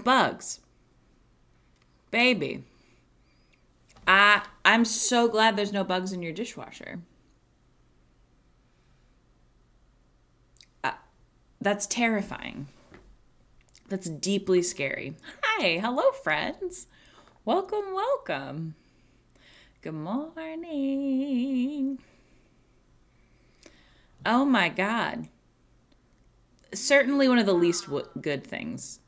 Bugs. Baby. I'm so glad there's no bugs in your dishwasher. That's terrifying. That's deeply scary. Hi, hello, friends. Welcome, welcome. Good morning. Oh my God. Certainly one of the least good things.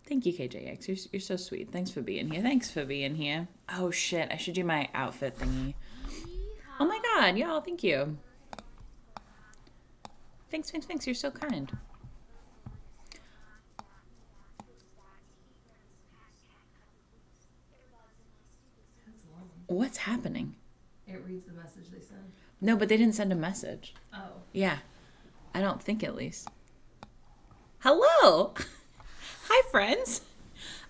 Thank you, KJX. You're so sweet. Thanks for being here. Thanks for being here. Oh, shit. I should do my outfit thingy. Oh, my God. Y'all, thank you. Thanks. You're so kind. What's happening? It reads the message they send. No, but they didn't send a message. Oh. Yeah. I don't think, at least. Hello. Hi, friends.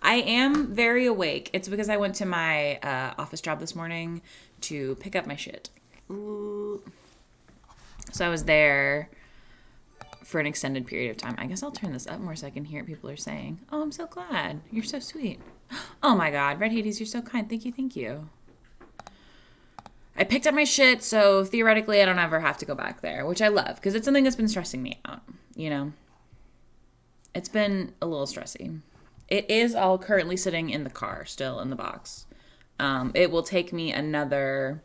I am very awake. It's because I went to my office job this morning to pick up my shit. Ooh. So I was there for an extended period of time. I guess I'll turn this up more so I can hear what people are saying. Oh, I'm so glad. You're so sweet. Oh my God. Red Hades, you're so kind. Thank you. I picked up my shit, so theoretically I don't ever have to go back there, which I love because it's something that's been stressing me out, you know? It's been a little stressy. It is all currently sitting in the car, still in the box. It will take me another,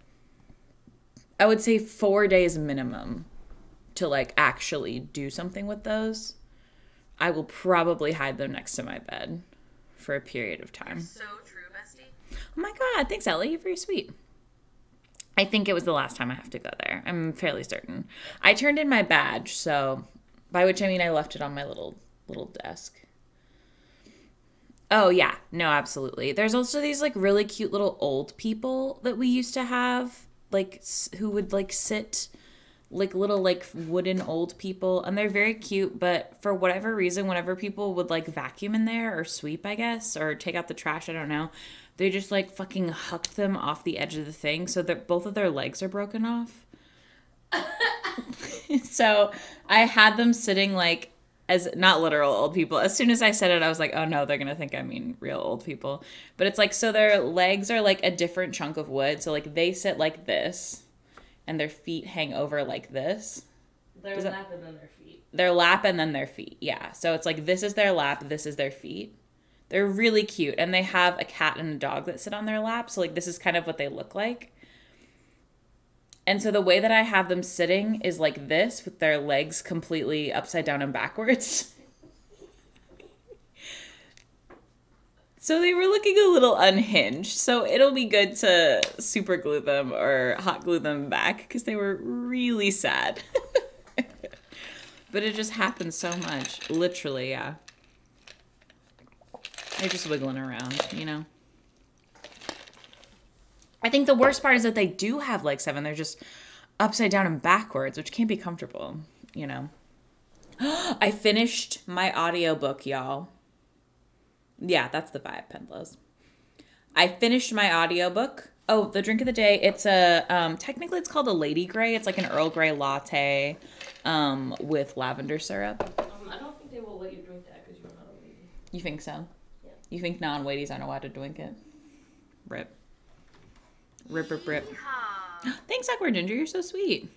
I would say 4 days minimum to like actually do something with those. I will probably hide them next to my bed for a period of time. You're so true, bestie. Oh my God, thanks Ellie, you're very sweet. I think it was the last time I have to go there. I'm fairly certain. I turned in my badge, so by which I mean I left it on my little desk. Oh yeah, no, absolutely. There's also these like really cute little old people that we used to have, like who would like sit, like little like wooden old people, and they're very cute, but for whatever reason, whenever people would like vacuum in there or sweep, I guess, or take out the trash, I don't know, they just like fucking hucked them off the edge of the thing so that both of their legs are broken off. So I had them sitting like as not literal old people. As soon as I said it, I was like, oh no, they're gonna think I mean real old people. But it's like, so their legs are like a different chunk of wood. So like they sit like this and their feet hang over like this. Their lap and then their feet. Their lap and then their feet, yeah. So it's like this is their lap, this is their feet. They're really cute. And they have a cat and a dog that sit on their lap. So like this is kind of what they look like. And so the way that I have them sitting is like this with their legs completely upside down and backwards. So they were looking a little unhinged. So it'll be good to super glue them or hot glue them back because they were really sad. But it just happens so much. Literally, yeah. They're just wiggling around, you know? I think the worst part is that they do have legs, Seven. They're just upside down and backwards, which can't be comfortable, you know? I finished my audiobook, y'all. Yeah, that's the vibe, Pendlos. I finished my audiobook. Oh, the drink of the day, it's a, technically it's called a Lady Grey. It's like an Earl Grey latte with lavender syrup. I don't think they will let you drink that because you're not a lady. You think so? Yeah. You think non-ladies aren't allowed to drink it? Rip. Rip. Thanks, Awkward Ginger. You're so sweet.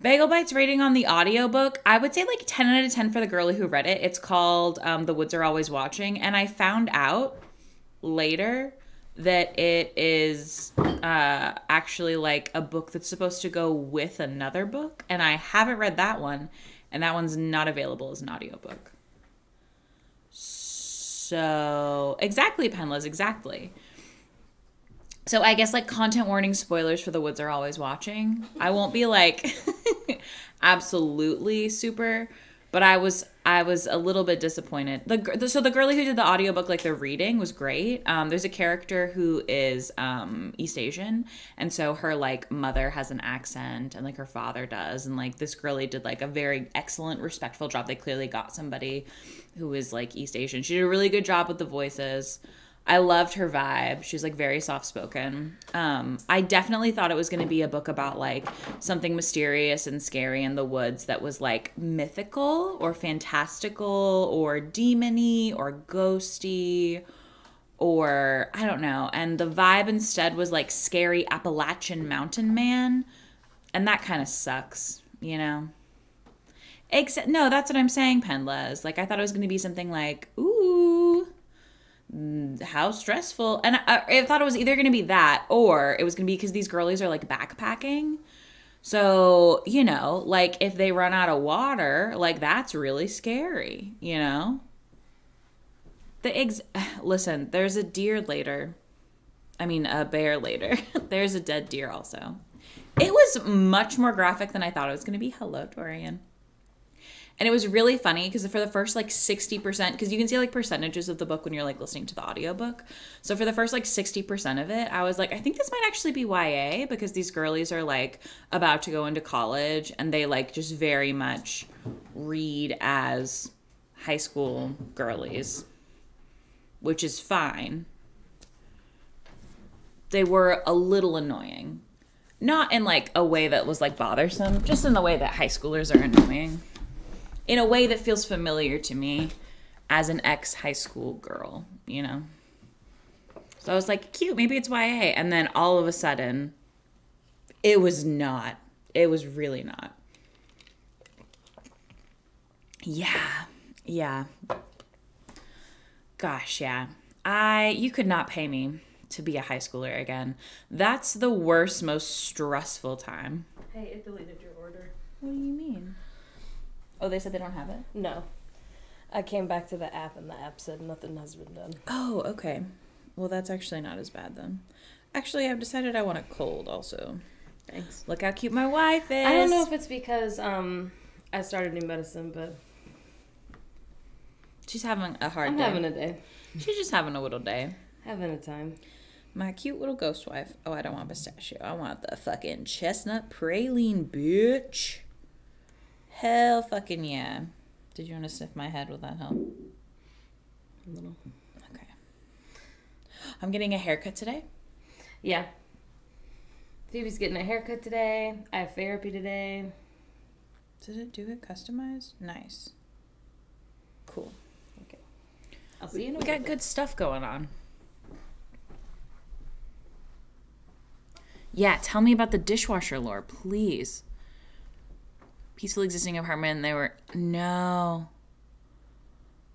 Bagel Bites rating on the audiobook. I would say like 10 out of 10 for the girlie who read it. It's called The Woods Are Always Watching. And I found out later that it is actually like a book that's supposed to go with another book. And I haven't read that one. And that one's not available as an audiobook. So, exactly, Penlas, exactly. So I guess like content warning spoilers for The Woods Are Always Watching. I won't be like absolutely super, but I was a little bit disappointed. So the girlie who did the audiobook, like the reading was great. There's a character who is East Asian, and so her like mother has an accent and like her father does, and like this girlie did like a very excellent, respectful job. They clearly got somebody who is like East Asian. She did a really good job with the voices. I loved her vibe. She was like very soft spoken. I definitely thought it was going to be a book about like something mysterious and scary in the woods that was like mythical or fantastical or demony or ghosty or I don't know. And the vibe instead was like scary Appalachian mountain man. And that kind of sucks, you know? Except, no, that's what I'm saying, Penlas. Like, I thought it was going to be something like, ooh, how stressful. And I thought it was either going to be that or it was going to be because these girlies are, like, backpacking. So, you know, like, if they run out of water, like, that's really scary, you know? Listen, there's a deer later. I mean, a bear later. There's a dead deer also. It was much more graphic than I thought it was going to be. Hello, Dorian. And it was really funny because for the first like 60%, because you can see like percentages of the book when you're like listening to the audiobook. So for the first like 60% of it, I was like, I think this might actually be YA because these girlies are like about to go into college and they like just very much read as high school girlies, which is fine. They were a little annoying. Not in like a way that was like bothersome, just in the way that high schoolers are annoying. In a way that feels familiar to me as an ex-high school girl, you know? So I was like, cute, maybe it's YA. And then all of a sudden, it was not. It was really not. Yeah. Gosh, yeah. You could not pay me to be a high schooler again. That's the worst, most stressful time. Hey, it deleted your order. What do you mean? Oh, they said they don't have it? No. I came back to the app and the app said nothing has been done. Oh, okay. Well, that's actually not as bad then. Actually, I've decided I want a cold also. Thanks. Look how cute my wife is. I don't know if it's because I started new medicine, but she's having a hard day. I'm having a day. She's just having a little day. Having a time. My cute little ghost wife. Oh, I don't want pistachio. I want the fucking chestnut praline, bitch. Hell fucking yeah. Did you want to sniff my head? Will that help? A little. Okay. I'm getting a haircut today. Yeah. Phoebe's getting a haircut today. I have therapy today. Did it do it customized? Nice. Cool. Okay. I'll see you in a We got good stuff going on. Yeah, tell me about the dishwasher lore, please. Peaceful existing apartment. They were, no.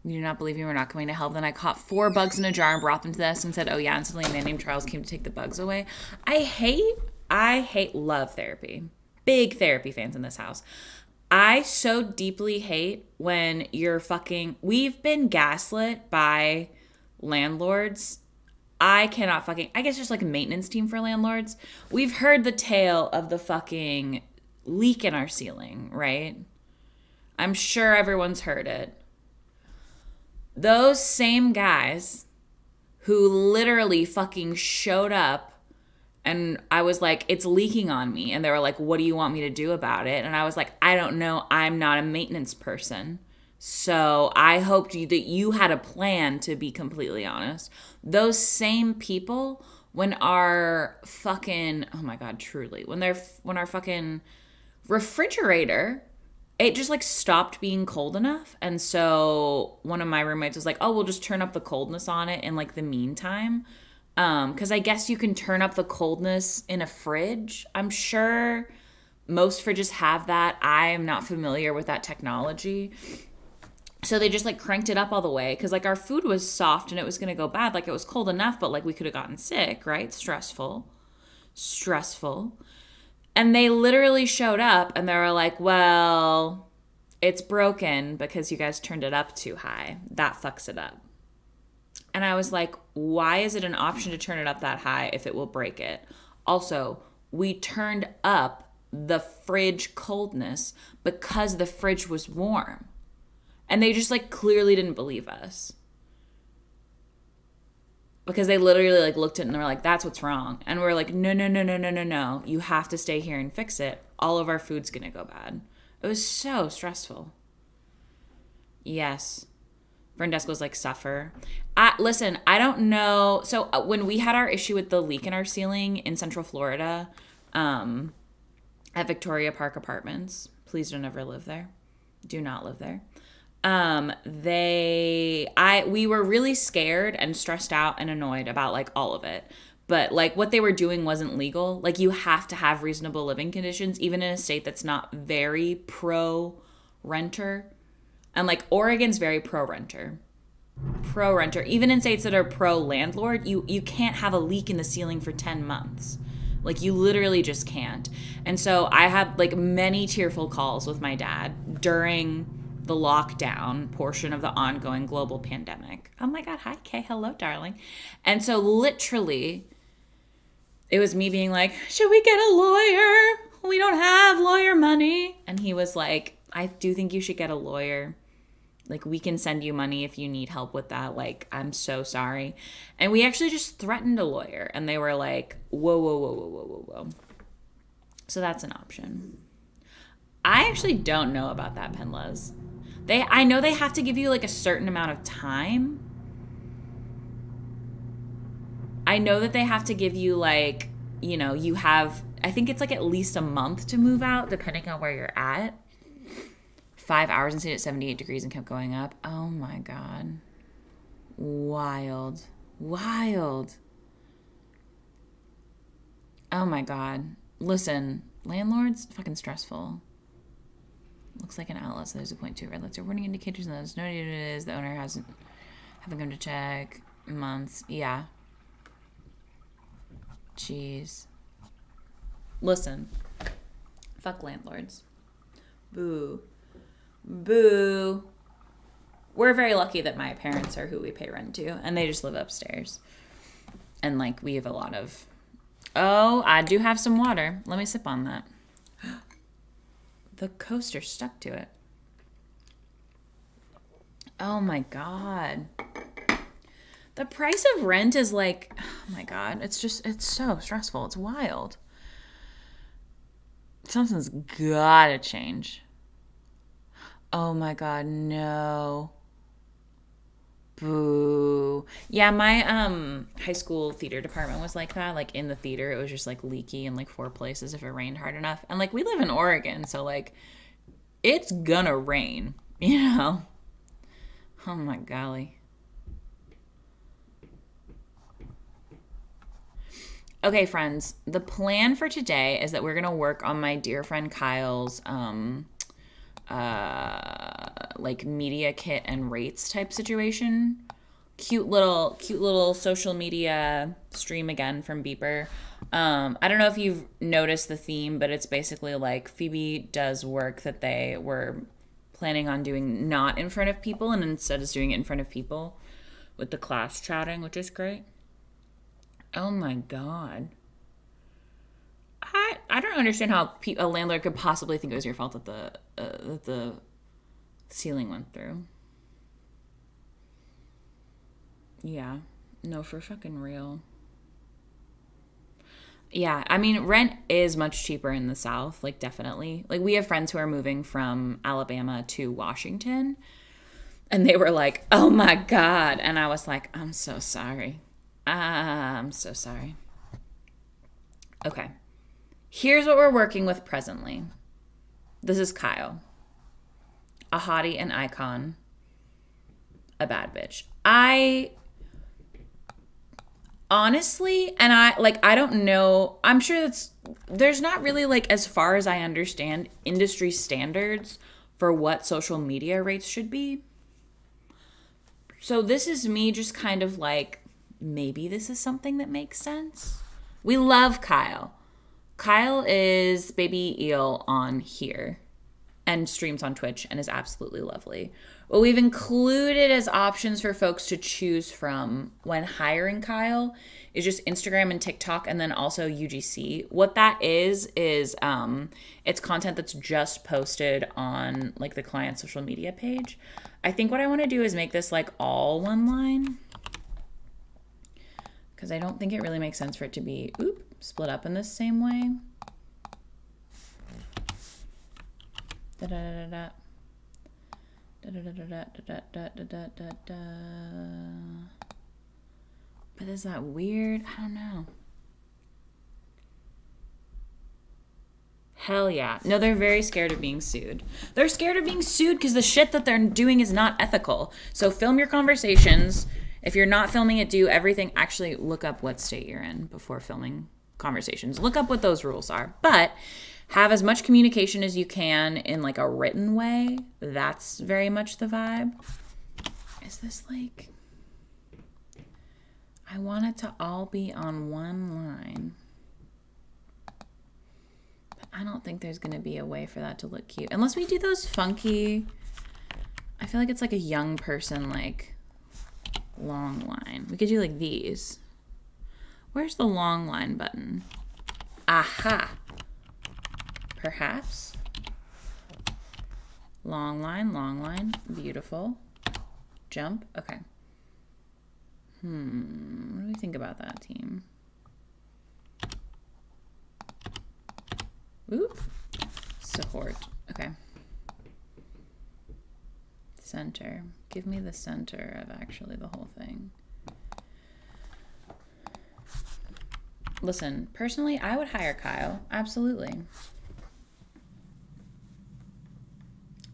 We do not believe you were not coming to help. Then I caught 4 bugs in a jar and brought them to us and said, oh yeah, and suddenly a man named Charles came to take the bugs away. I love therapy. Big therapy fans in this house. I so deeply hate when we've been gaslit by landlords. I guess just like a maintenance team for landlords. We've heard the tale of the fucking leak in our ceiling, right? I'm sure everyone's heard it. Those same guys who literally fucking showed up and I was like, it's leaking on me. And they were like, what do you want me to do about it? And I was like, I don't know. I'm not a maintenance person. So I hoped that you had a plan, to be completely honest. Those same people, when our fucking, oh my God, truly, when our fucking refrigerator, it just like stopped being cold enough. And so one of my roommates was like, oh, we'll just turn up the coldness on it in like the meantime. Because I guess you can turn up the coldness in a fridge. I'm sure most fridges have that. I'm not familiar with that technology. So they just like cranked it up all the way because like our food was soft and it was going to go bad. Like it was cold enough, but like we could have gotten sick, right? Stressful. And they literally showed up and they were like, well, it's broken because you guys turned it up too high. That fucks it up. And I was like, why is it an option to turn it up that high if it will break it? Also, we turned up the fridge coldness because the fridge was warm. And they just like clearly didn't believe us. Because they literally like looked at it and they were like, that's what's wrong. And we're like, no. You have to stay here and fix it. All of our food's going to go bad. It was so stressful. Yes. Frandesco's like suffer. Listen, I don't know. So when we had our issue with the leak in our ceiling in Central Florida, at Victoria Park Apartments, please don't ever live there. Do not live there. We were really scared and stressed out and annoyed about like all of it. But like what they were doing wasn't legal. Like you have to have reasonable living conditions, even in a state that's not very pro renter. And like Oregon's very pro renter. Pro renter. Even in states that are pro landlord, you can't have a leak in the ceiling for 10 months. Like you literally just can't. And so I had like many tearful calls with my dad during the lockdown portion of the ongoing global pandemic. Oh my God, hi Kay, hello darling. And so literally it was me being like, should we get a lawyer? We don't have lawyer money. And he was like, I do think you should get a lawyer. Like, we can send you money if you need help with that. Like, I'm so sorry. And we actually just threatened a lawyer. And they were like, whoa, whoa, whoa, whoa, whoa, whoa, whoa. So that's an option. I actually don't know about that, Penlas. I know they have to give you, like, a certain amount of time. I know that they have to give you, like, you know, you have, I think it's, like, at least a month to move out, depending on where you're at. 5 hours and stayed at 78 degrees and kept going up. Oh my God. Wild. Wild. Oh my God. Listen, landlords, fucking stressful. Looks like an outlet, so there's a 0.2 red lights or warning indicators, and there's no idea what it is. The owner haven't come to check. Months. Yeah. Jeez. Listen. Fuck landlords. Boo. Boo. We're very lucky that my parents are who we pay rent to, and they just live upstairs. And, like, we have a lot of... Oh, I do have some water. Let me sip on that. The coaster stuck to it. Oh, my God. The price of rent is, like... Oh, my God. It's so stressful. It's wild. Something's gotta change. Oh my God, no. Boo. Yeah, my high school theater department was like that. Like in the theater, it was just like leaky in like 4 places if it rained hard enough. And like we live in Oregon, so like it's gonna rain, you know? Oh my golly. Okay, friends, the plan for today is that we're gonna work on my dear friend Kyle's like media kit and rates type situation. Cute little social media stream again from Beeper. I don't know if you've noticed the theme, but it's basically like Phoebe does work that they were planning on doing not in front of people and instead is doing it in front of people with the class chatting, which is great. Oh my God. I don't understand how a landlord could possibly think it was your fault that the ceiling went through. Yeah. No, for fucking real. Yeah, I mean, rent is much cheaper in the South, like definitely. Like we have friends who are moving from Alabama to Washington, and they were like, oh my God. And I was like, I'm so sorry. I'm so sorry. Okay. Here's what we're working with presently. This is Kyle. A hottie, an icon, a bad bitch. Honestly, and I don't know, I'm sure there's not really, like, as far as I understand, industry standards for what social media rates should be. So this is me just kind of like, maybe this is something that makes sense. We love Kyle. Kyle is baby eel on here and streams on Twitch and is absolutely lovely. What we've included as options for folks to choose from when hiring Kyle is just Instagram and TikTok and then also UGC. What that is it's content that's just posted on like the client's social media page. I think what I want to do is make this like all one line because I don't think it really makes sense for it to be split up in the same way. But is that weird? I don't know. Hell yeah. No, they're very scared of being sued. They're scared of being sued because the shit that they're doing is not ethical. So film your conversations. If you're not filming it, do everything. Actually, look up what state you're in before filming conversations. Look up what those rules are. But have as much communication as you can in like a written way. That's very much the vibe. Is this like... I want it to all be on one line. I don't think there's going to be a way for that to look cute. Unless we do those funky... I feel like it's like a young person, like, long line. We could do like these. Where's the long line button? Aha! Perhaps. Long line. Beautiful. Jump. Okay. What do we think about that, team? Oop. Support. Okay. Center. Give me the center of actually the whole thing. Listen, personally, I would hire Kyle. Absolutely.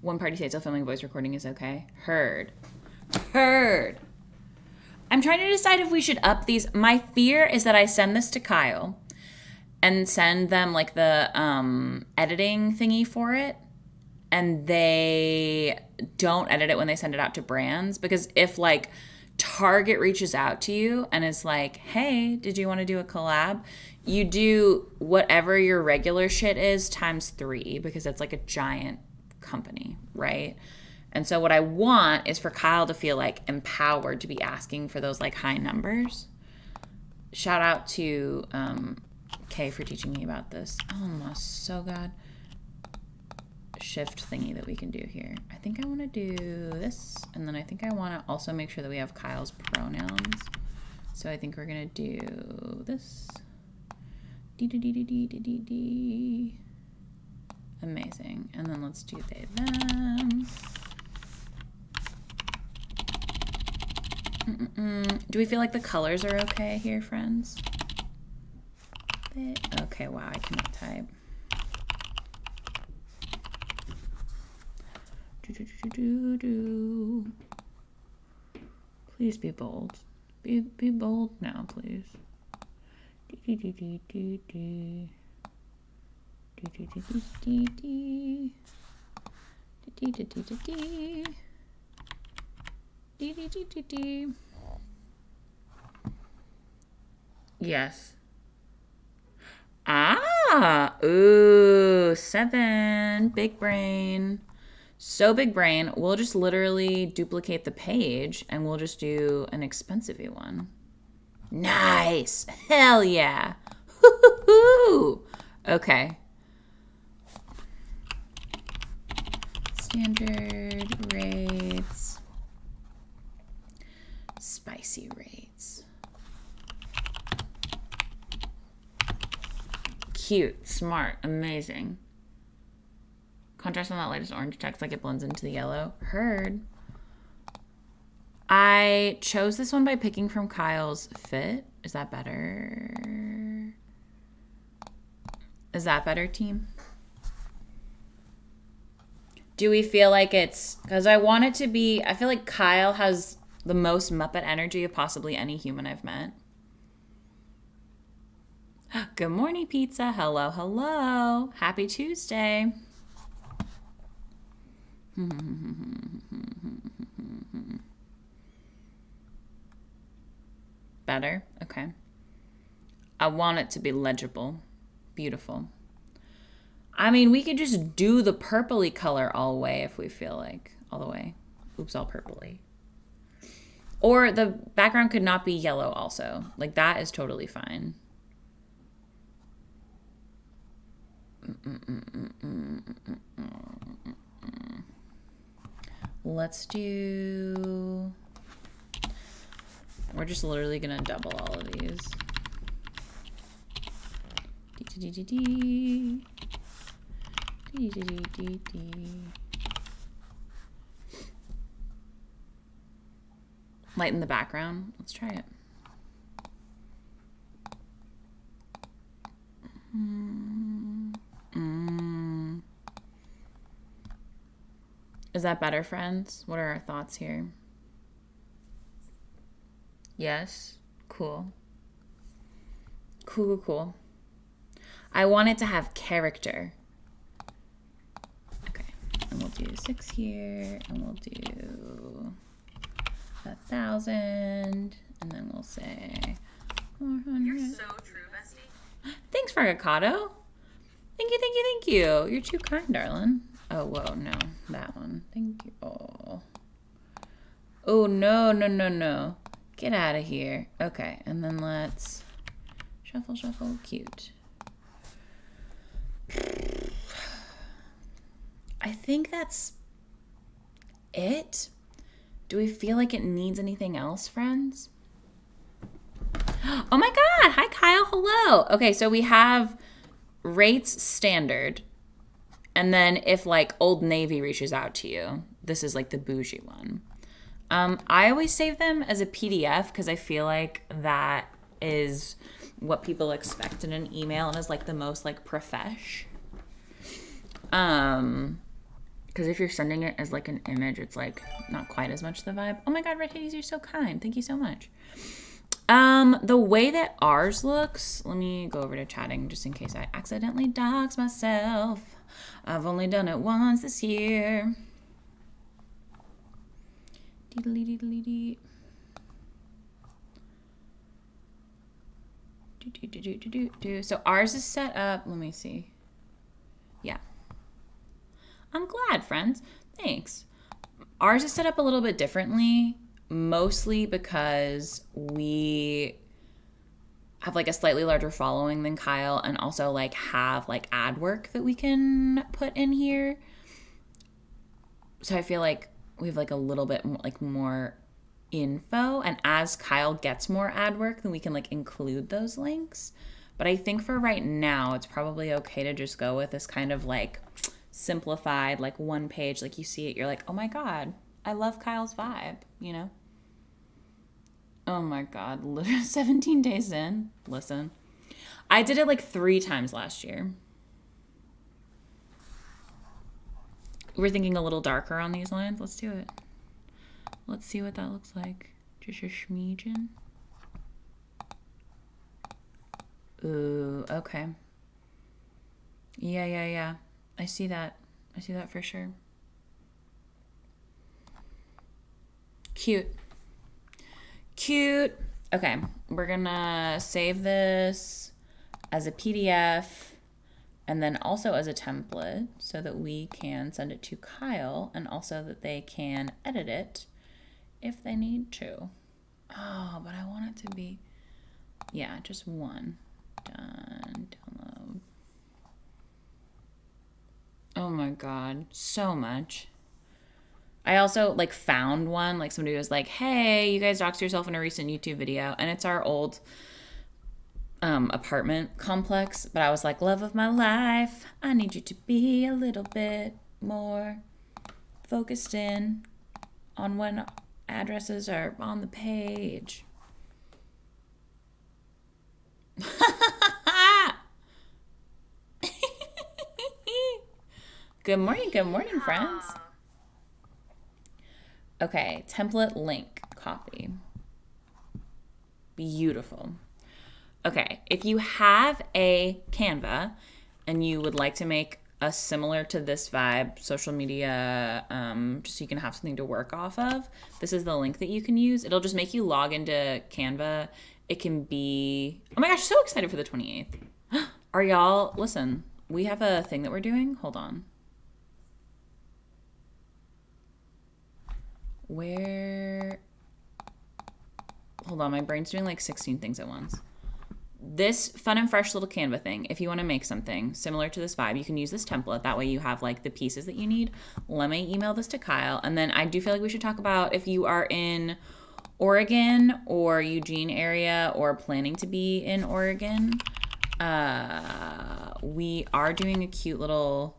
One party said still filming voice recording is okay. Heard. I'm trying to decide if we should up these. My fear is that I send this to Kyle and send them like the editing thingy for it, and they don't edit it when they send it out to brands. Because if like Target reaches out to you and is like, hey, did you want to do a collab? You do whatever your regular shit is times 3 because it's like a giant company, right? And so what I want is for Kyle to feel like empowered to be asking for those like high numbers. Shout out to Kay for teaching me about this. Oh my so god. Shift thingy that we can do here. I think I want to do this, and then I think I want to also make sure that we have Kyle's pronouns. So I think we're gonna do this. Amazing. And then let's do they, them. Do we feel like the colors are okay here, friends? Okay, wow, I cannot type. Please be bold. Be bold now, please. Yes. Ah, ooh, 7. Big brain. So big brain. We'll just literally duplicate the page and we'll just do an expensive one. Nice. Hell yeah. Hoo-hoo-hoo. Okay. Standard rates. Spicy rates. Cute, smart, amazing. Contrast on that lightest orange text like it blends into the yellow. Heard. I chose this one by picking from Kyle's fit. Is that better? Is that better, team? Do we feel like it's... Because I want it to be... I feel like Kyle has the most Muppet energy of possibly any human I've met. Good morning, pizza. Hello, hello. Happy Tuesday. Better? Okay. I want it to be legible. Beautiful. I mean, we could just do the purpley color all the way if we feel like. All the way. Oops, all purpley. Or the background could not be yellow also. Like, that is totally fine. Let's do... We're just literally going to double all of these. Lighten the background. Let's try it. Is that better, friends? What are our thoughts here? Yes? Cool. Cool. I want it to have character. Okay. And we'll do 6 here. And we'll do 1,000. And then we'll say 400. You're so true, bestie. Thanks, Fargacado. Thank you. You're too kind, darling. Oh, whoa, no. That one. Thank you. Oh, no. Get out of here. Okay, and then let's shuffle. Cute. I think that's it. Do we feel like it needs anything else, friends? Oh my God. Hi, Kyle. Hello. Okay, so we have rates standard. And then if like Old Navy reaches out to you, this is like the bougie one. I always save them as a PDF because I feel like that is what people expect in an email and is like the most like profesh. Because if you're sending it as like an image, it's like not quite as much the vibe. Oh my God, Red Hitties, you're so kind. Thank you so much. The way that ours looks, let me go over to chatting just in case I accidentally dox myself. I've only done it once this year. So ours is set up. Let me see. Yeah. I'm glad, friends. Thanks. Ours is set up a little bit differently, mostly because we have like a slightly larger following than Kyle and also like have like ad work that we can put in here. So I feel like we have like a little bit more, like more info, and as Kyle gets more ad work, then we can like include those links. But I think for right now, it's probably okay to just go with this kind of like simplified, like one page, like you see it, you're like, oh my God, I love Kyle's vibe, you know? Oh my God, literally 17 days in. Listen, I did it like 3 times last year. We're thinking a little darker on these lines. Let's do it. Let's see what that looks like. Just a schmeejin. Ooh, okay. Yeah. I see that. I see that for sure. Cute. Okay, we're gonna save this as a PDF and then also as a template so that we can send it to Kyle and also that they can edit it if they need to. Oh, but I want it to be, yeah, just one. Done, download. Oh my God, so much. I also like found one, like somebody was like, hey, you guys doxed yourself in a recent YouTube video, and it's our old apartment complex, but I was like, love of my life, I need you to be a little bit more focused in on when addresses are on the page. Good morning, friends. Okay, template link copy. Beautiful. Okay, if you have a Canva and you would like to make a similar to this vibe social media, just so you can have something to work off of, this is the link that you can use. It'll just make you log into Canva. It can be, oh my gosh, so excited for the 28th. Are y'all, listen, we have a thing that we're doing. Hold on. Hold on, my brain's doing like 16 things at once. This fun and fresh little Canva thing, if you want to make something similar to this vibe, you can use this template. That way you have like the pieces that you need. Let me email this to Kyle. And then I do feel like we should talk about if you are in Oregon or Eugene area or planning to be in Oregon. We are doing a cute little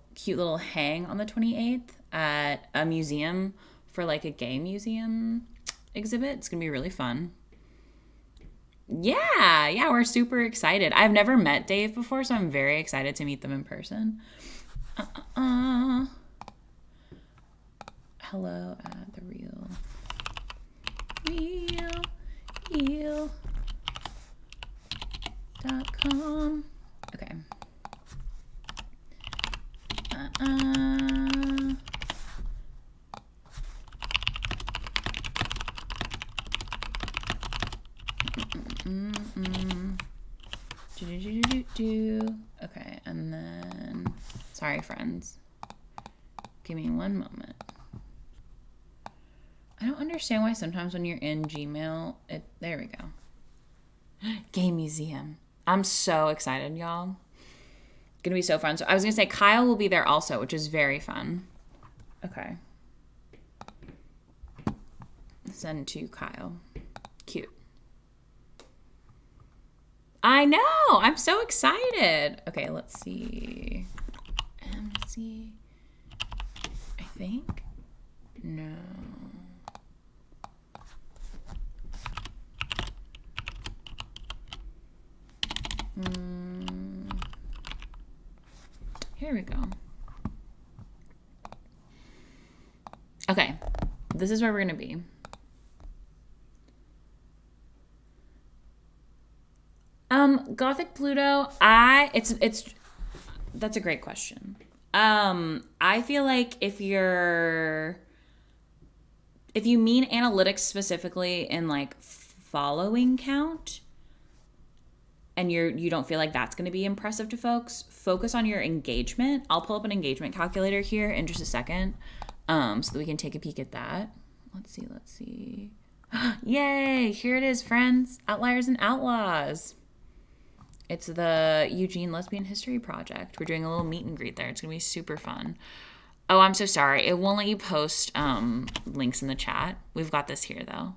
hang on the 28th at a museum for like a gay museum exhibit. It's going to be really fun. Yeah, we're super excited. I've never met Dave before, so I'm very excited to meet them in person. Hello at the real.com. Okay. Okay, and then, sorry friends, give me one moment. I don't understand why sometimes when you're in Gmail, there we go. Game Museum. I'm so excited, y'all. Gonna be so fun. So I was gonna say Kyle will be there also, which is very fun. Okay. Send to Kyle. Cute. I know. I'm so excited. Okay, let's see. MC. I think. No. Here we go. Okay. This is where we're going to be. Gothic Pluto, that's a great question. I feel like if you mean analytics specifically in like following count and you don't feel like that's going to be impressive to folks, focus on your engagement. I'll pull up an engagement calculator here in just a second, so that we can take a peek at that. Let's see. Yay, here it is, friends. Outliers and Outlaws. It's the Eugene Lesbian History Project. We're doing a little meet and greet there. It's going to be super fun. Oh, I'm so sorry. It won't let you post links in the chat. We've got this here, though.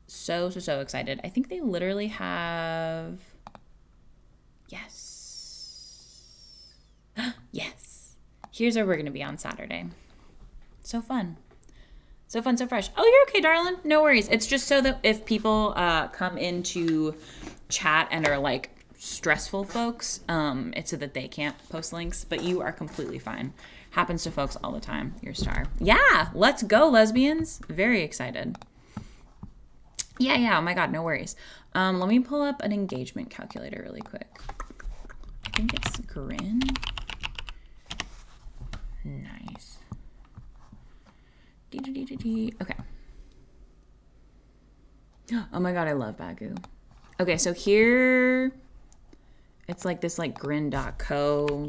So excited. I think they literally have... Yes. Yes. Here's where we're going to be on Saturday. So fun. So fun, so fresh. Oh, you're okay, darling. No worries. It's just so that if people come into chat and are like stressful folks, it's so that they can't post links. But you are completely fine. Happens to folks all the time. You're a star. Yeah, let's go, lesbians. Very excited. Yeah. Oh my God, no worries. Let me pull up an engagement calculator really quick. I think it's Grin. Nice. Okay. Oh my God, I love Bagu. Okay, so here it's like this like grin.co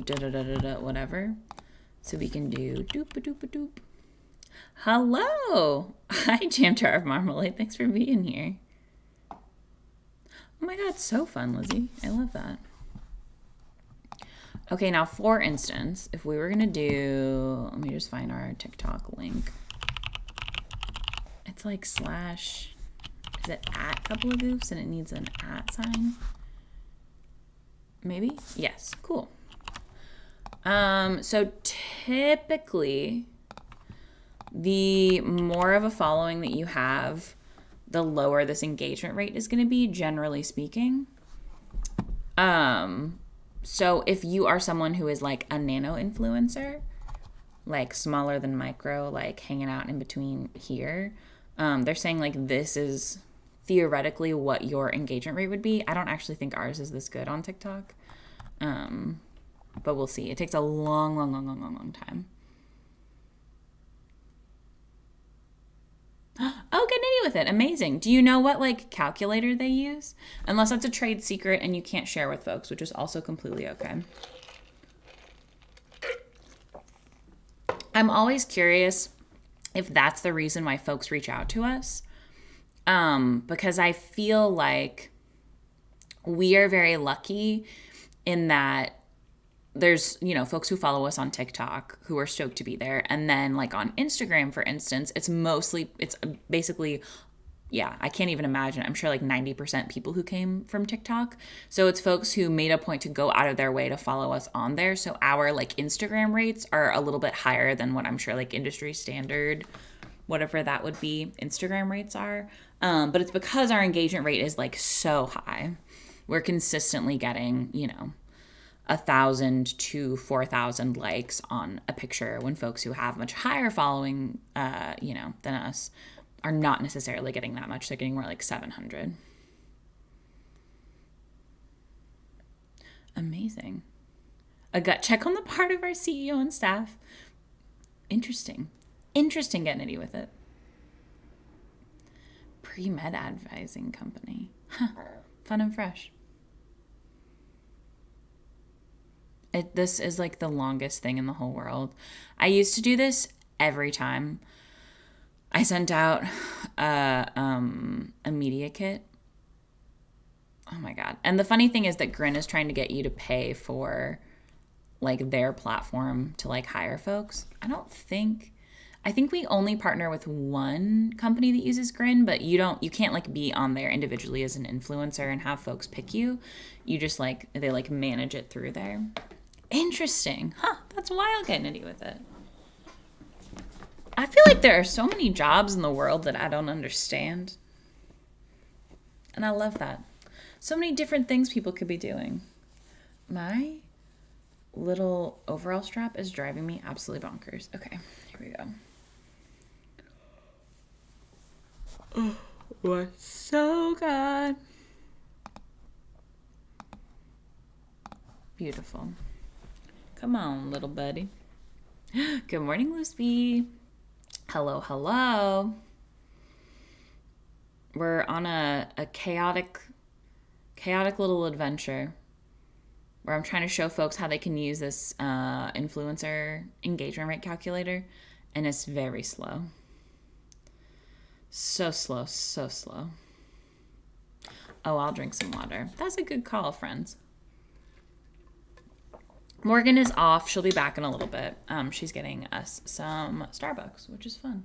whatever. So we can do doop-a-doop-a-doop. Hello. Hi, Jam Jar of Marmalade. Thanks for being here. Oh my God, so fun, Lizzie. I love that. Okay, now for instance, if we were gonna do, let me just find our TikTok link. It's like slash, is it at couple of goofs and it needs an at sign? Maybe? Yes, cool. So typically the more of a following that you have, the lower this engagement rate is going to be, generally speaking. So if you are someone who is like a nano influencer, like smaller than micro, like hanging out in between here, they're saying like this is theoretically what your engagement rate would be. I don't actually think ours is this good on TikTok. But we'll see. It takes a long time. Oh, get nitty with it. Amazing. Do you know what like calculator they use? Unless that's a trade secret and you can't share with folks, which is also completely okay. I'm always curious if that's the reason why folks reach out to us. Because I feel like we are very lucky in that there's, you know, folks who follow us on TikTok who are stoked to be there. And then like on Instagram, for instance, it's basically, yeah, I can't even imagine. I'm sure like 90% people who came from TikTok. So it's folks who made a point to go out of their way to follow us on there. So our like Instagram rates are a little bit higher than what I'm sure like industry standard whatever that would be Instagram rates are. But it's because our engagement rate is like so high. We're consistently getting, 1,000 to 4,000 likes on a picture when folks who have much higher following, than us are not necessarily getting that much. They're getting more like 700. Amazing. A gut check on the part of our CEO and staff. Interesting getting nitty with it. Pre-med advising company. Huh. Fun and fresh. This is like the longest thing in the whole world. I used to do this every time I sent out a media kit. Oh my God. And the funny thing is that Grin is trying to get you to pay for like their platform to like hire folks. I think we only partner with one company that uses Grin, but you can't like be on there individually as an influencer and have folks pick you. You just they manage it through there. Interesting. Huh, that's wild getting nitty with it. I feel like there are so many jobs in the world that I don't understand. And I love that. So many different things people could be doing. My little overall strap is driving me absolutely bonkers. Okay, here we go. Oh, we're so good. Beautiful. Come on, little buddy. Good morning, Lucy. Hello, hello. We're on a chaotic little adventure where I'm trying to show folks how they can use this influencer engagement rate calculator, and it's very slow. So slow, so slow. Oh, I'll drink some water. That's a good call, friends. Morgan is off. She'll be back in a little bit. She's getting us some Starbucks, which is fun.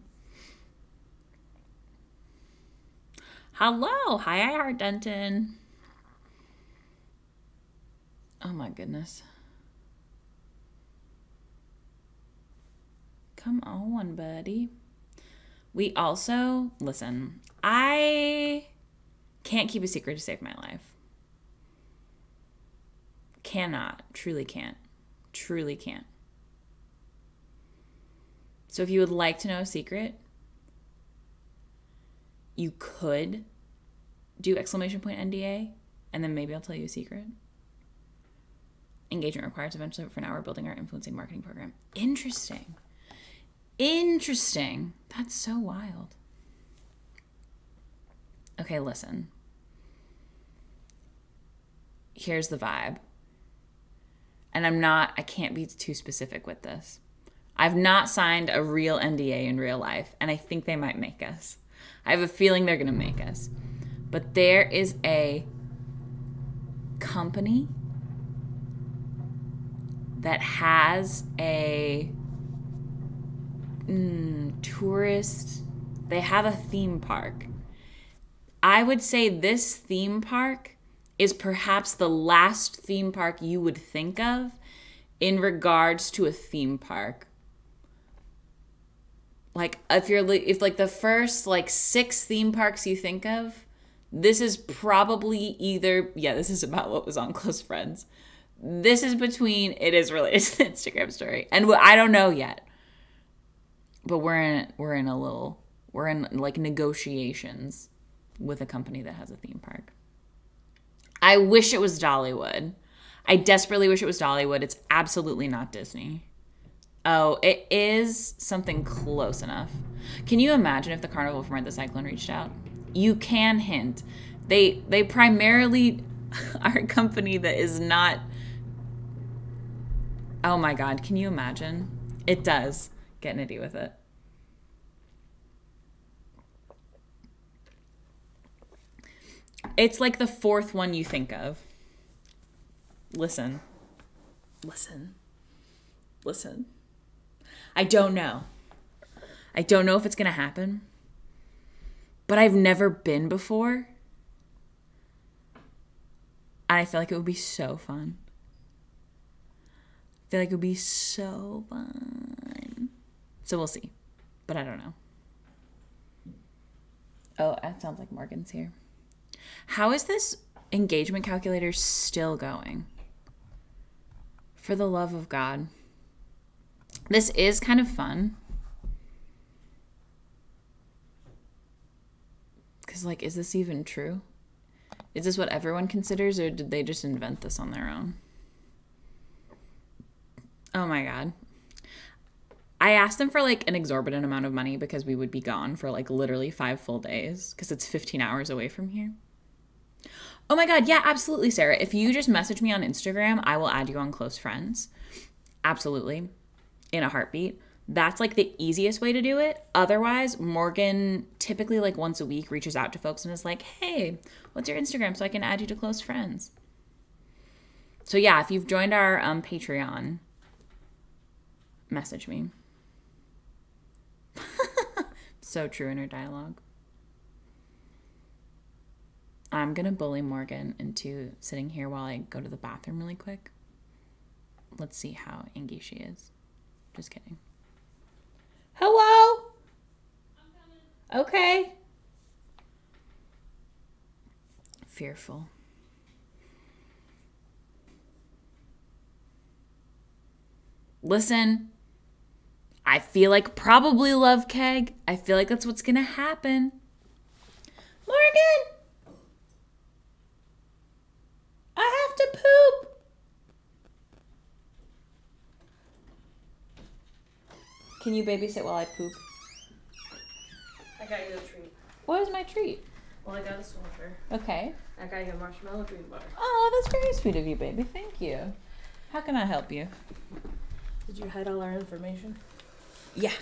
Hello. Hi, I Heart Denton. Oh my goodness. Come on, buddy. We also, listen, I can't keep a secret to save my life. Cannot. Truly can't. Truly can't. So if you would like to know a secret, you could do ! NDA, and then maybe I'll tell you a secret. Engagement requires eventually, but for now we're building our influencing marketing program. Interesting. Interesting. That's so wild. Okay, listen. Here's the vibe. And I can't be too specific with this. I've not signed a real NDA in real life, and I think they might make us. I have a feeling they're going to make us. But there is a company that has a tourist, they have a theme park. I would say this theme park is perhaps the last theme park you would think of in regards to a theme park. Like if like the first like 6 theme parks you think of, this is probably this is about what was on Close Friends. This is between, it is related to the Instagram story. And I don't know yet. But we're in like negotiations with a company that has a theme park. I wish it was Dollywood. I desperately wish it was Dollywood. It's absolutely not Disney. Oh, it is something close enough. Can you imagine if the Carnival from Ride the Cyclone reached out? You can hint. They primarily are a company that is not... Oh my God, can you imagine? It does. Get nitty with it. It's like the 4th one you think of. Listen. I don't know. I don't know if it's going to happen. But I've never been before. And I feel like it would be so fun. I feel like it would be so fun. So we'll see. But I don't know. Oh, that sounds like Morgan's here. How is this engagement calculator still going? For the love of God. This is kind of fun. Because, like, is this even true? Is this what everyone considers, or did they just invent this on their own? Oh my God. I asked them for like an exorbitant amount of money because we would be gone for like literally 5 full days because it's 15 hours away from here. Oh my God. Yeah, absolutely, Sarah. If you just message me on Instagram, I will add you on close friends. Absolutely. In a heartbeat. That's like the easiest way to do it. Otherwise, Morgan typically like once a week reaches out to folks and is like, hey, what's your Instagram so I can add you to close friends? So yeah, if you've joined our Patreon, message me. So true inner dialogue. I'm going to bully Morgan into sitting here while I go to the bathroom really quick. Let's see how angry she is. Just kidding. Hello? I'm coming. Okay. Fearful. Listen, I feel like probably love keg. I feel like that's what's gonna happen. Morgan! I have to poop. Can you babysit while I poop? I got you a treat. What is my treat? Well, I got a swamper. Okay. I got you a marshmallow dream bar. Oh, that's very sweet of you, baby. Thank you. How can I help you? Did you hide all our information? Yeah.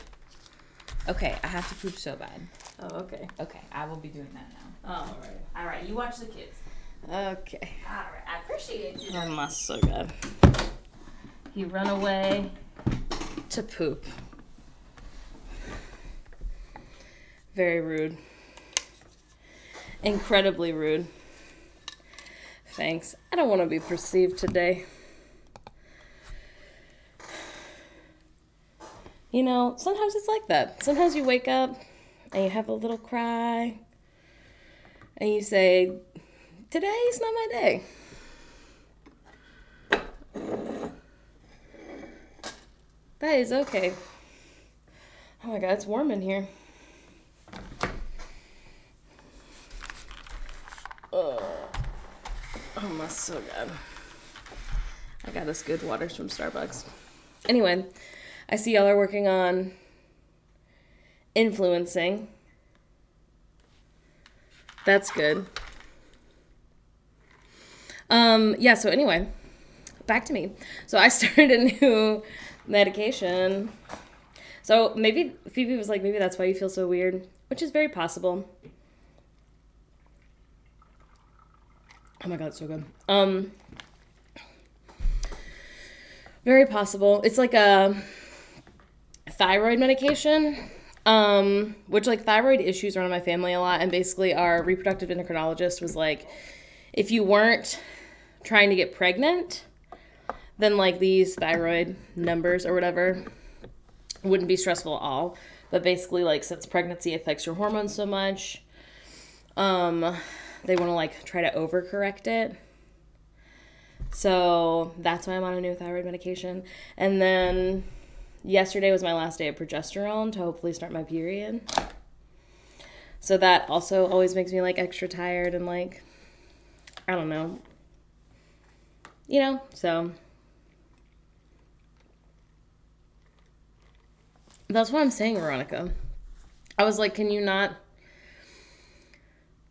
Okay, I have to poop so bad. Oh, okay. Okay, I will be doing that now. Oh, all right. All right, you watch the kids. Okay. All right, I appreciate you. Oh, my so good. He run away to poop. Very rude. Incredibly rude. Thanks. I don't want to be perceived today. You know, sometimes it's like that. Sometimes you wake up and you have a little cry and you say, today's not my day. That is okay. Oh my God, it's warm in here. Oh my, so good. I got us good waters from Starbucks. Anyway, I see y'all are working on influencing. That's good. Yeah, so anyway, back to me. So I started a new medication. So maybe Phoebe was like, maybe that's why you feel so weird, which is very possible. Oh my God, it's so good. Very possible. It's like a thyroid medication, which like thyroid issues run in my family a lot. And basically our reproductive endocrinologist was like, if you weren't trying to get pregnant, then like these thyroid numbers or whatever wouldn't be stressful at all. But basically like since pregnancy affects your hormones so much, they want to like try to overcorrect it. So that's why I'm on a new thyroid medication. And then yesterday was my last day of progesterone to hopefully start my period. So that also always makes me like extra tired and like, I don't know. You know, so that's what I'm saying, Veronica. I was like, can you not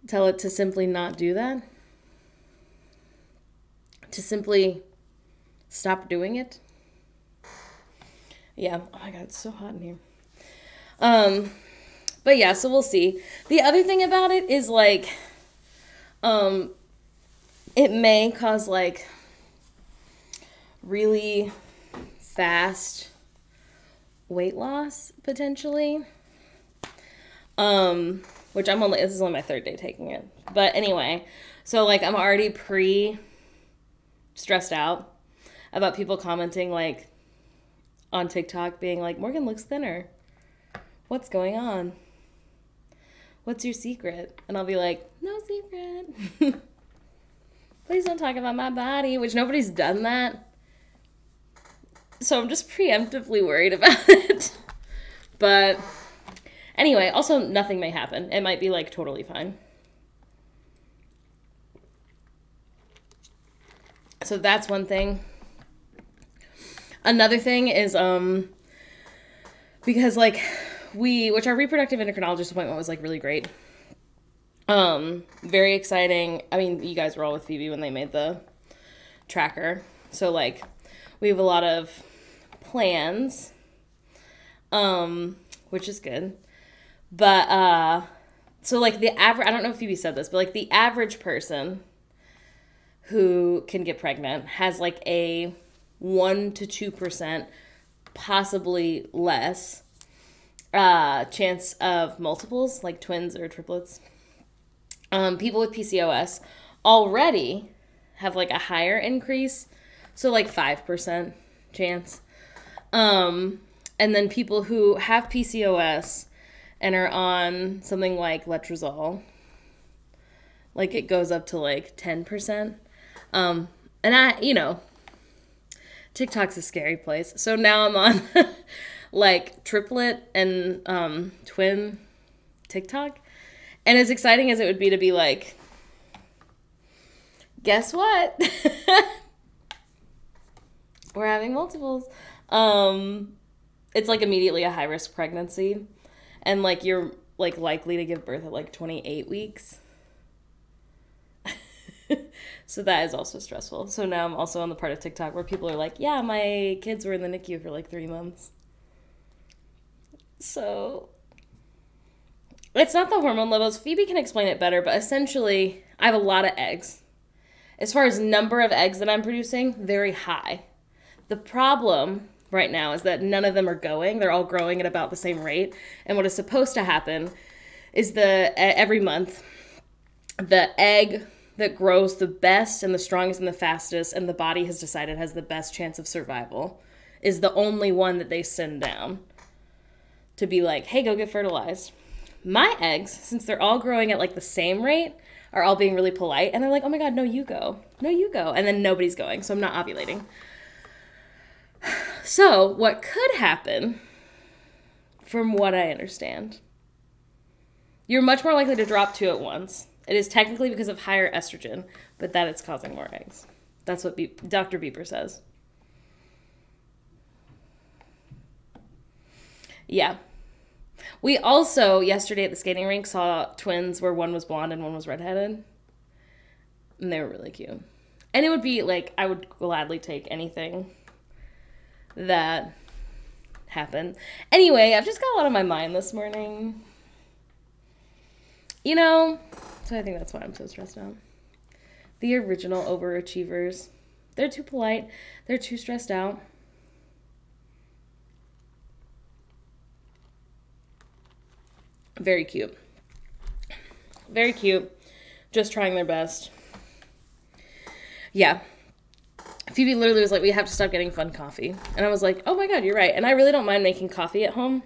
tell it to simply not do that? To simply stop doing it? Yeah. Oh my God, it's so hot in here. But yeah, so we'll see. The other thing about it is like, it may cause like really fast weight loss potentially. Which this is only my 3rd day taking it. But anyway, so like I'm already stressed out about people commenting like on TikTok being like, Morgan looks thinner. What's going on? what's your secret? And I'll be like, no secret. Please don't talk about my body, which nobody's done that. So I'm just preemptively worried about it. But anyway, also nothing may happen. It might be like totally fine. So that's one thing. Another thing is, because like which our reproductive endocrinologist appointment was like really great. Very exciting. I mean, you guys were all with Phoebe when they made the tracker. So like we have a lot of plans, which is good. But, so like the average, I don't know if Phoebe said this, but like the average person who can get pregnant has like a 1 to 2%, possibly less, chance of multiples, like twins or triplets. People with PCOS already have like a higher increase, so like 5% chance. And then people who have PCOS and are on something like letrozole, like it goes up to like 10%. And TikTok's a scary place. So now I'm on like triplet and twin TikTok. And as exciting as it would be to be like, guess what? We're having multiples. It's like immediately a high risk pregnancy. And like you're like likely to give birth at like 28 weeks. So that is also stressful. So now I'm also on the part of TikTok where people are like, yeah, my kids were in the NICU for like 3 months. So it's not the hormone levels. Phoebe can explain it better, but essentially I have a lot of eggs. As far as number of eggs that I'm producing, very high. The problem right now is that none of them are going. They're all growing at about the same rate. And what is supposed to happen is every month, the egg that grows the best and the strongest and the fastest and the body has decided has the best chance of survival is the only one that they send down to be like, hey, go get fertilized. My eggs, since they're all growing at like the same rate, are all being really polite. And they're like, oh my God, no, you go. No, you go. And then nobody's going. So I'm not ovulating. So what could happen, from what I understand, you're much more likely to drop 2 at once. It is technically because of higher estrogen, but that it's causing more eggs. That's what Dr. Bieber says. Yeah. We also, yesterday at the skating rink, saw twins where one was blonde and one was redheaded. And they were really cute. And it would be, like, I would gladly take anything that happened. Anyway, I've just got a lot on my mind this morning. You know, so I think that's why I'm so stressed out. The original overachievers. They're too polite. They're too stressed out. Very cute. Very cute. Just trying their best. Yeah. Phoebe literally was like, we have to stop getting fun coffee. And I was like, oh my God, you're right. And I really don't mind making coffee at home.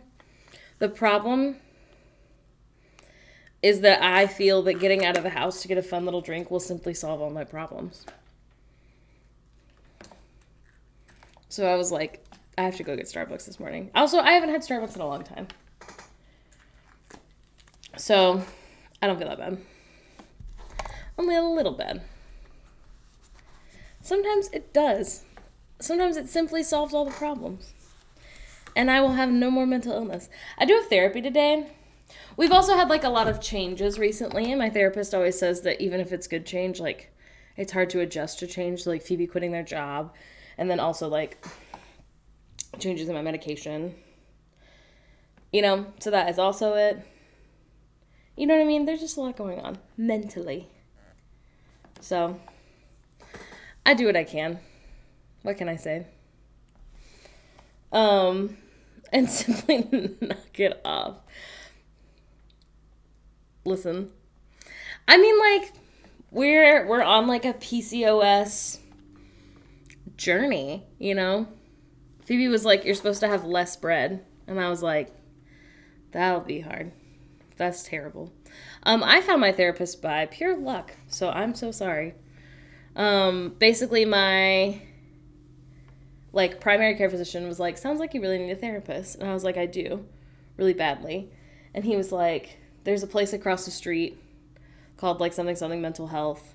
The problem is that I feel that getting out of the house to get a fun little drink will simply solve all my problems. So I was like, I have to go get Starbucks this morning. Also, I haven't had Starbucks in a long time. So I don't feel that bad. Only a little bad. Sometimes it does. Sometimes it simply solves all the problems. And I will have no more mental illness. I do have therapy today. We've also had like a lot of changes recently, and my therapist always says that even if it's good change, like it's hard to adjust to change, like Phoebe quitting their job, and then also like changes in my medication. You know, so that is also it. You know what I mean? There's just a lot going on mentally. So I do what I can. What can I say? And simply knock it off. Listen, I mean, like, we're on, like, a PCOS journey, you know? Phoebe was like, you're supposed to have less bread. And I was like, that'll be hard. That's terrible. I found my therapist by pure luck, so I'm so sorry. Basically my, like, primary care physician was like, sounds like you really need a therapist. And I was like, I do, really badly. And he was like, there's a place across the street called, like, something mental health.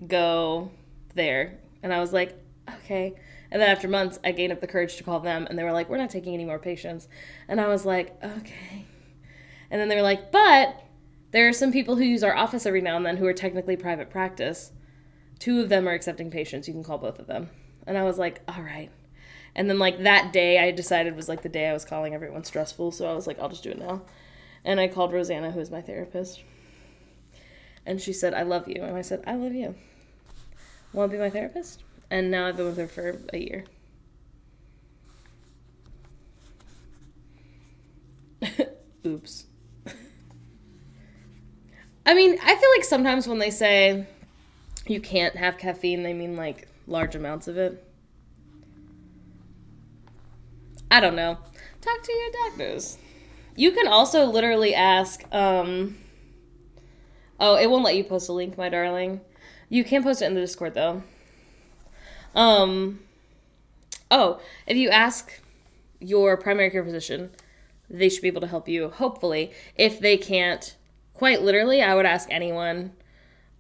Go there. And I was like, okay. And then after months, I gained up the courage to call them, and they were like, we're not taking any more patients. And I was like, okay. And then they were like, but there are some people who use our office every now and then who are technically private practice. 2 of them are accepting patients. You can call both of them. And I was like, all right. And then, like, that day I decided was, like, the day I was calling everyone stressful. So I was like, I'll just do it now. And I called Rosanna, who is my therapist. And she said, I love you. And I said, I love you. Want to be my therapist? And now I've been with her for a year. Oops. I mean, I feel like sometimes when they say you can't have caffeine, they mean, like, large amounts of it. I don't know. Talk to your doctors. You can also literally ask, oh, it won't let you post a link, my darling. You can post it in the Discord, though. Oh, if you ask your primary care physician, they should be able to help you, hopefully. If they can't, quite literally, I would ask anyone.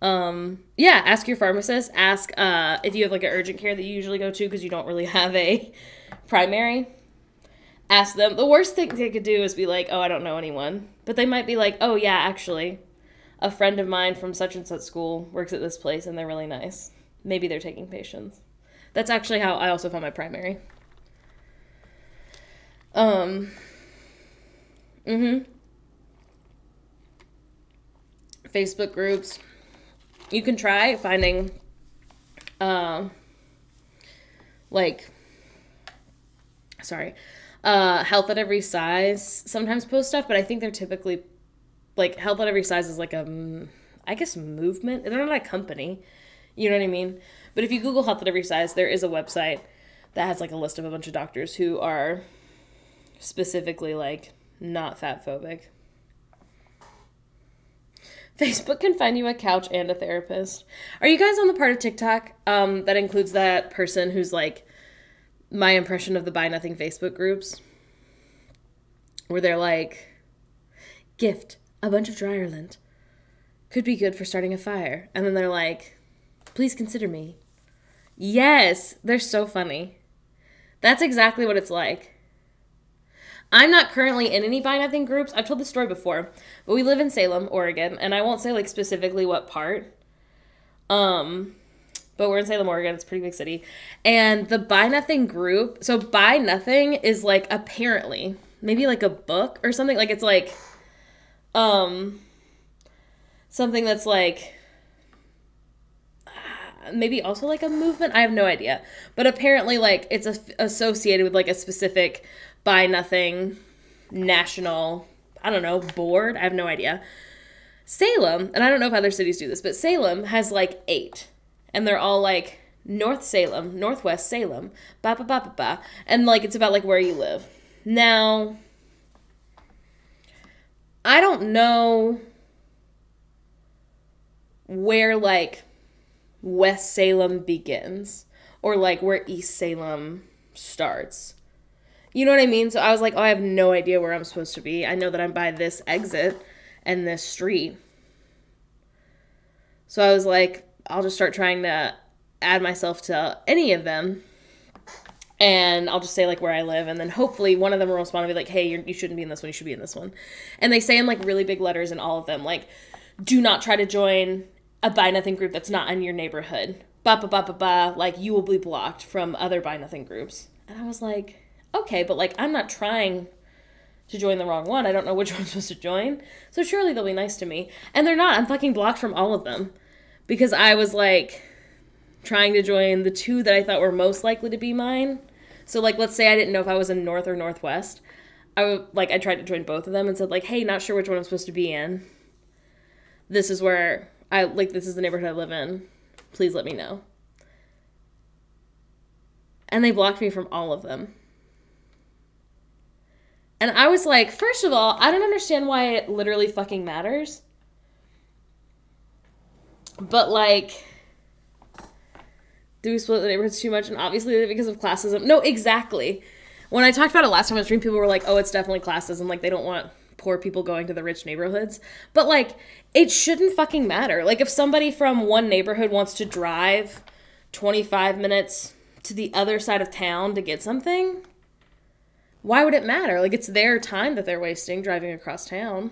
Yeah, ask your pharmacist. Ask if you have, like, an urgent care that you usually go to because you don't really have a primary. Ask them. The worst thing they could do is be like, oh, I don't know anyone. But they might be like, oh, yeah, actually, a friend of mine from such and such school works at this place, and they're really nice. Maybe they're taking patients. That's actually how I also found my primary. Facebook groups. You can try finding, health at every size sometimes post stuff, but I think they're typically, like, health at every size is like a, I guess, movement. They're not a company. You know what I mean? But if you Google health at every size, there is a website that has, like, a list of a bunch of doctors who are specifically, like, not fat phobic. Facebook can find you a couch and a therapist. Are you guys on the part of TikTok that includes that person who's, like, my impression of the Buy Nothing Facebook groups? Where they're like, gift, a bunch of dryer lint. Could be good for starting a fire. And then they're like, please consider me. Yes, they're so funny. That's exactly what it's like. I'm not currently in any Buy Nothing groups. I've told this story before, but we live in Salem, Oregon, and I won't say, like, specifically what part. But we're in Salem, Oregon. It's a pretty big city. And the Buy Nothing group, so Buy Nothing is, like, apparently maybe, like, a book or something. Like, it's, like, something that's, like, maybe also, like, a movement. I have no idea. But apparently, like, it's associated with, like, a specific Buy Nothing national, I don't know, board. I have no idea. Salem, and I don't know if other cities do this, but Salem has, like, 8. And they're all, like, North Salem, Northwest Salem, ba-ba-ba-ba-ba. And, like, it's about, like, where you live. Now, I don't know where, like, West Salem begins or, like, where East Salem starts. You know what I mean? So I was like, oh, I have no idea where I'm supposed to be. I know that I'm by this exit and this street. So I was like, I'll just start trying to add myself to any of them. And I'll just say, like, where I live. And then hopefully one of them will respond and be like, hey, you shouldn't be in this one. You should be in this one. And they say in, like, really big letters in all of them, like, do not try to join a Buy Nothing group that's not in your neighborhood. Ba-ba-ba-ba-ba. Like, you will be blocked from other Buy Nothing groups. And I was like, okay, but, like, I'm not trying to join the wrong one. I don't know which one I'm supposed to join. So surely they'll be nice to me. And they're not. I'm fucking blocked from all of them. Because I was, like, trying to join the 2 that I thought were most likely to be mine. So, like, let's say I didn't know if I was in North or Northwest. I tried to join both of them and said, like, hey, not sure which one I'm supposed to be in. This is where this is the neighborhood I live in. Please let me know. And they blocked me from all of them. And I was like, first of all, I don't understand why it literally fucking matters. But, like, do we split the neighborhoods too much? And obviously because of classism. No, exactly. When I talked about it last time on stream, people were like, oh, it's definitely classism. Like, they don't want poor people going to the rich neighborhoods. But, like, it shouldn't fucking matter. Like, if somebody from one neighborhood wants to drive 25 minutes to the other side of town to get something, why would it matter? Like, it's their time that they're wasting driving across town.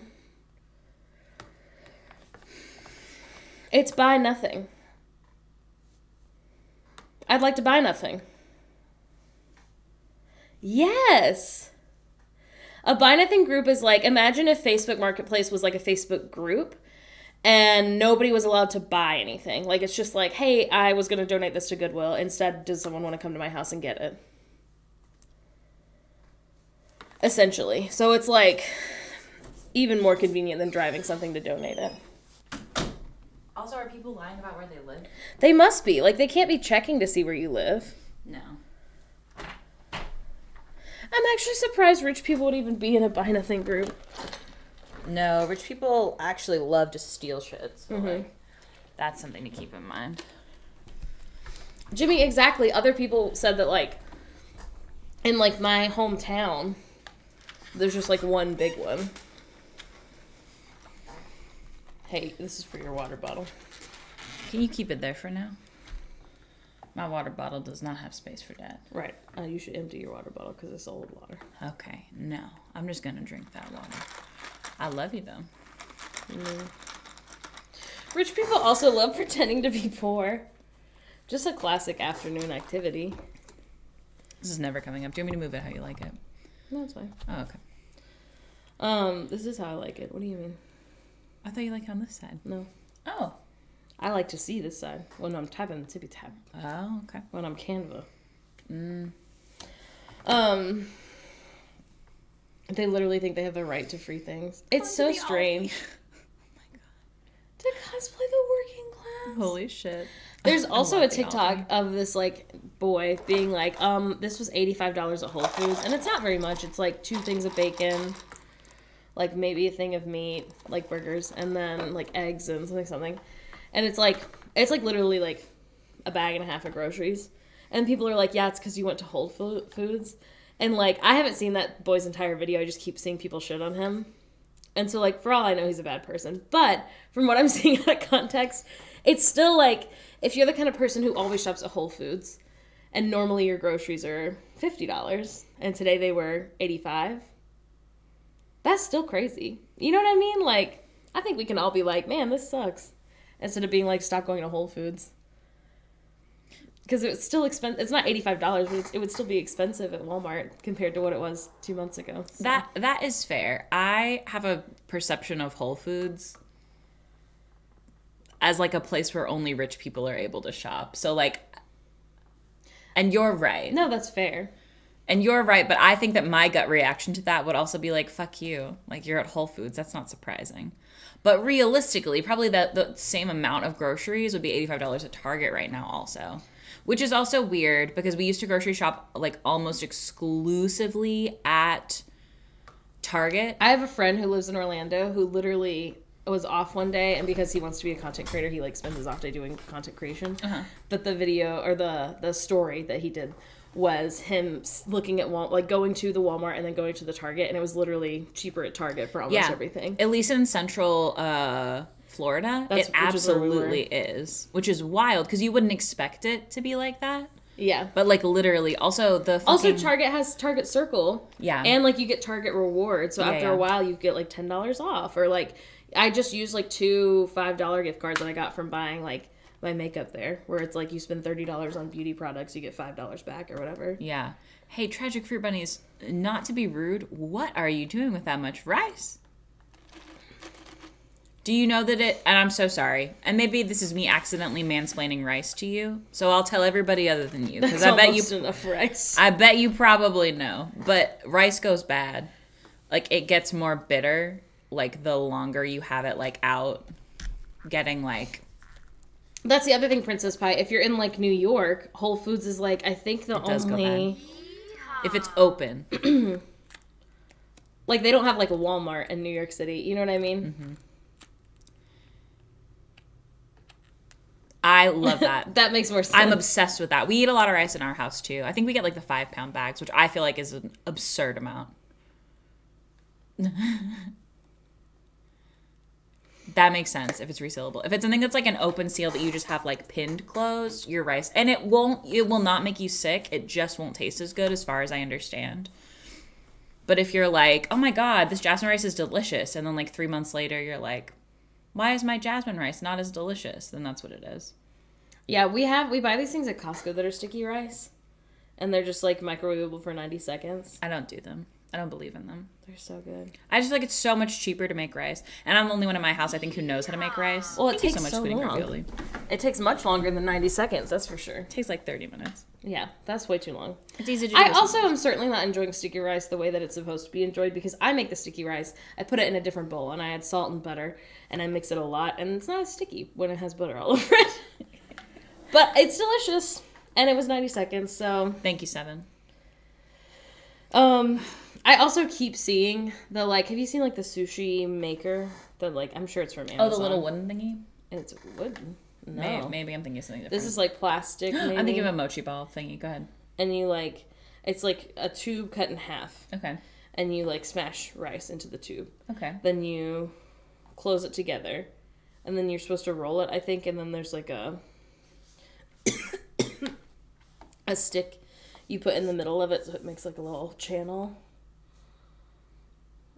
It's buy nothing. I'd like to buy nothing. Yes. A buy nothing group is like, imagine if Facebook Marketplace was like a Facebook group and nobody was allowed to buy anything. Like, it's just like, hey, I was going to donate this to Goodwill. Instead, does someone want to come to my house and get it? Essentially. So it's like even more convenient than driving something to donate it. Also, are people lying about where they live? They must be. Like, they can't be checking to see where you live. No. I'm actually surprised rich people would even be in a buy nothing group. No, rich people actually love to steal shit. So, like, that's something to keep in mind. Jimmy, exactly. Other people said that, like, in, like, my hometown, there's just, like, one big one. Hey, this is for your water bottle. Can you keep it there for now? My water bottle does not have space for that. Right. You should empty your water bottle because it's old water. Okay, no. I'm just going to drink that water. I love you, though. Rich people also love pretending to be poor. Just a classic afternoon activity. This is never coming up. Do you want me to move it how you like it? No, it's fine. Oh, okay. This is how I like it. What do you mean? I thought you liked it on this side. No. Oh. I like to see this side when I'm tapping the tippy tap. Oh, okay. When I'm Canva. They literally think they have the right to free things. It's so strange. Oh my god. To cosplay the working class. Holy shit. There's also a laughing TikTok already. of this, like, boy being like, this was $85 at Whole Foods. And it's not very much. It's, like, 2 things of bacon, like, maybe a thing of meat, like, burgers, and then, like, eggs and something. And it's, like, literally, like, a bag and a half of groceries. And people are like, yeah, it's because you went to Whole Foods. And, like, I haven't seen that boy's entire video. I just keep seeing people shit on him. And so, like, for all I know, he's a bad person. But from what I'm seeing out of context, it's still, like, if you're the kind of person who always shops at Whole Foods, and normally your groceries are $50, and today they were $85, that's still crazy. You know what I mean? Like, I think we can all be like, man, this sucks. Instead of being like, stop going to Whole Foods. Because it's still expensive. It's not $85, but it would still be expensive at Walmart compared to what it was 2 months ago. So. That is fair. I have a perception of Whole Foods as like a place where only rich people are able to shop. So like, and you're right. No, that's fair. And you're right, but I think that my gut reaction to that would also be like, fuck you. Like, you're at Whole Foods. That's not surprising. But realistically, probably the same amount of groceries would be $85 at Target right now also. Which is also weird because we used to grocery shop like almost exclusively at Target. I have a friend who lives in Orlando who literally was off one day, and because he wants to be a content creator, he like spends his off day doing content creation. But the video or the story that he did was him looking at like going to the Walmart and then going to the Target, and it was literally cheaper at Target for almost everything. At least in Central Florida, it absolutely is, which is wild because you wouldn't expect it to be like that. Yeah, but like literally, also Target has Target Circle. Yeah, and like you get Target rewards, so after a while you get like $10 off, or like I just used like 2 $5 gift cards that I got from buying like my makeup there, where it's like you spend $30 on beauty products, you get $5 back or whatever. Yeah. Hey, Tragic Fruit Bunnies, not to be rude, what are you doing with that much rice? Do you know that and I'm so sorry, and maybe this is me accidentally mansplaining rice to you, so I'll tell everybody other than you, because I bet you enough rice. I bet you probably know, but rice goes bad. Like, it gets more bitter, like, the longer you have it, like, out, getting, like... That's the other thing, Princess Pie. If you're in, like, New York, Whole Foods is, like, I think the only... If it's open. Like, they don't have, like, a Walmart in New York City. You know what I mean? Mm-hmm. I love that. That makes more sense. I'm obsessed with that. We eat a lot of rice in our house, too. I think we get, like, the 5-pound bags, which I feel like is an absurd amount. That makes sense if it's resealable. If it's something that's like an open seal that you just have like pinned closed, your rice, and it will not make you sick. It just won't taste as good as far as I understand. But if you're like, oh my God, this jasmine rice is delicious. And then like 3 months later, you're like, why is my jasmine rice not as delicious? Then that's what it is. Yeah, we buy these things at Costco that are sticky rice. And they're just like microwavable for 90 seconds. I don't do them. I don't believe in them. They're so good. I just feel like it's so much cheaper to make rice. And I'm the only one in my house, I think, who knows how to make rice. Well, it Thank you takes so quitting long. ravioli. It takes much longer than 90 seconds, that's for sure. It takes like 30 minutes. Yeah, that's way too long. It's easy to do. I also am certainly not enjoying sticky rice the way that it's supposed to be enjoyed because I make the sticky rice. I put it in a different bowl and I add salt and butter and I mix it a lot and it's not as sticky when it has butter all over it. But it's delicious and it was 90 seconds, so... Thank you, Seven. I also keep seeing the, like, have you seen, like, the sushi maker? The, like, I'm sure it's from Amazon. Oh, the little wooden thingy? It's wooden. No. Maybe I'm thinking of something different. This is, like, plastic, maybe. I'm thinking of a mochi ball thingy. Go ahead. And you, like, it's, like, a tube cut in half. Okay. And you, like, smash rice into the tube. Okay. Then you close it together. And then you're supposed to roll it, I think. And then there's, like, a stick you put in the middle of it so it makes, like, a little channel.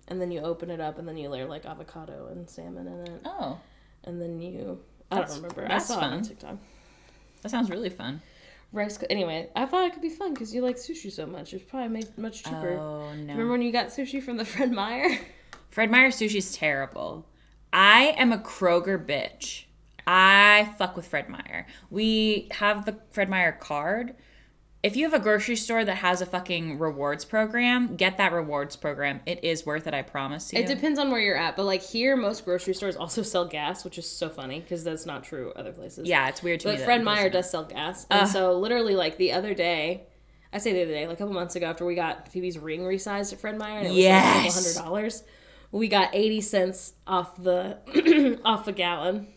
And then you open it up, and then you layer, like, avocado and salmon in it. Oh. And then you... I don't remember. That's I saw fun. it on TikTok. That sounds really fun. Anyway, I thought it could be fun because you like sushi so much. It's probably made much cheaper. Oh, no. Remember when you got sushi from the Fred Meyer? Fred Meyer sushi's terrible. I am a Kroger bitch. I fuck with Fred Meyer. We have the Fred Meyer card. If you have a grocery store that has a fucking rewards program, get that rewards program. It is worth it, I promise you. It depends on where you're at, but like here, most grocery stores also sell gas, which is so funny because that's not true other places. Yeah, it's weird to me. But Fred Meyer does sell gas. And so literally like the other day, I say the other day, like a couple months ago after we got Phoebe's ring resized at Fred Meyer and it was like a couple $100, we got 80 cents off the off a gallon.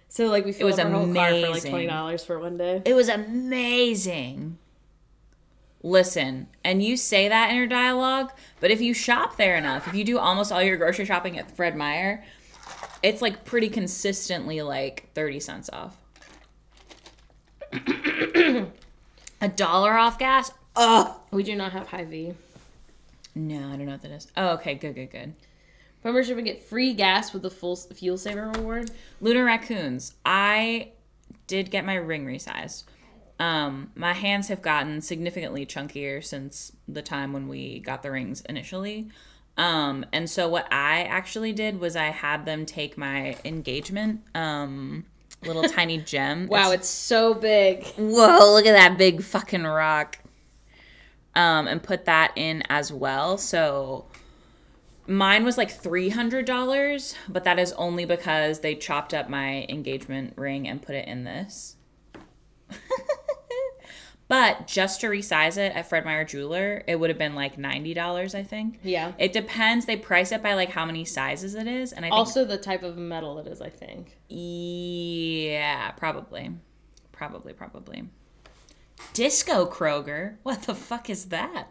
So like we filled up our whole car for like $20 for one day. It was amazing. Listen, and you say that in your dialogue, but if you shop there enough, if you do almost all your grocery shopping at Fred Meyer, it's like pretty consistently like 30 cents off. $1 off gas? Ugh. We do not have Hy-Vee. No, I don't know what that is. Oh, okay, good. Membership and get free gas with the full fuel saver reward. Lunar raccoons. I did get my ring resized. My hands have gotten significantly chunkier since the time when we got the rings initially. And so what I actually did was I had them take my engagement, little tiny gem. Wow, it's so big. Whoa, look at that big fucking rock. And put that in as well. So mine was like $300, but that is only because they chopped up my engagement ring and put it in this. But just to resize it at Fred Meyer Jeweler, it would have been like $90, I think. Yeah. It depends. They price it by like how many sizes it is, and I think also the type of metal it is, I think. Yeah, probably. Disco Kroger. What the fuck is that?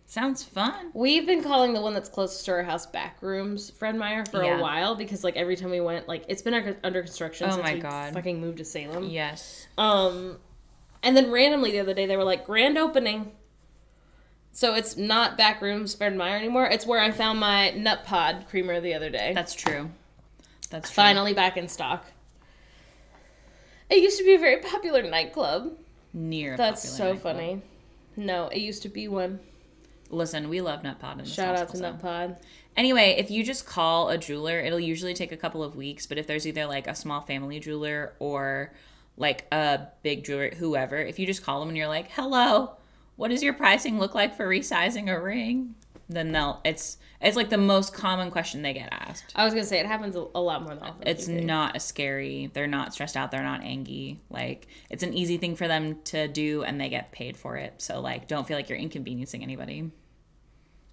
Sounds fun. We've been calling the one that's closest to our house Backrooms Fred Meyer for a while because like every time we went, like it's been under construction since we fucking moved to Salem. Yes. And then randomly the other day they were like grand opening. So it's not Backrooms Fred Meyer anymore. It's where I found my Nut Pod creamer the other day. That's true. Finally back in stock. It used to be a very popular nightclub. That's so funny. No, it used to be one. Listen, we love Nut Pod in this Shout house out to also. Nut Pod. Anyway, if you just call a jeweler, it'll usually take a couple of weeks, but if there's either like a small family jeweler or like a big jeweler, whoever, if you just call them and you're like, hello, what does your pricing look like for resizing a ring? Then it's like the most common question they get asked. I was going to say, it happens a lot more than often. It's not a scary, they're not stressed out, they're not angry. Like, it's an easy thing for them to do and they get paid for it. So, like, don't feel like you're inconveniencing anybody.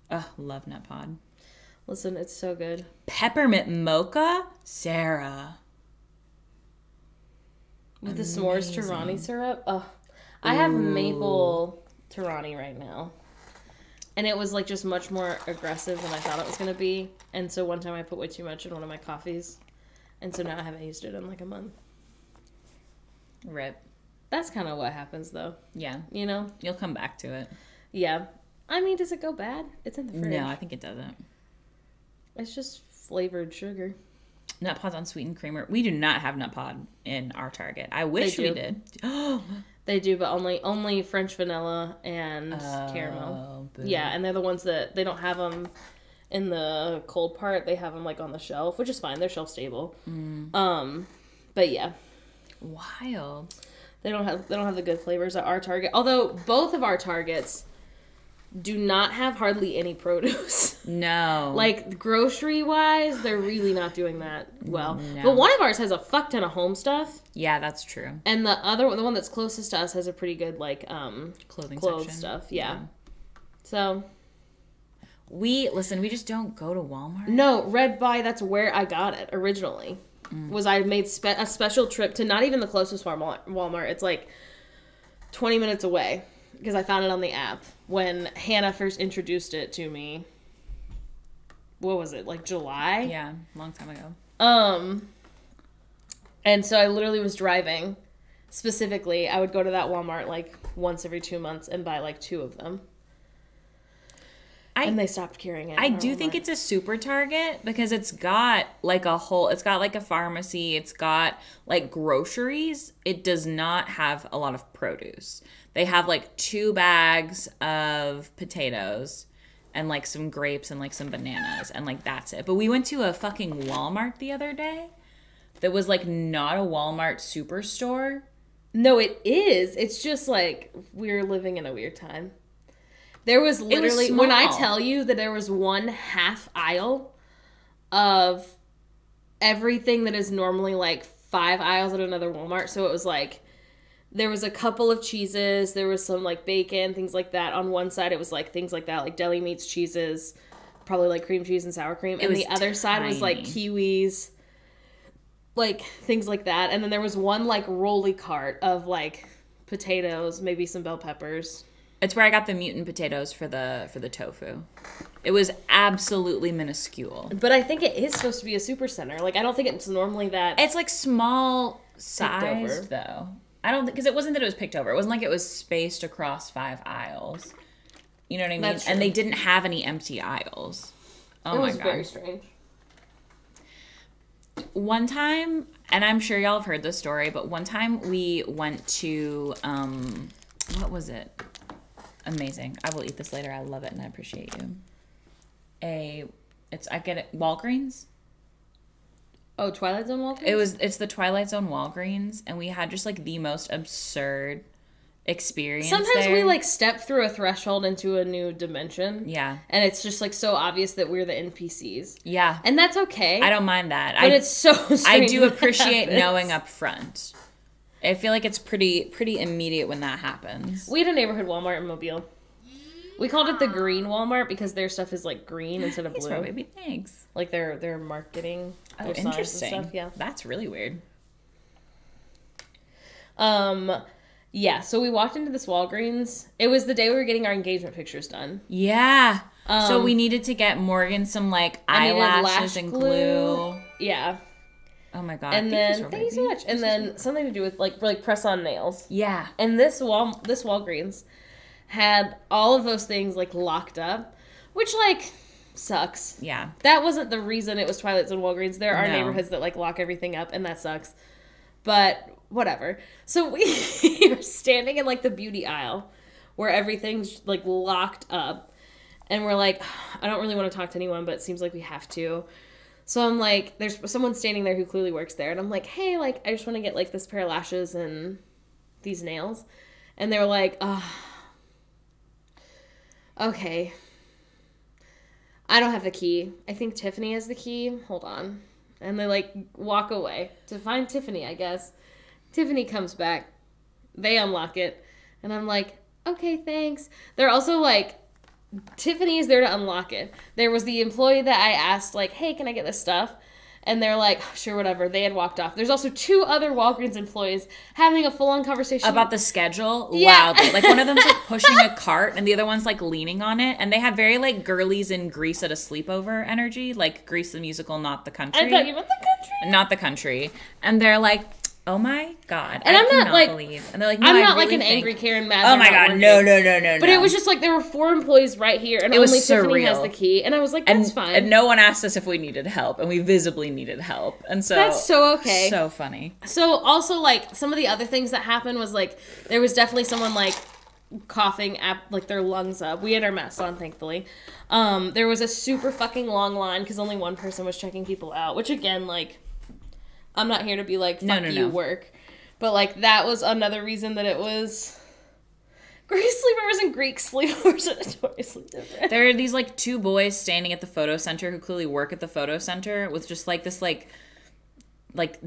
Ugh, love Nut Pod. Listen, it's so good. Peppermint mocha? Sarah. With the s'mores Torani syrup? Oh, I have maple Torani right now. And it was like just much more aggressive than I thought it was going to be. And so one time I put way too much in one of my coffees. And so now I haven't used it in like a month. Rip. That's kind of what happens though. Yeah. You know? You'll come back to it. Yeah. I mean, does it go bad? It's in the fridge. No, I think it doesn't. It's just flavored sugar. Nut Pod's on sweetened creamer. We do not have Nut Pod in our Target. I wish we did. They do, but only French vanilla and caramel. Boo. Yeah, and they're the ones that they don't have them in the cold part. They have them like on the shelf, which is fine. They're shelf stable. But yeah, Wild. they don't have the good flavors at our Target. Although both of our Targets do not have hardly any produce. No. Like, grocery-wise, they're really not doing that well. No. But one of ours has a fuck ton of home stuff. Yeah, that's true. And the one that's closest to us has a pretty good, like, Clothing clothes section. stuff. Yeah. So. We just don't go to Walmart. No, Red Buy, that's where I got it originally. Was I made a special trip to not even the closest Walmart. It's like 20 minutes away. Because I found it on the app when Hannah first introduced it to me. What was it, like July? Yeah, long time ago. And so I literally was driving. Specifically, I would go to that Walmart like once every 2 months and buy like 2 of them. And they stopped carrying it. I do think it's a super Target because it's got like a pharmacy, it's got like groceries. It does not have a lot of produce. They have like 2 bags of potatoes and like some grapes and like some bananas and like that's it. But we went to a fucking Walmart the other day that was like not a Walmart superstore. No, it is. It's just like we're living in a weird time. There was literally, when I tell you that there was one half aisle of everything that is normally like 5 aisles at another Walmart. So it was like, there was a couple of cheeses, there was some like bacon, things like that. On one side, it was like things like that, like deli meats, cheeses, probably like cream cheese and sour cream. And the other side was like kiwis, like things like that. And then there was one like rolly cart of like potatoes, maybe some bell peppers. It's where I got the mutant potatoes for the tofu. It was absolutely minuscule. But I think it is supposed to be a super center. Like, I don't think it's normally that. It's like small sized though. I don't because it wasn't that it was picked over. It wasn't like it was spaced across 5 aisles. You know what I mean? That's true. And they didn't have any empty aisles. Oh my god. It was very strange. One time, and I'm sure y'all have heard this story, but one time we went to what was it? Amazing. I will eat this later. I love it and I appreciate you. I get it. Walgreens. Oh, Twilight Zone Walgreens? It's the Twilight Zone Walgreens, and we had just like the most absurd experience. Sometimes there. we like step through a threshold into a new dimension. Yeah. And it's just like so obvious that we're the NPCs. Yeah. And that's okay. I don't mind that. But it's so strange. I do appreciate knowing up front. I feel like it's pretty immediate when that happens. We had a neighborhood Walmart in Mobile. We called it the green Walmart because their stuff is like green instead of blue. Thanks, baby. Thanks. Like their marketing. Oh, their signs and interesting. stuff, yeah. That's really weird. Yeah, so we walked into this Walgreens. It was the day we were getting our engagement pictures done. Yeah. So we needed to get Morgan some like eyelashes and glue. Yeah. Oh my god. And then thank you so much. And then something to do with like press on nails. Yeah. And this Walgreens had all of those things like locked up, which like sucks. Yeah. That wasn't the reason it was Twilight Zone Walgreens. There are neighborhoods that like lock everything up and that sucks. But whatever. So we were standing in like the beauty aisle where everything's like locked up. And we're like, I don't really want to talk to anyone, but it seems like we have to. So I'm like, there's someone standing there who clearly works there. And I'm like, hey, like, I just want to get like this pair of lashes and these nails. And they were like, okay. I don't have the key. I think Tiffany has the key. Hold on. And they like walk away to find Tiffany, I guess. Tiffany comes back. They unlock it. And I'm like, okay, thanks. They're also like Tiffany is there to unlock it. There was the employee that I asked, like, hey, can I get this stuff? And they're like, sure, whatever. They had walked off. There's also 2 other Walgreens employees having a full-on conversation. About the schedule? Yeah. Loudly. Like, one of them's, like, pushing a cart, and the other one's, like, leaning on it. And they had very, like, girlies in Grease at a sleepover energy. Like, Grease the musical, not the country. I thought you meant the country. Not the country. And they're like, oh my God. And I'm not, like, believe. And they're like, no, I'm I not really like an think... angry Karen mad. Oh my God, no. But it was just like there were 4 employees right here, and It was only Tiffany surreal. has the key. And I was like, that's fine. And no one asked us if we needed help, and we visibly needed help. And so That's so okay. So funny. So also, like, some of the other things that happened was, like, there was definitely someone, like, coughing at, like, their lungs up. We had our masks on, thankfully. There was a super fucking long line because only one person was checking people out, which, again, like, I'm not here to be like, fuck you, work. But, like, that was another reason that it was... Greece sleepovers and Greek sleepovers are notoriously different. There are these, like, 2 boys standing at the photo center who clearly work at the photo center with just, like, this, like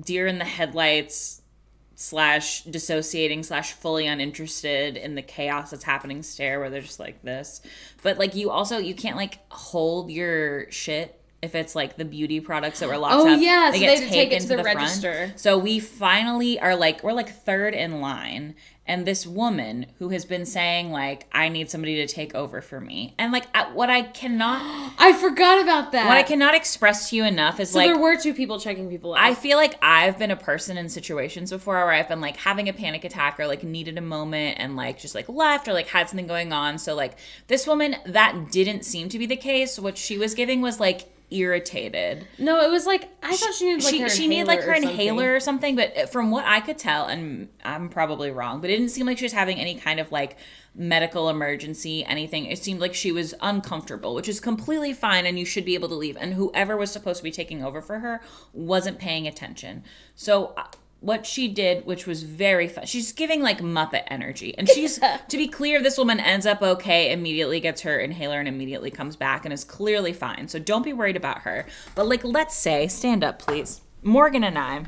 deer in the headlights / dissociating / fully uninterested in the chaos that's happening stare where they're just like this. But, like, you can't, like, hold your shit if it's, like, the beauty products that were locked up. Oh, yeah, so they had to take it to the register. Front. So we finally are, like, we're, like, 3rd in line. And this woman who has been saying, like, I need somebody to take over for me. And, like, what I cannot... I forgot about that. What I cannot express to you enough is, so like... there were 2 people checking people out. I feel like I've been a person in situations before where I've been, like, having a panic attack or, like, needed a moment and, like, just, like, left or, like, had something going on. So, like, this woman, that didn't seem to be the case. What she was giving was, like... irritated. No, it was like I thought she needed like her she needed like her inhaler inhaler or something, but from what I could tell, and I'm probably wrong, but it didn't seem like she was having any kind of like medical emergency, anything. It seemed like she was uncomfortable, which is completely fine, and you should be able to leave. And whoever was supposed to be taking over for her wasn't paying attention. So what she did, which was very fun, she's giving like Muppet energy. And she's, to be clear, this woman ends up okay, immediately gets her inhaler and immediately comes back and is clearly fine. So don't be worried about her. But like, let's say, stand up, please. Morgan and I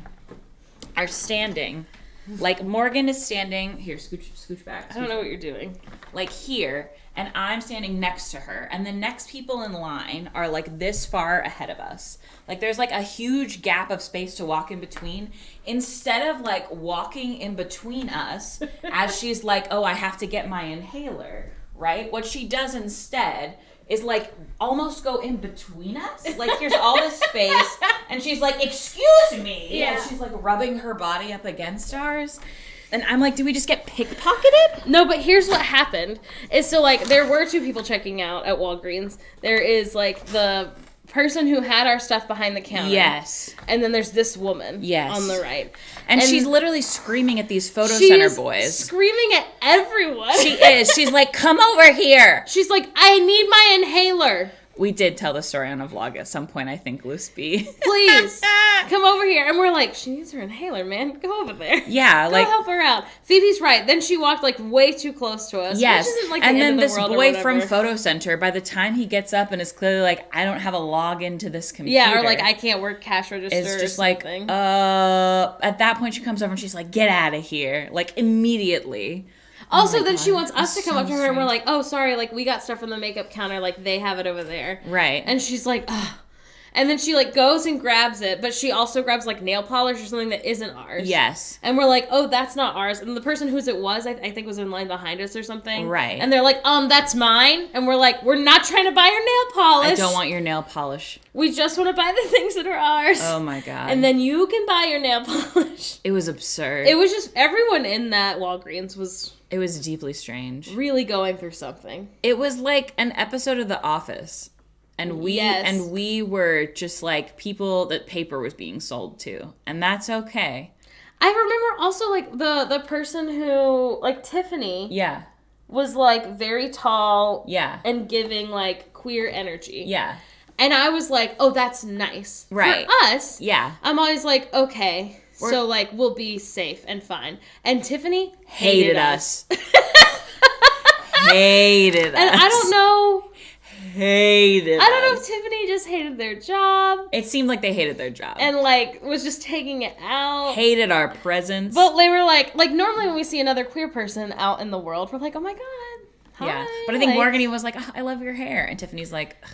are standing. Like, Morgan is standing, here, scooch back. I don't know what you're doing. Like here, and I'm standing next to her, and the next people in line are like this far ahead of us. Like there's like a huge gap of space to walk in between. Instead of like walking in between us as she's like, oh, I have to get my inhaler, right? What she does instead is like almost go in between us. Like here's all this space, and she's like, excuse me. Yeah. And she's like rubbing her body up against ours. And I'm like, did we just get pickpocketed? No, but here's what happened. Is so, like, there were 2 people checking out at Walgreens. There is, like, the person who had our stuff behind the counter. Yes. And then there's this woman. Yes. On the right. And she's literally screaming at these photo center boys. Screaming at everyone. She is. She's like, come over here. She's like, I need my inhaler. We did tell the story on a vlog at some point, I think, Loose B. Please, come over here. And we're like, she needs her inhaler, man. Go over there. Yeah, Go like... help her out. Phoebe's right. Then she walked, like, way too close to us. Yes. Which isn't, like, and the then end of this the world boy or from Photo Center, by the time he gets up and is clearly like, I don't have a login to this computer. Yeah, or like, I can't work cash register It's just or like, something. at that point she comes over and she's like, get out of here. Like, immediately. Also, oh then God, she wants us to come so up to her and we're strange. like, oh, sorry, like, we got stuff from the makeup counter, like, they have it over there. Right. And she's like, ugh. And then she, like, goes and grabs it, but she also grabs, like, nail polish or something that isn't ours. Yes. And we're like, oh, that's not ours. And the person whose it was, I think, was in line behind us or something. Right. And they're like, that's mine. And we're like, we're not trying to buy your nail polish. I don't want your nail polish. We just want to buy the things that are ours. Oh my God. And then you can buy your nail polish. It was absurd. It was just, everyone in that Walgreens was... It was deeply strange. really going through something. It was like an episode of The Office. And we were just like people that paper was being sold to. And that's okay. I remember also like the person who, like, Tiffany Yeah. was like very tall Yeah. and giving like queer energy. Yeah. And I was like, oh, that's nice. Right. For us, Yeah. I'm always like, okay, so like we'll be safe and fine. And Tiffany Hated us. Hated us. And I don't know Hated if Tiffany just hated their job It seemed like they hated their job. and like was just taking it out. Hated our presence. But they were like normally when we see another queer person out in the world, we're like, oh my God, Yeah. Hi, But I think like- Morgany was like, oh, I love your hair. And Tiffany's like, ugh.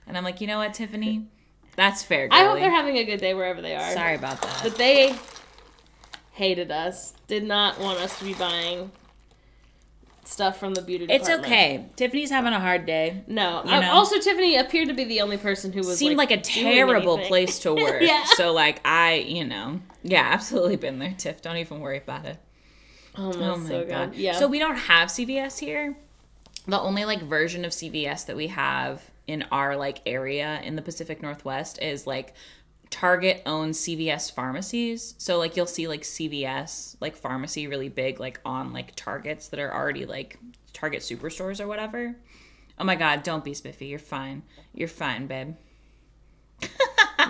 And I'm like, you know what, Tiffany? That's fair, girlie. I hope they're having a good day wherever they are. Sorry about that. But they hated us. Did not want us to be buying stuff from the beauty It's department. okay. Tiffany's having a hard day. No. You know? Also, Tiffany appeared to be the only person who was Seemed like a doing terrible anything. place to work. Yeah. So, like, yeah, absolutely been there, Tiff. Don't even worry about it. Oh Oh my my so god. good. Yeah. So we don't have CVS here. The only like version of CVS that we have in our like area in the Pacific Northwest is like Target owns CVS pharmacies. So like you'll see like CVS like pharmacy really big like on like Targets that are already like Target superstores or whatever. Oh my god, don't be spiffy. You're fine. You're fine, babe.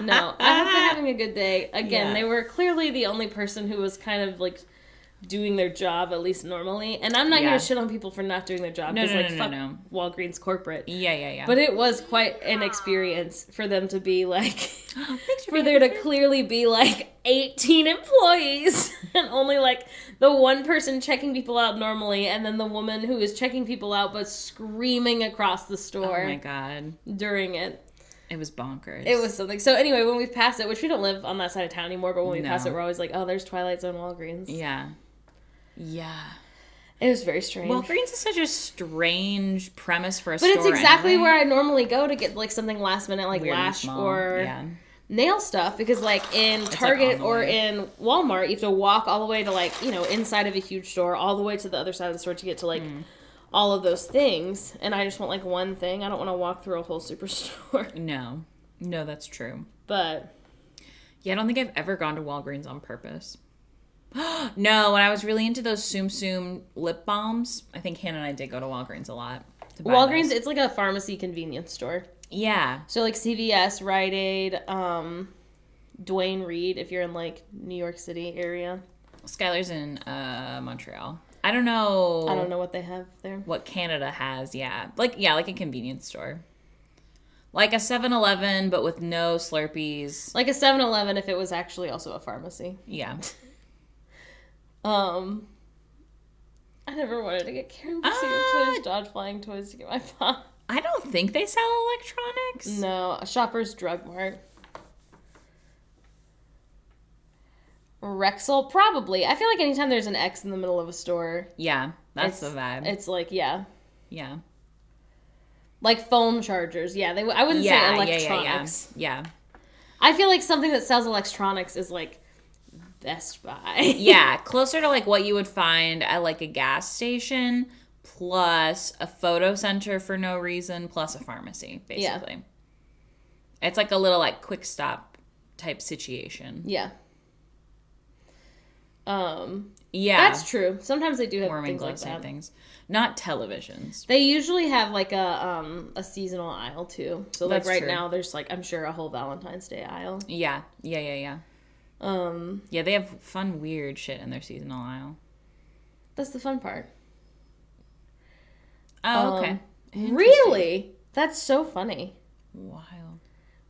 No, I hope they're having a good day. Again, Yeah. they were clearly the only person who was kind of like doing their job at least normally. And I'm not Yeah. here to shit on people for not doing their job No, because no, like no, fuck no. Walgreens corporate. Yeah. But it was quite an experience for them to be like, Thanks for there to clearly be like 18 employees and only like the one person checking people out normally, and then the woman who is checking people out but screaming across the Oh store my god. during it. It was bonkers. It was something. So anyway, when we pass it, which we don't live on that side of town anymore, but when we No. pass it, we're always like, oh, there's Twilight Zone Walgreens. Yeah. Yeah. It was very strange. Walgreens is such a strange premise for a but store. it's exactly anyway. where I normally go to get like something last minute, like Weird and lash small. or Yeah. nail stuff, because like in like, Target on the or way. in Walmart, you have to walk all the way to like, you know, inside of a huge store, all the way to the other side of the store to get to like all of those things. And I just want like one thing. I don't want to walk through a whole superstore. No, that's true. But Yeah, I don't think I've ever gone to Walgreens on purpose. No, when I was really into those Tsum Tsum lip balms, I think Hannah and I did go to Walgreens a lot. To buy Walgreens, those. it's like a pharmacy convenience store. Yeah. So like CVS, Rite Aid, Dwayne Reed, if you're in like New York City area. Skylar's in Montreal. I don't know. I don't know what they have there. What Canada has, yeah. Like a convenience store. Like a 7-Eleven, but with no Slurpees. Like a 7-Eleven if it was actually also a pharmacy. Yeah. I never wanted to get Karen Pursuit Dodge Flying Toys to get my mom. I don't think they sell electronics. No, a Shoppers Drug Mart. Rexall, probably. I feel like anytime there's an X in the middle of a store, Yeah, that's the it's- vibe. It's like, yeah. Yeah. Like phone chargers. Yeah, I wouldn't say electronics. Yeah. I feel like something that sells electronics is like Best Buy. Yeah, closer to like what you would find at like a gas station, plus a photo center for no reason, plus a pharmacy, basically. It's like a little like quick stop type situation. Yeah. Yeah. That's true. Sometimes they do have Warming things like gloves type that. things. Not televisions. They usually have like a seasonal aisle too. So like That's right true. now there's like I'm sure a whole Valentine's Day aisle. Yeah. Yeah, they have fun, weird shit in their seasonal aisle. That's the fun part. Oh, okay. Really? That's so funny. Wild.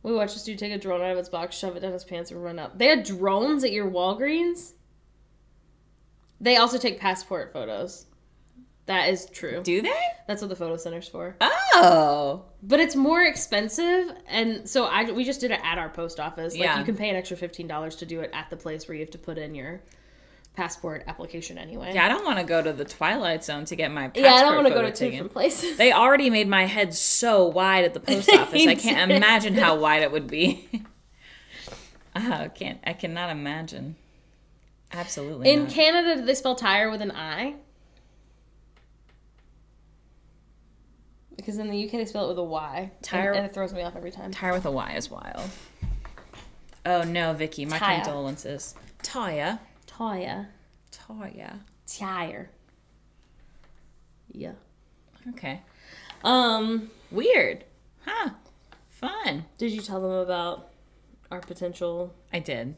We watched this dude take a drone out of its box, shove it down his pants, and run up. They had drones at your Walgreens? They also take passport photos. That is true. Do they? That's what the photo center's for. Oh. But it's more expensive, and so we just did it at our post office. Like, Yeah. you can pay an extra $15 to do it at the place where you have to put in your passport application anyway. Yeah, I don't want to go to the Twilight Zone to get my passport Yeah, I don't want to go photo to two taken. different places. They already made my head so wide at the post office. I can't imagine how wide it would be. I cannot imagine. Absolutely In not. Canada, do they spell tire with an I? Because in the UK, they spell it with a Y. Tire- And it throws me off every time. Tire with a Y is wild. Oh no, Vicky, my Tire. condolences. Tire. Tire. Tire. Tire. Yeah. Okay. Weird. Huh. Fun. Did you tell them about our potential... I did.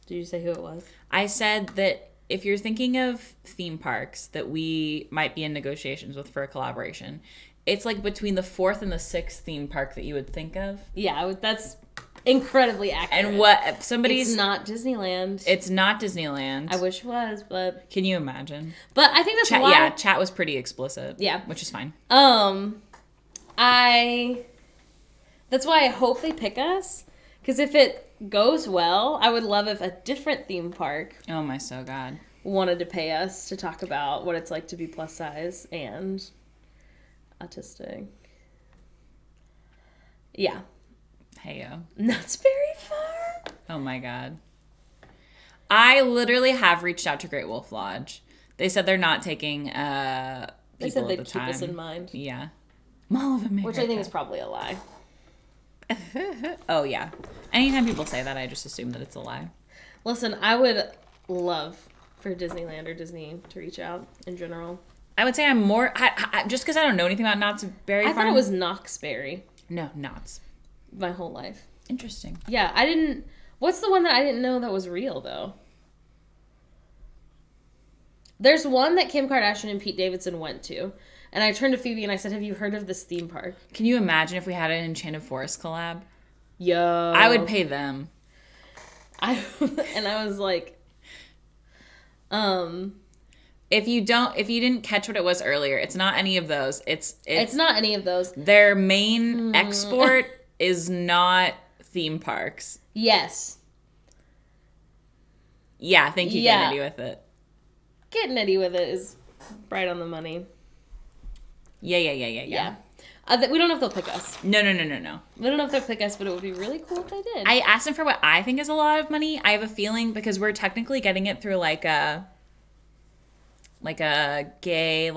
Did you say who it was? I said that if you're thinking of theme parks that we might be in negotiations with for a collaboration, it's like between the 4th and the 6th theme park that you would think of. Yeah, that's incredibly accurate. And what somebody's It's not Disneyland. It's not Disneyland. I wish it was, but Can you imagine? but I think that's Chat, why. yeah, chat was pretty explicit. Yeah. Which is fine. That's why I hope they pick us, because if it goes well, I would love if a different theme park Oh my so god. wanted to pay us to talk about what it's like to be plus size and autistic. Yeah. Heyo. Not very far. Oh my god. I literally have reached out to Great Wolf Lodge. They said they're not taking people They said at they'd the keep time. us in mind. Yeah. Mall of America. Which I think is probably a lie. Oh yeah. Anytime people say that, I just assume that it's a lie. Listen, I would love for Disneyland or Disney to reach out in general. I would say I'm more just because I don't know anything about Knott's Berry I Farm. thought it was Knoxberry No, Knott's. my whole life. Interesting. Yeah, I didn't... What's the one that I didn't know that was real, though? There's one that Kim Kardashian and Pete Davidson went to. And I turned to Phoebe and I said, have you heard of this theme park? Can you imagine if we had an Enchanted Forest collab? Yo. I would pay them. And I was like, If you didn't catch what it was earlier, it's not any of those. It's not any of those. their main export is not theme parks. Yes. Yeah, thank you, Yeah. Kennedy, with it. Getting nitty with it is right on the money. Yeah. Yeah. We don't know if they'll pick us. No. We don't know if they'll pick us, but it would be really cool if they did. I asked them for what I think is a lot of money. I have a feeling because we're technically getting it through like a gay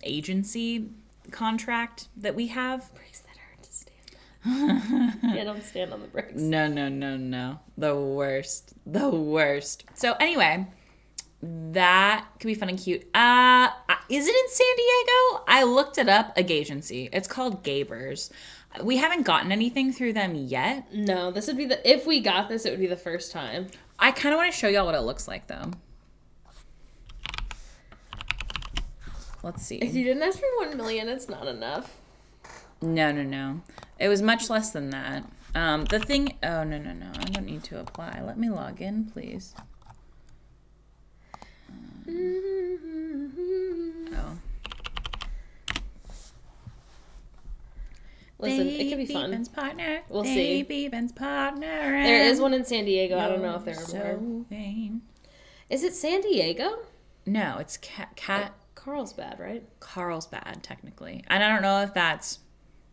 agency contract that we have. Breaks that hard to stand. Yeah, don't stand on the bricks. No. The worst. So anyway, that could be fun and cute. Is it in San Diego? I looked it up, a gay agency. It's called Gabers. We haven't gotten anything through them yet. No, this would be if we got this, it would be the first time. I kind of want to show y'all what it looks like, though. Let's see. If you didn't ask for 1 million, it's not enough. No. It was much less than that. The thing... Oh, no. I don't need to apply. Let me log in, please. Oh. Listen, it could be fun. Ben's partner. We'll see. Ben's partner. There is one in San Diego. I don't know if there are so more. vain. Is it San Diego? No, it's Carlsbad, right? Carlsbad, technically. And I don't know if that's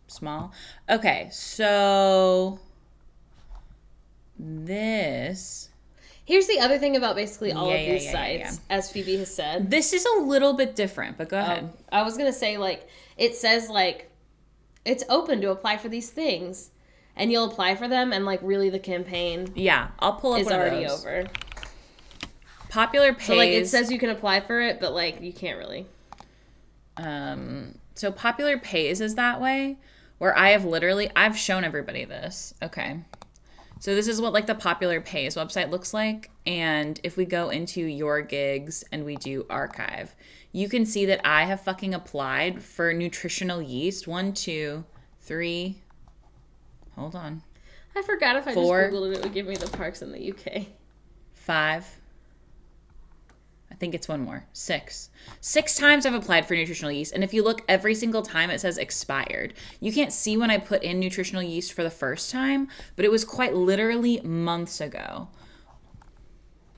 small. Okay, so this... Here's the other thing about basically all of these Yeah. sites, as Phoebe has said. This is a little bit different, but go ahead. I was going to say, it says, it's open to apply for these things. And you'll apply for them, and, really the campaign Yeah, I'll pull up is one of already those. over. Popular pays. So, it says you can apply for it, but, you can't really. So Popular Pays is that way, where I've shown everybody this. Okay. So this is what the Popular Pays website looks like. And if we go into your gigs and we do archive, you can see that I have fucking applied for nutritional yeast. 1, 2, 3. Hold on. I forgot if I 4, just Googled it, it would give me the parks in the UK. 5. I think it's one more. 6. 6 times I've applied for nutritional yeast. And if you look every single time, it says expired. You can't see when I put in nutritional yeast for the first time, but it was quite literally months ago.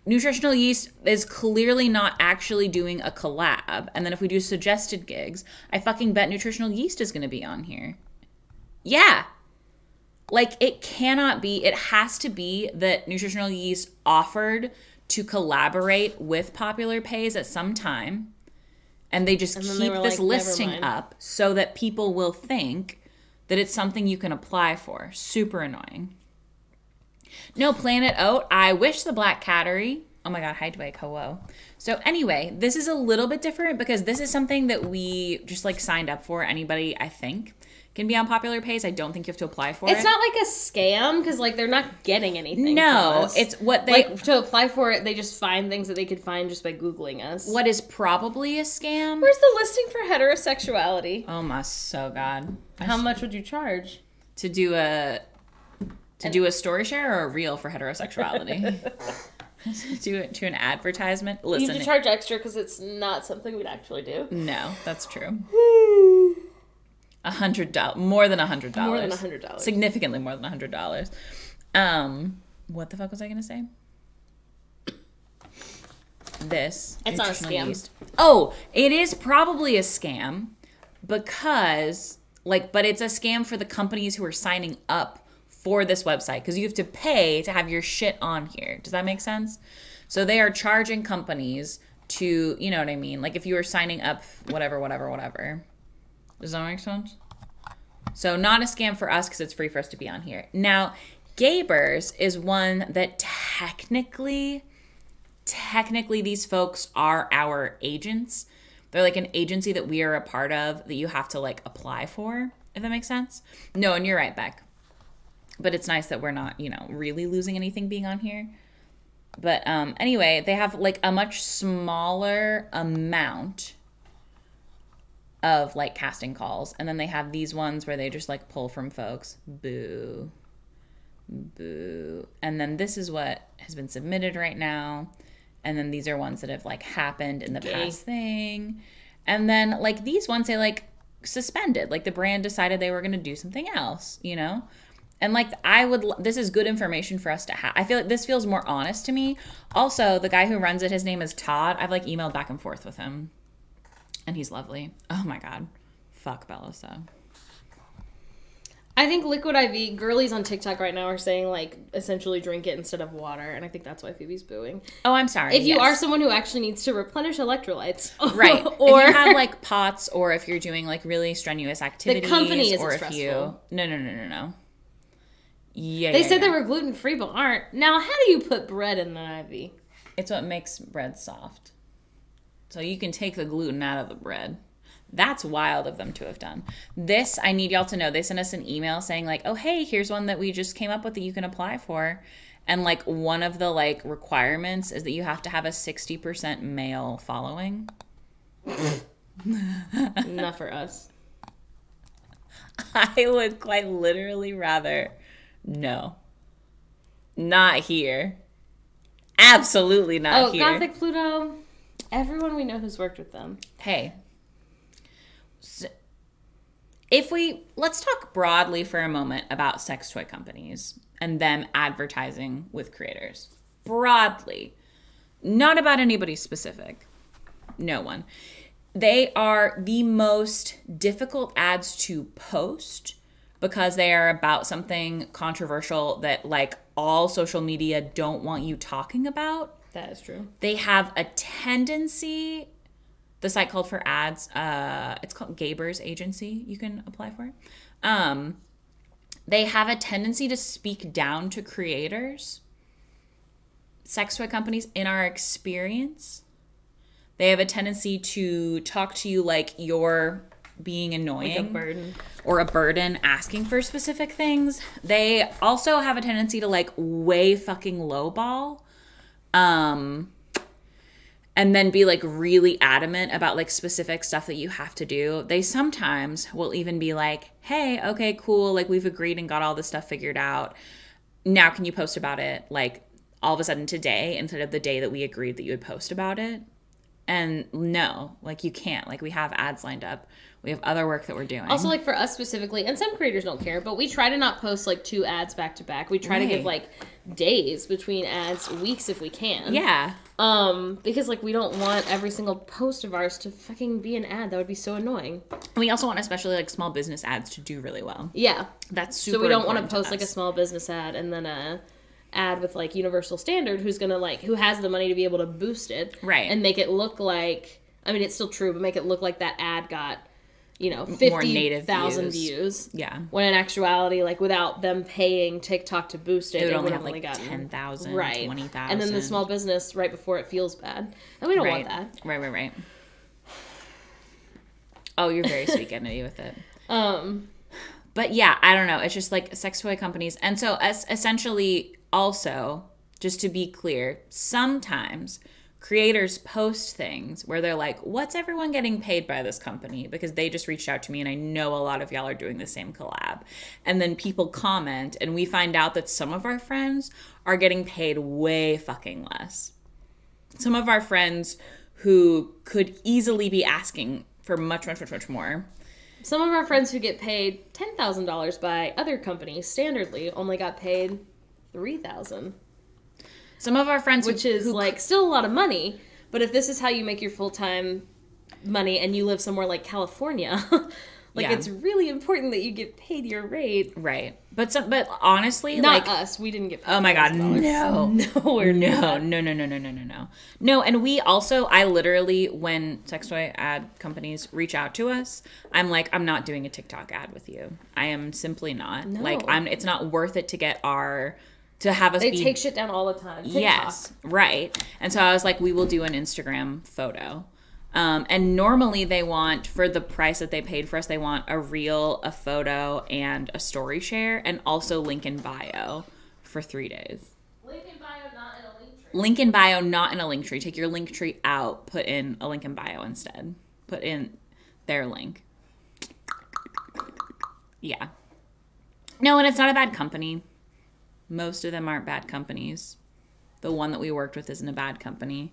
Nutritional yeast is clearly not actually doing a collab. And then if we do suggested gigs, I fucking bet nutritional yeast is going to be on here. Yeah. It cannot be. It has to be that nutritional yeast offered to collaborate with Popular Pays at some time, and they just keep this listing up so that people will think that it's something you can apply for. Super annoying. No, Planet Oat. I wish the Black Cattery. Oh my god, hi Dwight. Hello. So anyway, this is a little bit different because this is something that we just signed up for. Anybody, I think, can be on Popular Pays. I don't think you have to apply for it. It's not a scam because they're not getting anything. No, from us. it's what they to apply for it. They just find things that they could find just by Googling us. What is probably a scam? Where's the listing for heterosexuality? Oh my so god! How much would you charge To do To do a story share or a reel for heterosexuality? Do it to an advertisement? You Listen. have to charge extra because it's not something we'd actually do. No, that's true. $100, more than $100. More than $100. Significantly more than $100. What the fuck was I gonna say? This. It's not a nutritional scam. yeast. Oh, it is probably a scam because, but it's a scam for the companies who are signing up for this website because you have to pay to have your shit on here. Does that make sense? So they are charging companies to, you know what I mean? Like if you were signing up, whatever. Does that make sense? So not a scam for us because it's free for us to be on here. Now, Gabers is one that technically these folks are our agents. They're like an agency that we are a part of that you have to like apply for, if that makes sense. No, and you're right, Beck. But it's nice that we're not, really losing anything being on here. But anyway, they have like a much smaller amount of like casting calls. And then they have these ones where they just like pull from folks. Boo. Boo. And then this is what has been submitted right now. And then these are ones that have like happened in the past thing. And then like these ones they like suspended. Like the brand decided they were going to do something else, And like this is good information for us to have. I feel like this feels more honest to me. Also, the guy who runs it, his name is Todd. I've like emailed back and forth with him. And he's lovely. Oh my God. Fuck Bellaso. I think Liquid IV, girlies on TikTok right now are saying like essentially drink it instead of water. And I think that's why Phoebe's booing. Oh, I'm sorry. If you are someone who actually needs to replenish electrolytes. Right. Or if you have like POTS or if you're doing like really strenuous activities. The company isn't or if stressful. No. Yeah, they said they were gluten-free but aren't. Now, how do you put bread in an IV? It's what makes bread soft. So you can take the gluten out of the bread. That's wild of them to have done. This, I need y'all to know, they sent us an email saying like, oh, hey, here's one that we just came up with that you can apply for. And like one of the like requirements is that you have to have a 60% male following. Not for us. I would quite literally rather... No. Not here. Absolutely not here. Oh, Gothic Pluto. Everyone we know who's worked with them. Hey. So let's talk broadly for a moment about sex toy companies and them advertising with creators. Broadly. Not about anybody specific. No one. They are the most difficult ads to post because they are about something controversial that like all social media don't want you talking about. That is true. They have a tendency, the site called for ads, it's called Gabers Agency, you can apply for it. They have a tendency to speak down to creators, sex toy companies, in our experience. They have a tendency to talk to you like you're being annoying. Like a burden. Or a burden asking for specific things. They also have a tendency to like way fucking lowball. And then be like really adamant about like specific stuff that you have to do. They sometimes will even be like, hey, okay, cool. Like we've agreed and got all this stuff figured out. Now can you post about it like all of a sudden today instead of the day that we agreed that you would post about it? And no, like you can't. Like we have ads lined up. We have other work that we're doing. Also, like for us specifically, and some creators don't care, but we try to not post like 2 ads back to back. We try to give like days between ads, weeks if we can. Yeah. Because like we don't want every single post of ours to fucking be an ad. That would be so annoying. And we also want especially like small business ads to do really well. Yeah. That's super So we don't want important to post like a small business ad and then a ad with like Universal Standard who has the money to be able to boost it. Right. And make it look like, I mean, it's still true, but make it look like that ad got, 50,000 views. Yeah. When in actuality, like without them paying TikTok to boost it, It would they only would have have only like gotten 10,000, right. 20,000. And then the small business right before it feels bad. And we don't want that. Right. Oh, you're very sweet getting at you with it. But yeah, I don't know. It's just like sex toy companies. And so essentially also, just to be clear, sometimes creators post things where they're like, what's everyone getting paid by this company? Because they just reached out to me and I know a lot of y'all are doing the same collab. And then people comment and we find out that some of our friends are getting paid way fucking less. Some of our friends who could easily be asking for much, much, much, much more. Some of our friends who get paid $10,000 by other companies standardly only got paid $3,000. Some of our friends which is like still a lot of money, but if this is how you make your full-time money and you live somewhere like California, it's really important that you get paid your rate. Right. But honestly, not us. We didn't get paid. Oh my God, no. No, and we also, I literally, when sex toy ad companies reach out to us, I'm like, I'm not doing a TikTok ad with you. I am simply not. No. Like, it's not worth it to get to have us They take shit down all the time. TikTok. Yes, right. And so I was like, we will do an Instagram photo. And normally they want, for the price that they paid for us, they want a reel, a photo, and a story share, and also link in bio for 3 days. Link in bio, not in a link tree. Link in bio, not in a link tree. Take your link tree out, put in a link in bio instead. Put in their link. Yeah. No, and it's not a bad company. Most of them aren't bad companies. The one that we worked with isn't a bad company.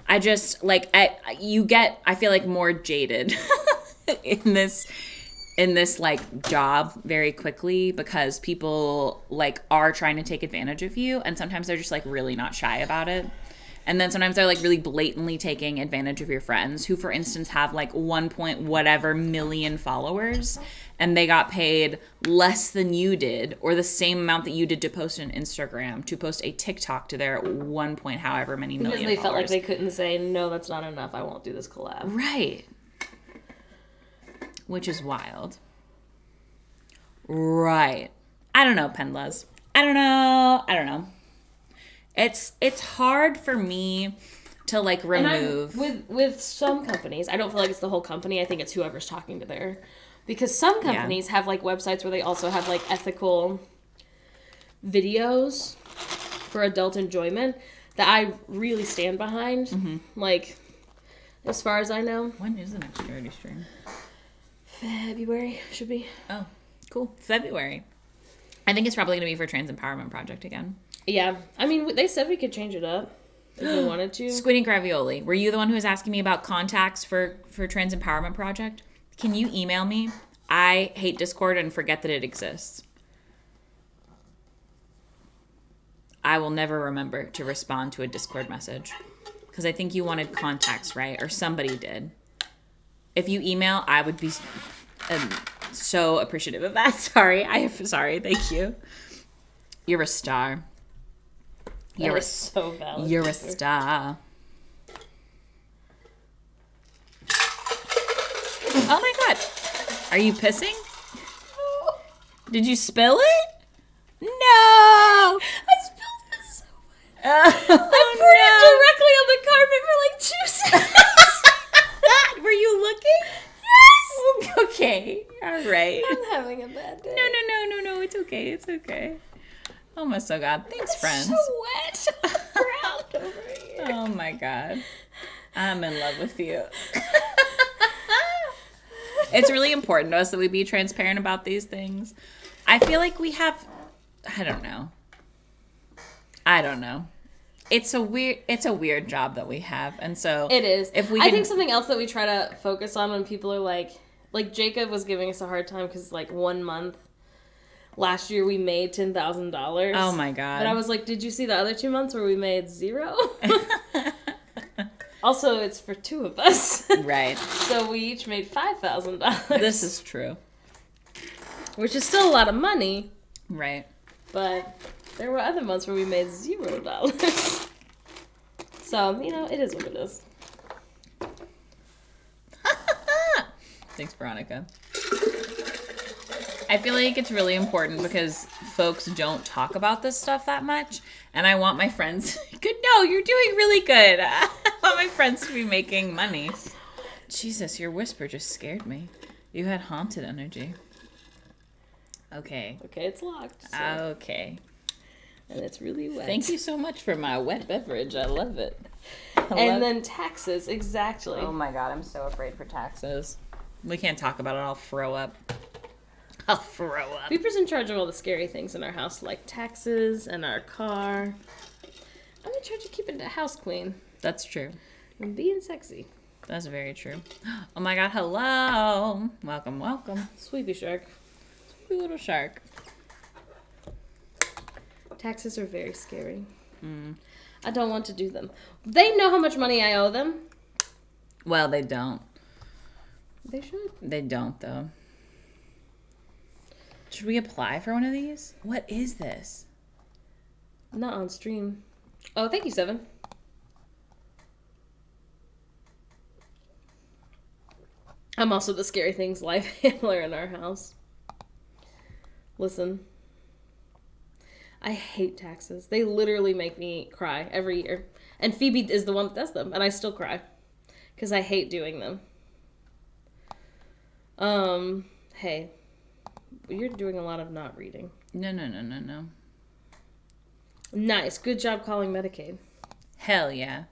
I just, like, I feel like more jaded in this like job very quickly because people like are trying to take advantage of you, and sometimes they're just like really not shy about it. And then sometimes they're like really blatantly taking advantage of your friends who, for instance, have like 1 point whatever million followers, and they got paid less than you did, or the same amount that you did to post an Instagram, to post a TikTok to their 1 point however many million because they followers. felt like they couldn't say, no, that's not enough, I won't do this collab. Right. Which is wild. Right. I don't know, Pendlas. I don't know. It's hard for me to like remove. With some companies, I don't feel like it's the whole company. I think it's whoever's talking to there. Because some companies have like websites where they also have like ethical videos for adult enjoyment that I really stand behind. Mm-hmm. Like, as far as I know. When is the next charity stream? February, should be. Oh, cool. February. I think it's probably going to be for Trans Empowerment Project again. Yeah. I mean, they said we could change it up if we wanted to. Squid Ink Ravioli. Were you the one who was asking me about contacts for Trans Empowerment Project? Can you email me? I hate Discord and forget that it exists. I will never remember to respond to a Discord message. Because I think you wanted contacts, right? Or somebody did. If you email, I would be so appreciative of that. Sorry. Thank you. You're a star. You're so valid. You're a star. Oh my God. Are you pissing? No. Did you spill it? No. I spilled it so much. I poured it directly on the carpet for like 2 seconds. Were you looking? Yes. Okay. All right. I'm having a bad day. No. It's okay. Oh my so God. Thanks, friends. So wet. Ground over here. Oh my God. I'm in love with you. It's really important to us that we be transparent about these things. I feel like we have, I don't know. It's a weird job that we have, and so it is. I think something else that we try to focus on when people are like Jacob was giving us a hard time because like 1 month last year we made $10,000. Oh my God! But I was like, did you see the other 2 months where we made $0? Also, it's for 2 of us. Right. So we each made $5,000. This is true. Which is still a lot of money. Right. But there were other months where we made $0. So, it is what it is. Thanks, Veronica. I feel like it's really important because folks don't talk about this stuff that much. And I want my friends... No, you're doing really good. I want my friends to be making money. Jesus, your whisper just scared me. You had haunted energy. Okay. Okay, it's locked. So. Okay. And it's really wet. Thank you so much for my wet beverage. I love it. And then taxes, exactly. Oh my god, I'm so afraid for taxes. We can't talk about it. I'll throw up. I'll throw up. Beeper's in charge of all the scary things in our house, like taxes and our car. I'm in charge of keeping the house clean. That's true. And being sexy. That's very true. Oh my god, hello. Welcome, welcome. Sweepy shark. Sweet little shark. Taxes are very scary. I don't want to do them. They know how much money I owe them. Well, they don't. They should. They don't, though. Should we apply for one of these? What is this? Not on stream. Oh, thank you, Seven. I'm also the scary things life handler in our house. Listen. I hate taxes. They literally make me cry every year. And Phoebe is the one that does them, and I still cry. Because I hate doing them. Hey. You're doing a lot of not reading. No. Nice. Good job calling Medicaid. Hell yeah.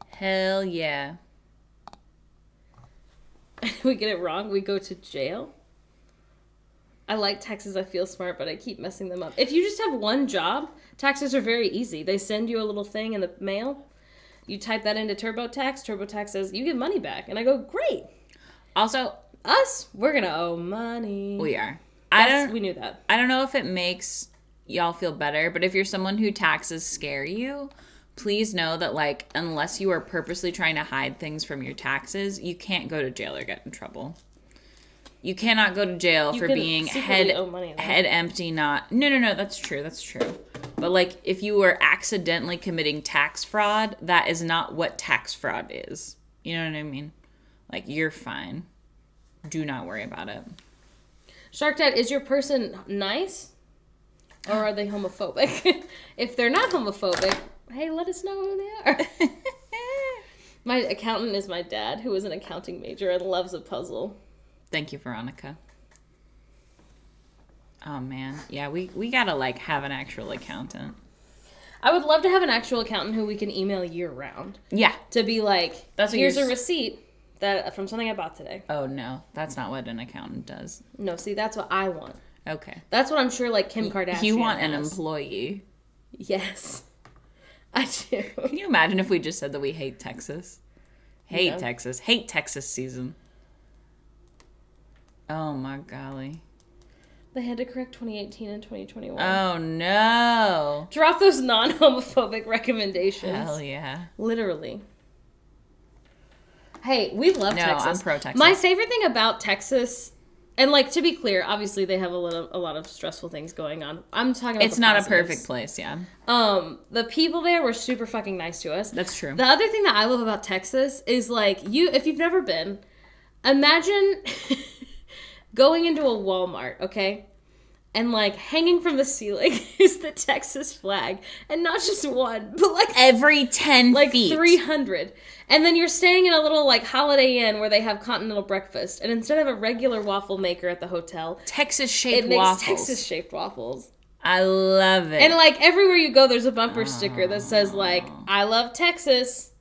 Hell yeah. If we get it wrong, we go to jail. I like taxes. I feel smart, but I keep messing them up. If you just have one job, taxes are very easy. They send you a little thing in the mail. You type that into TurboTax. TurboTax says, you get money back. And I go, great. Also, Us, we're going to owe money. we are. We knew that. I don't know if it makes y'all feel better, but if you're someone who taxes scare you, please know that, like, unless you are purposely trying to hide things from your taxes, you can't go to jail or get in trouble. You cannot go to jail for being head empty, not... No, that's true. But, like, if you were accidentally committing tax fraud, that is not what tax fraud is. You know what I mean? Like, you're fine. Do not worry about it. Shark Dad, is your person nice? Or are they homophobic? If they're not homophobic, hey, let us know who they are. My accountant is my dad, who is an accounting major and loves a puzzle. Thank you, Veronica. Oh, man. Yeah, we gotta, like, have an actual accountant. I would love to have an actual accountant who we can email year-round. Yeah. To be like, here's a yours... receipt that from something I bought today. Oh, no. That's not what an accountant does. No, see, that's what I want. Okay. That's what I'm sure, like, Kim Kardashian You want an has. employee. Yes. I do. Can you imagine if we just said that we hate Texas? Hate Yeah. Texas. Hate Texas season. Oh, my golly. They had to correct 2018 and 2021. Oh, no. Drop those non-homophobic recommendations. Hell yeah. Literally. Hey, we love Texas. No, I'm pro-Texas. My favorite thing about Texas, and, like, to be clear, obviously they have a lot of stressful things going on. I'm talking about It's not a perfect place, yeah. The people there were super fucking nice to us. That's true. The other thing that I love about Texas is, like, if you've never been, imagine going into a Walmart, okay? And, like, hanging from the ceiling is the Texas flag. And not just one, but, like... Every 10 like feet. 300. And then you're staying in a little, like, Holiday Inn where they have continental breakfast. And instead of a regular waffle maker at the hotel... Texas-shaped waffles. It makes Texas-shaped waffles. I love it. And, like, everywhere you go, there's a bumper sticker that says, like, I love Texas.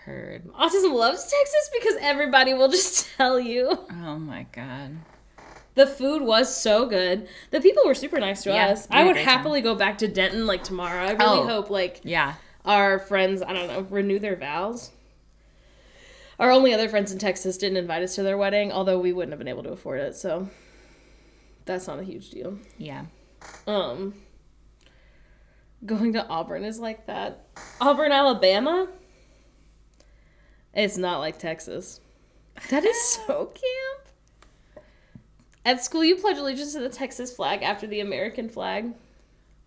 Heard. Autism loves Texas because everybody will just tell you. Oh, my God. The food was so good. The people were super nice to us. I would happily go back to Denton, like, tomorrow. I really hope, like, our friends, I don't know, renew their vows. Our only other friends in Texas didn't invite us to their wedding, although we wouldn't have been able to afford it, so that's not a huge deal. Yeah. Going to Auburn is like that. Auburn, Alabama? It's not like Texas. That is so camp. At school, you pledge allegiance to the Texas flag after the American flag.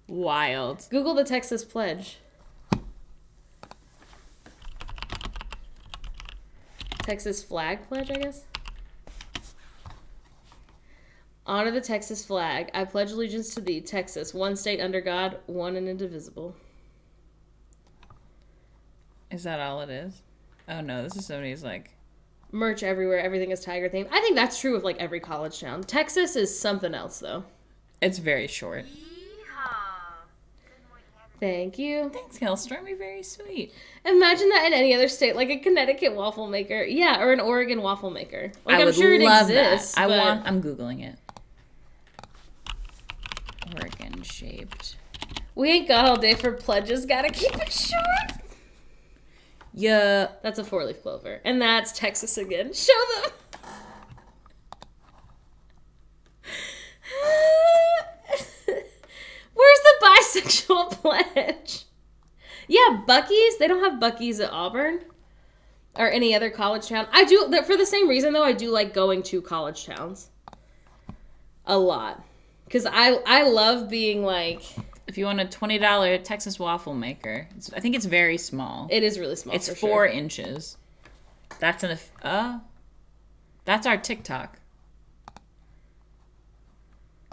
Wild. Google the Texas pledge. Texas flag pledge, I guess. Honor the Texas flag. I pledge allegiance to thee, Texas, one state under God, one and indivisible. Is that all it is? Oh, no. This is somebody's, like... Merch everywhere. Everything is tiger themed. I think that's true of, like, every college town. Texas is something else, though. It's very short. Thank you. Thanks, Hailstorm. You're very sweet. Imagine that in any other state, like a Connecticut waffle maker. Yeah, or an Oregon waffle maker. Like, I I'm would sure it love exists. that. But I'm Googling it. Oregon shaped. we ain't got all day for pledges. Gotta keep it short. Yeah. That's a 4-leaf clover. And that's Texas again. Show them. Where's the bisexual pledge? Yeah, Buc-ee's. They don't have Buc-ee's at Auburn or any other college town. I do, for the same reason, though, I do like going to college towns a lot. Because I love being like... If you want a $20 Texas waffle maker, I think it's very small. It is really small. It's for 4 sure. inches. That's that's our TikTok.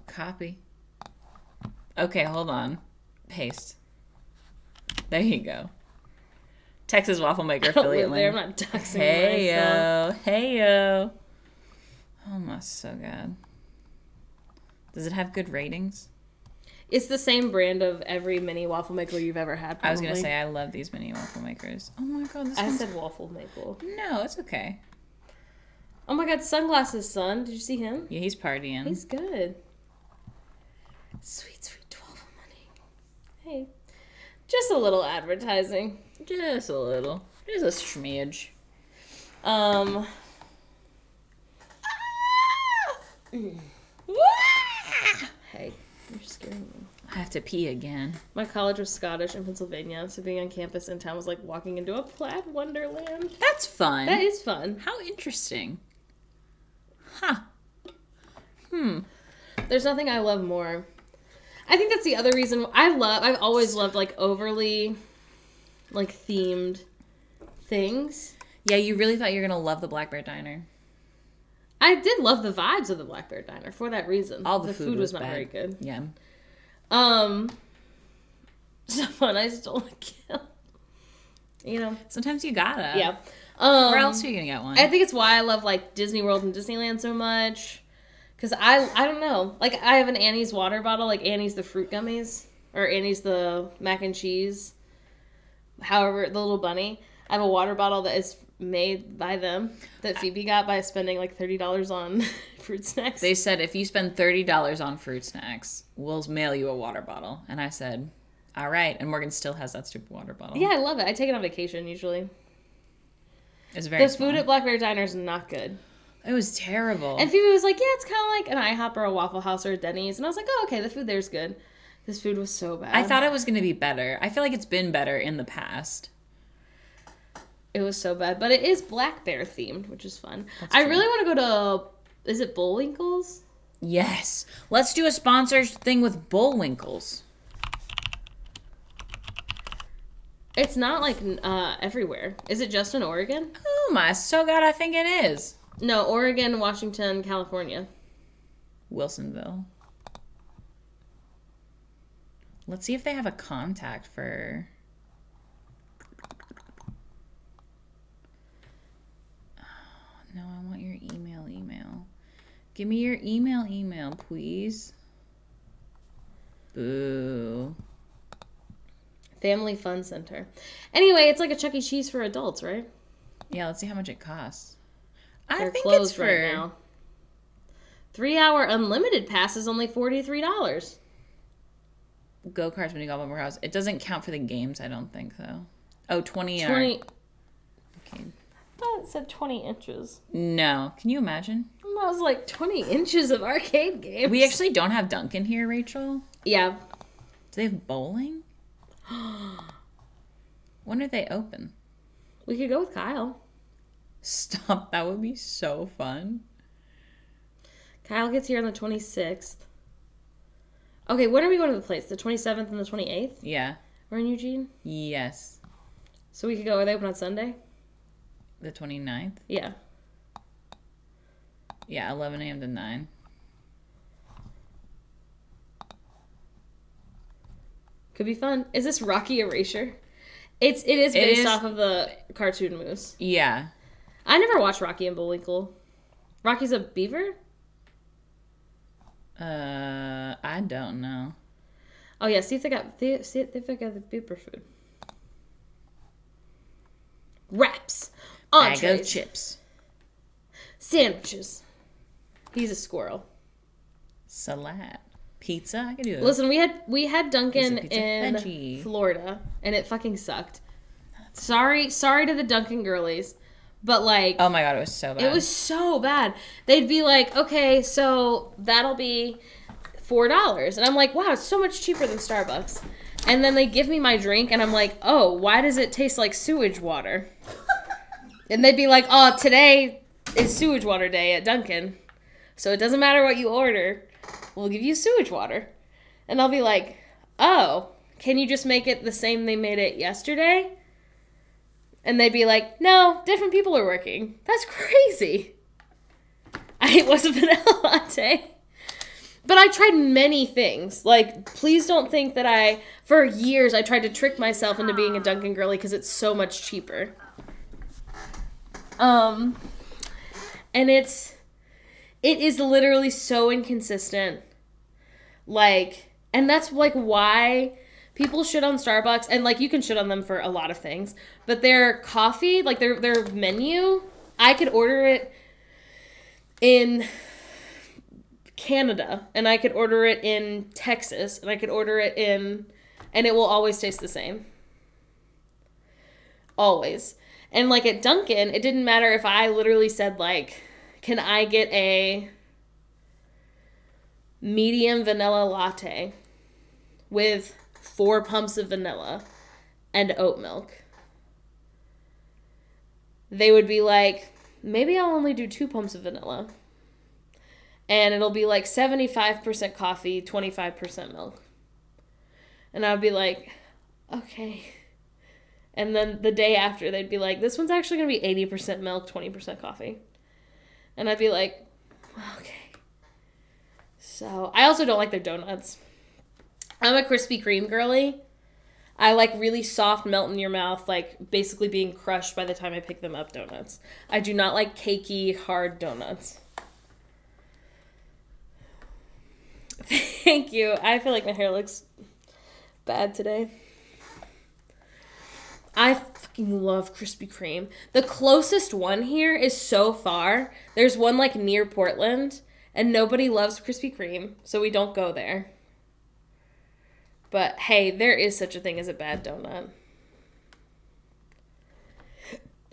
Copy. Okay, hold on. Paste. There you go. Texas waffle maker I don't affiliate live there. I'm link. not doxing Hey myself. yo, hey yo. Oh my, so good. Does it have good ratings? It's the same brand of every mini waffle maker you've ever had. Probably. I was gonna say I love these mini waffle makers. Oh my god, this I one's... said waffle maker. No, it's okay. Oh my god, Sunglasses Son. Did you see him? Yeah, he's partying. He's good. Sweet, sweet waffle money. Hey. Just a little advertising. Just a little. Just a smidge. Hey, you're scaring me. I have to pee again. My college was Scottish in Pennsylvania, so being on campus in town was like walking into a plaid wonderland. That's fun. That is fun. How interesting. Huh. There's nothing I love more. I think that's the other reason I've always loved like overly like themed things. Yeah, you really thought you were going to love the Black Bear Diner. I did love the vibes of the Black Bear Diner for that reason. All the food was not bad. very good. Yeah. Someone I stole a kill. You know. Sometimes you gotta. Yeah. Where else are you going to get one? I think it's why I love like Disney World and Disneyland so much. Because I don't know. Like I have an Annie's water bottle, like Annie's the fruit gummies. Or Annie's the mac and cheese. However, the little bunny. I have a water bottle that is made by them that Phoebe got by spending like $30 on fruit snacks. They said, if you spend $30 on fruit snacks, we'll mail you a water bottle. And I said, all right. And Morgan still has that stupid water bottle. Yeah, I love it. I take it on vacation usually. It's very The food small. at Black Bear Diner is not good. It was terrible. And Phoebe was like, yeah, it's kind of like an IHOP or a Waffle House or a Denny's. And I was like, oh, okay, the food there's good. This food was so bad. I thought it was going to be better. I feel like it's been better in the past. It was so bad. But it is Black Bear themed, which is fun. That's I true. really want to go to, is it Bullwinkle's? Yes. Let's do a sponsor thing with Bullwinkles. It's not like everywhere. Is it just in Oregon? Oh my, so God, I think it is. No, Oregon, Washington, California. Wilsonville. Let's see if they have a contact for... Oh, no, I want your email. Give me your email, please. Boo. Family Fun Center. Anyway, it's like a Chuck E. Cheese for adults, right? Yeah, let's see how much it costs. They're I think closed it's for... right now. 3-hour unlimited pass is only $43. Go-karts when you go up over house. It doesn't count for the games, I don't think, though. Oh, 20 are... 20. Okay. I thought it said 20 inches. No. Can you imagine? And that was like 20 inches of arcade games. We actually don't have Duncan here, Rachel. Yeah. Do they have bowling? When are they open? We could go with Kyle. Stop. That would be so fun. Kyle gets here on the 26th. Okay, when are we going to the place? The 27th and the 28th? Yeah. We're in Eugene? Yes. So we could go. Are they open on Sunday? The 29th? Yeah. Yeah, 11 a.m. to 9. Could be fun. Is this Rocky Erasure? It is based is. off of the cartoon Moose. Yeah. I never watched Rocky and Bullwinkle. Rocky's a beaver? I don't know. Oh yeah, see if they got the beeper food. Wraps, Bag entrees, of chips. sandwiches. He's a squirrel. Salad. Pizza. I can do it. Listen, we had Dunkin' Pizza, in veggie. Florida, and it fucking sucked. Sorry to the Dunkin' girlies, but like, Oh my god, it was so bad. it was so bad. They'd be like, okay, so that'll be $4, and I'm like, wow, it's so much cheaper than Starbucks. And then they give me my drink, and I'm like, oh, why does it taste like sewage water? And they'd be like, oh, today is sewage water day at Dunkin', so it doesn't matter what you order, we'll give you sewage water. And I'll be like, oh, can you just make it the same they made it yesterday? And they'd be like, no, different people are working. That's crazy. It was a vanilla latte. But I tried many things. Like, please don't think that for years, I tried to trick myself into being a Dunkin' girly because it's so much cheaper. And it is literally so inconsistent. Like, and that's like why people shit on Starbucks, and like you can shit on them for a lot of things, but their coffee, like their menu, I could order it in Canada, and I could order it in Texas, and I could order it and it will always taste the same. Always. And like at Dunkin', it didn't matter if I literally said like, can I get a medium vanilla latte with 4 pumps of vanilla and oat milk? They would be like, maybe I'll only do 2 pumps of vanilla. And it'll be like 75% coffee, 25% milk. And I'd be like, okay. And then the day after, they'd be like, this one's actually going to be 80% milk, 20% coffee. And I'd be like, okay. So, I also don't like their donuts. I'm a Krispy Kreme girly. I like really soft, melt in your mouth, like basically being crushed by the time I pick them up donuts. I do not like cakey, hard donuts. Thank you. I feel like my hair looks bad today. I fucking love Krispy Kreme. The closest one here is so far. There's one like near Portland, and nobody loves Krispy Kreme, so we don't go there. But hey, there is such a thing as a bad donut.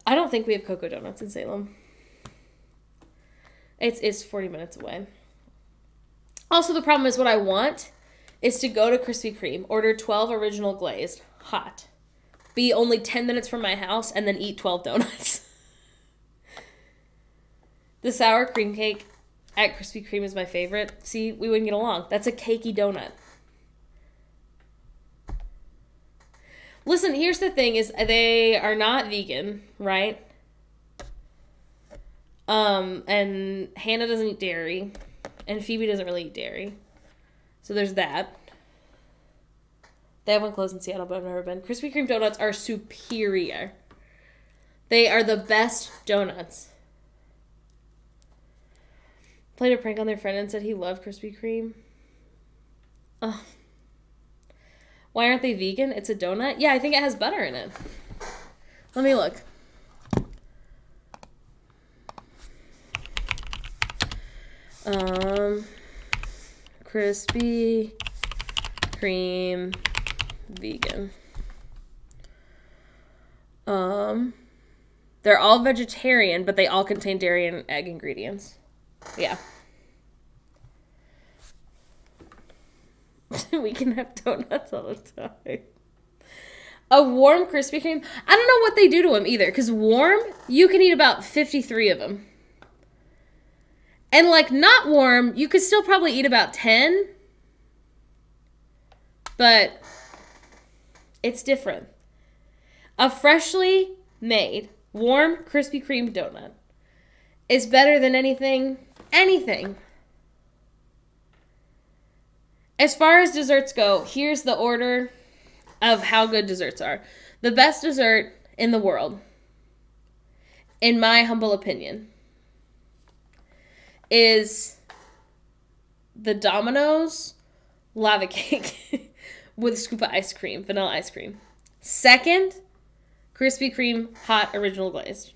I don't think we have Cocoa Donuts in Salem. It's 40 minutes away. Also, the problem is what I want is to go to Krispy Kreme, order 12 original glazed, hot, be only 10 minutes from my house, and then eat 12 donuts. The sour cream cake at Krispy Kreme is my favorite. See, we wouldn't get along. That's a cakey donut. Listen, here's the thing is they are not vegan, right? And Hannah doesn't eat dairy, and Phoebe doesn't really eat dairy. So there's that. They have one closed in Seattle, but I've never been. Krispy Kreme donuts are superior. They are the best donuts. Played a prank on their friend and said he loved Krispy Kreme. Ugh. Why aren't they vegan? It's a donut? Yeah, I think it has butter in it. Let me look. Krispy Kreme vegan. They're all vegetarian, but they all contain dairy and egg ingredients. Yeah. We can have donuts all the time. A warm Krispy Kreme. I don't know what they do to them either, because warm, you can eat about 53 of them. And like not warm, you could still probably eat about 10. But it's different. A freshly made, warm Krispy Kreme donut is better than anything. As far as desserts go, here's the order of how good desserts are. The best dessert in the world, in my humble opinion, is the Domino's lava cake. with a scoop of ice cream, vanilla ice cream. Second, Krispy Kreme hot original glazed.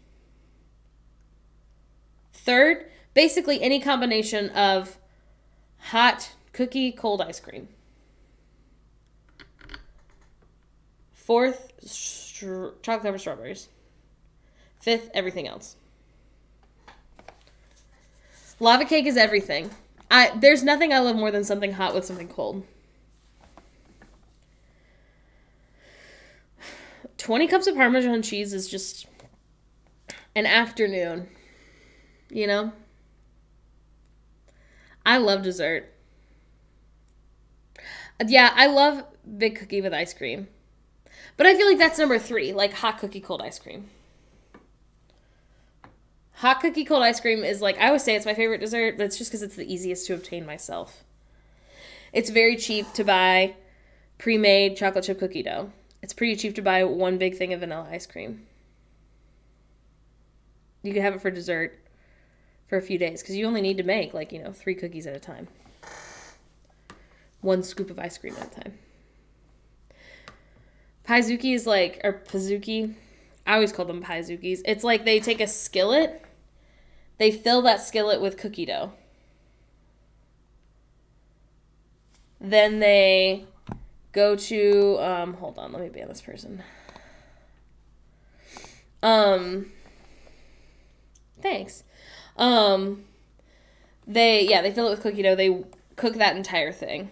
Third, basically any combination of hot cookie, cold ice cream. Fourth, chocolate covered strawberries. Fifth, everything else. Lava cake is everything. There's nothing I love more than something hot with something cold. 20 cups of Parmesan cheese is just an afternoon. You know? I love dessert. Yeah, I love big cookie with ice cream. But I feel like that's number 3, like hot cookie, cold ice cream. Hot cookie, cold ice cream is like, I always say it's my favorite dessert, but it's just because it's the easiest to obtain myself. It's very cheap to buy pre-made chocolate chip cookie dough. It's pretty cheap to buy one big thing of vanilla ice cream. You can have it for dessert for a few days because you only need to make 3 cookies at a time. 1 scoop of ice cream at a time. Paizuki is or Paizuki. I always call them Paizukis. It's like they take a skillet, they fill that skillet with cookie dough. Then they go to, hold on, let me ban this person. Thanks. They fill it with cookie dough. They cook that entire thing.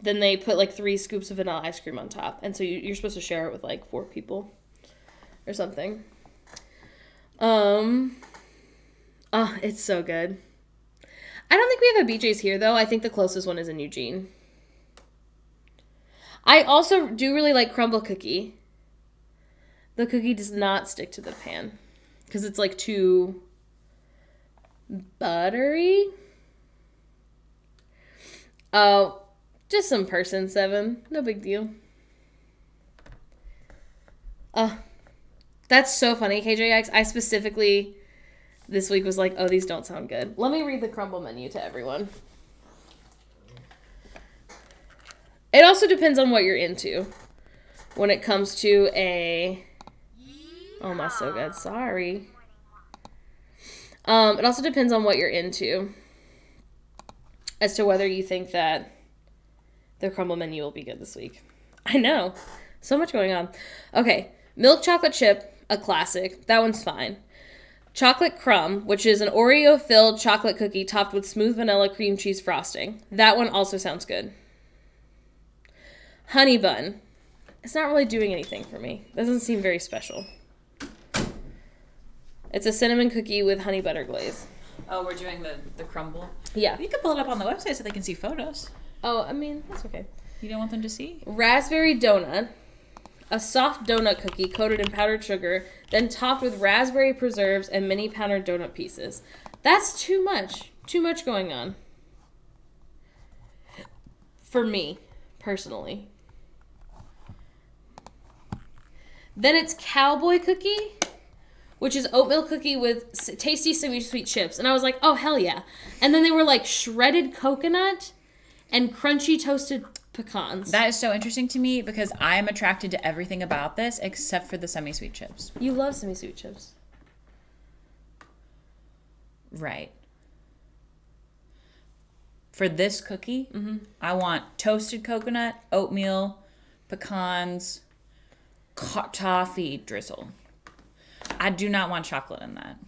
Then they put 3 scoops of vanilla ice cream on top. And so you're supposed to share it with 4 people or something. It's so good. I don't think we have a BJ's here though. I think the closest one is in Eugene. I also do really like crumble cookie. The cookie does not stick to the pan because it's too buttery. Oh, just some person 7. No big deal. That's so funny, KJX. I specifically this week was oh, these don't sound good. Let me read the crumble menu to everyone. It also depends on what you're into when it comes to a... Oh, my so good. Sorry. It also depends on what you're into as to whether you think that the crumble menu will be good this week. I know. So much going on. Okay. Milk chocolate chip, a classic. That one's fine. Chocolate crumb, which is an Oreo-filled chocolate cookie topped with smooth vanilla cream cheese frosting. That one also sounds good. Honey bun. It's not really doing anything for me. Doesn't seem very special. It's a cinnamon cookie with honey butter glaze. Oh, we're doing the crumble? Yeah. You can pull it up on the website so they can see photos. Oh, I mean, that's okay. You don't want them to see? Raspberry donut. A soft donut cookie coated in powdered sugar, then topped with raspberry preserves and mini powdered donut pieces. That's too much. Too much going on. For me, personally. Then it's cowboy cookie, which is oatmeal cookie with tasty semi-sweet chips. And I was like, oh, hell yeah. And then they were shredded coconut and crunchy toasted pecans. That is so interesting to me because I am attracted to everything about this except for the semi-sweet chips. You love semi-sweet chips. Right. For this cookie, I want toasted coconut, oatmeal, pecans, toffee drizzle. I do not want chocolate in that.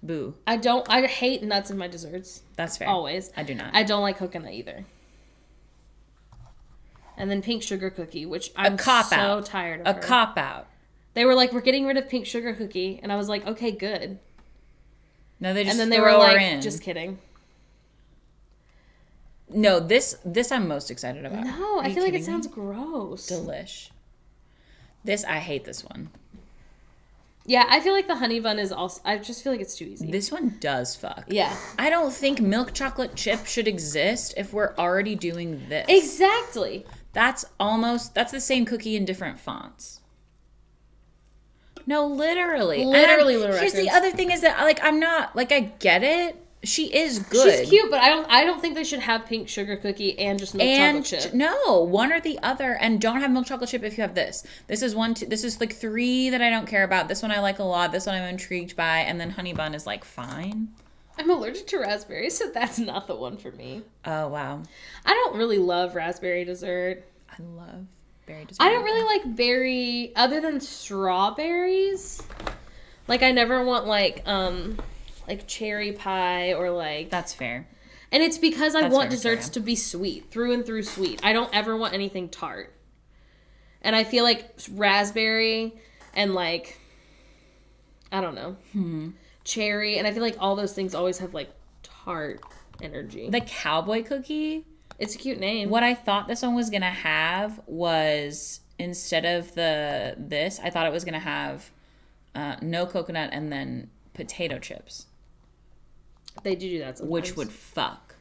Boo. I hate nuts in my desserts. That's fair. Always. I do not. I don't like coconut either. And then pink sugar cookie, which I'm so tired of. A cop-out. They were we're getting rid of pink sugar cookie. And I was like, okay, good. No, they just and then they throw were her in. Just kidding. No, this I'm most excited about. No, I feel like it sounds gross. Delish. I hate this one. Yeah, I feel like the honey bun is also... I just feel like it's too easy. This one does fuck. Yeah. I don't think milk chocolate chip should exist if we're already doing this. Exactly. That's the same cookie in different fonts. No, literally. Literally, Little Here's Records. the other thing is that, I'm not... I get it. She is good. She's cute, but I don't think they should have pink sugar cookie and just milk chocolate chip. No, one or the other. And don't have milk chocolate chip if you have this. This is this is like 3 that I don't care about. This one I like a lot. This one I'm intrigued by. And then honey bun is like fine. I'm allergic to raspberry, so that's not the one for me. Oh, wow. I don't really love raspberry dessert. I love berry dessert. I don't really like berry, other than strawberries. Like, I never want, like cherry pie or, like... That's fair. And it's because I want fair, desserts to be sweet, through and through sweet. I don't ever want anything tart. And I feel like raspberry and, like, I don't know, cherry, and I feel like all those things always have, like, tart energy. The cowboy cookie... It's a cute name. What I thought this one was going to have was, instead of this, I thought it was going to have no coconut and then potato chips. They do that sometimes. Which would fuck.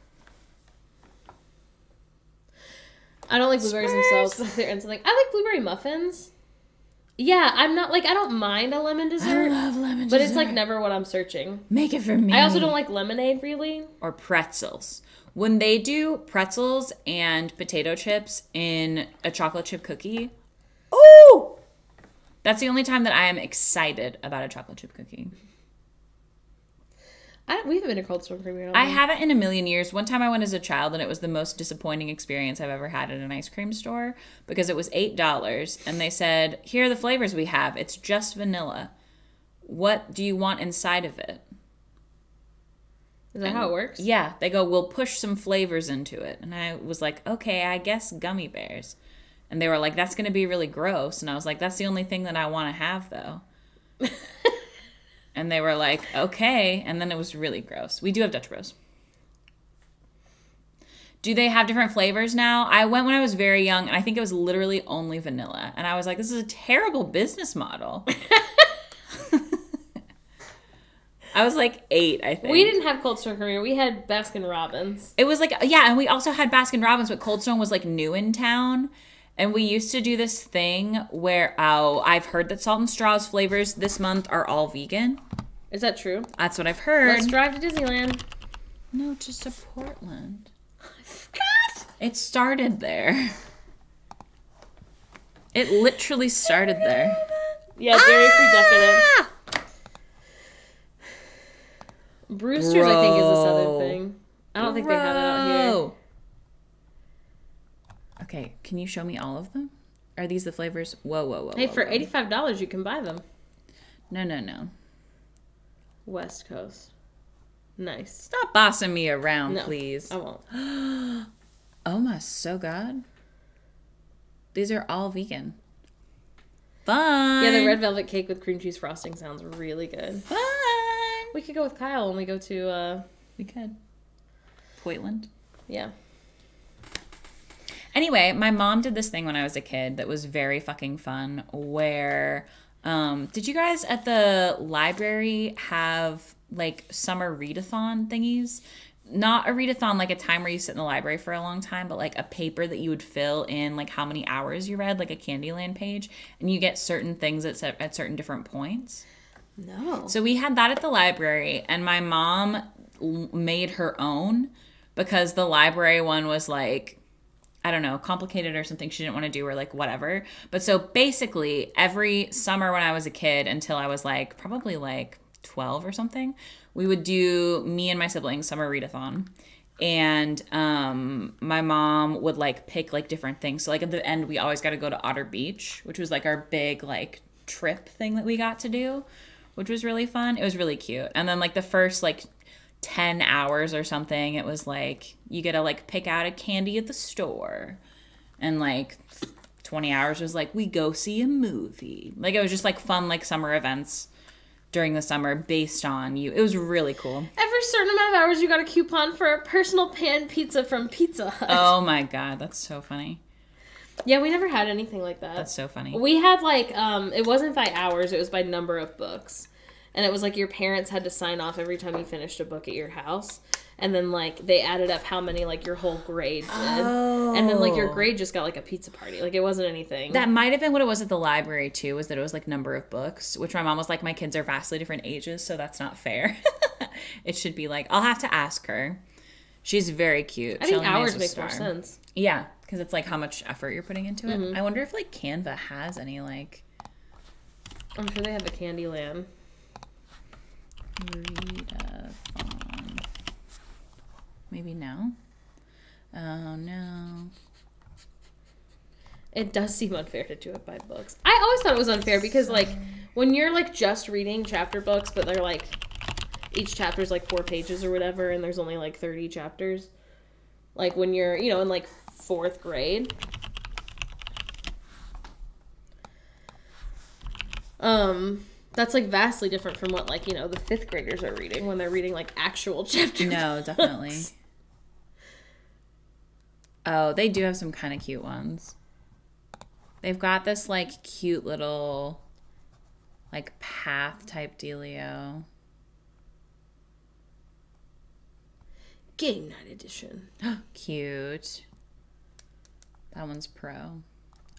I don't like blueberries themselves. They're in something. I like blueberry muffins. Yeah, I'm not, like, I don't mind a lemon dessert. I love lemon dessert. But it's, like, never what I'm searching. Make it for me. I also don't like lemonade, really. Or pretzels. When they do pretzels and potato chips in a chocolate chip cookie, oh! That's the only time that I am excited about a chocolate chip cookie. We haven't been to Cold Stone Creamery. I haven't in a million years. One time I went as a child, and it was the most disappointing experience I've ever had at an ice cream store because it was $8, and they said, here are the flavors we have. It's just vanilla. What do you want inside of it? Is that how it works? Yeah. They go, we'll push some flavors into it. And I was like, okay, I guess gummy bears. And they were like, that's going to be really gross. And I was like, that's the only thing that I want to have, though. And they were like, okay. And then it was really gross. We do have Dutch Bros. Do they have different flavors now? I went when I was very young, and I think it was literally only vanilla. And I was like, this is a terrible business model. I was like 8, I think. We didn't have Cold Stone Creamery. We had Baskin Robbins. It was like, yeah, and we also had Baskin Robbins, but Cold Stone was like new in town. And we used to do this thing where, I've heard that Salt and Straw's flavors this month are all vegan. Is that true? That's what I've heard. Let's drive to Disneyland. No, just to Portland. God! It started there. It literally started there. Yeah, dairy free decadence. Brewster's, I think, is a southern thing. I don't think they have it out here. Okay, can you show me all of them? Are these the flavors? Whoa. Hey, for $85, you can buy them. No. West Coast. Nice. Stop bossing me around, No, please. I won't. Oh my, so good. These are all vegan. Fun. Yeah, the red velvet cake with cream cheese frosting sounds really good. Fun. We could go with Kyle when we go to, We could. Portland. yeah. Anyway, my mom did this thing when I was a kid that was very fucking fun where, did you guys at the library have like summer readathon thingies? Not a readathon like a time where you sit in the library for a long time, but like a paper that you would fill in like how many hours you read, like a Candyland page, and you get certain things at certain different points. No. So we had that at the library, and my mom made her own because the library one was like, I don't know, complicated or something she didn't want to do or like whatever. But so basically every summer when I was a kid until I was like probably like 12 or something, we would do, me and my siblings, summer readathon. And my mom would like pick like different things. So like at the end we always got to go to Otter Beach, which was like our big like trip thing that we got to do, which was really fun. It was really cute. And then like the first like 10 hours or something, it was like you get to like pick out a candy at the store, and like 20 hours was like we go see a movie. Like it was just like fun like summer events during the summer based on you. It was really cool. Every certain amount of hours you got a coupon for a personal pan pizza from Pizza Hut. Oh my god, that's so funny. Yeah, we never had anything like that. That's so funny. We had like it wasn't by hours, it was by number of books. And it was like your parents had to sign off every time you finished a book at your house. And then like they added up how many like your whole grade did. Oh. And then like your grade just got like a pizza party. Like it wasn't anything. That might have been what it was at the library too, was that it was like number of books, which my mom was like, my kids are vastly different ages, so that's not fair. It should be like, I'll have to ask her. She's very cute. I think Shelly Mae's hours a make star. more sense. Yeah, because it's like how much effort you're putting into it. I wonder if like Canva has any like I'm sure they have a Candyland. read-a-thon. Maybe no. Oh no. It does seem unfair to do it by books. I always thought it was unfair because, like, when you're, like, just reading chapter books, but they're, like, each chapter's, like, 4 pages or whatever, and there's only, like, 30 chapters. Like, when you're, you know, in, like, 4th grade. That's, like, vastly different from what, like, you know, the 5th graders are reading when they're reading, like, actual chapter No, books. definitely. Oh, they do have some kind of cute ones. They've got this, like, cute little, like, path type dealio. Game Night Edition. Cute. That one's pro.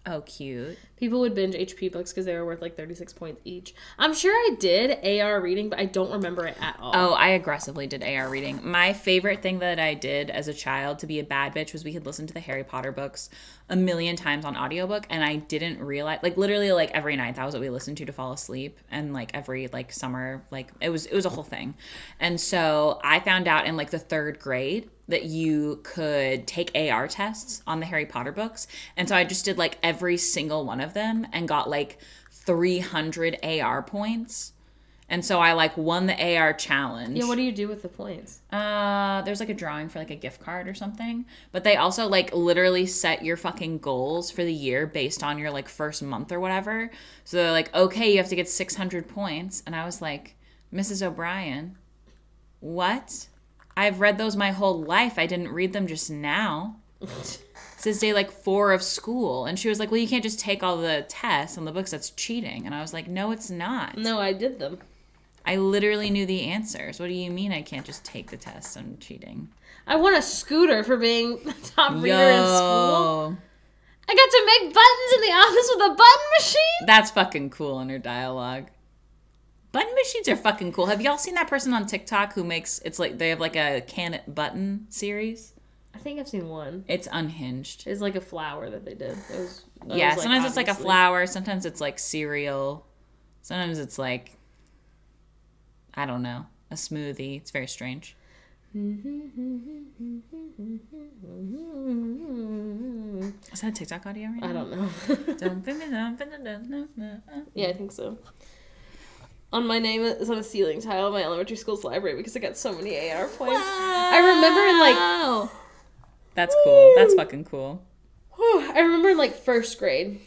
Oh, cute. People would binge HP books because they were worth like 36 points each. I'm sure I did AR reading, but I don't remember it at all. Oh, I aggressively did AR reading. My favorite thing that I did as a child to be a bad bitch was we had listened to the Harry Potter books a million times on audiobook, and I didn't realize, like, literally, like, every night that was what we listened to fall asleep, and, like, every, like, summer, like, it was a whole thing. And so I found out in, like, the 3rd grade that you could take AR tests on the Harry Potter books, and so I just did, like, every single one of them and got, like, 300 AR points. And so I, like, won the AR challenge. Yeah, what do you do with the points? There's, like, a drawing for, like, a gift card or something. But they also, like, literally set your fucking goals for the year based on your, like, first month or whatever. So they're like, okay, you have to get 600 points. And I was like, Mrs. O'Brien, what? I've read those my whole life. I didn't read them just now. This is day, like, 4 of school. And she was like, well, you can't just take all the tests on the books. That's cheating. And I was like, no, it's not. No, I did them. I literally knew the answers. What do you mean I can't just take the test? I'm cheating. I won a scooter for being the top reader in school. Yo. I got to make buttons in the office with a button machine. That's fucking cool in her dialogue. Button machines are fucking cool. Have y'all seen that person on TikTok who makes, it's like, they have like a Can It Button series? I think I've seen one. It's unhinged. It's like a flower that they did. Yeah, sometimes it's like a flower. Sometimes it's like cereal. Sometimes it's like, I don't know, a smoothie. It's very strange. Is that a TikTok audio right now? I don't know. Yeah, I think so. On my name is on a ceiling tile of my elementary school's library because I got so many AR points. I remember in like... That's cool. That's fucking cool. I remember in like 1st grade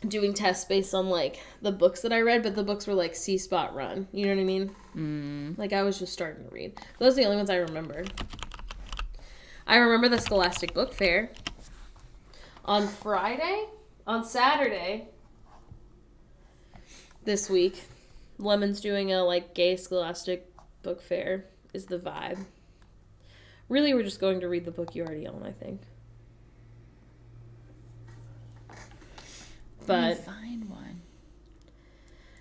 doing tests based on like the books that I read, but the books were like C-Spot run. You know what I mean? Like I was just starting to read. Those are the only ones I remember. I remember the Scholastic Book Fair on Saturday this week. Lemon's doing a like gay Scholastic Book Fair is the vibe. Really, we're just going to read the book you already own, I think. But Find one.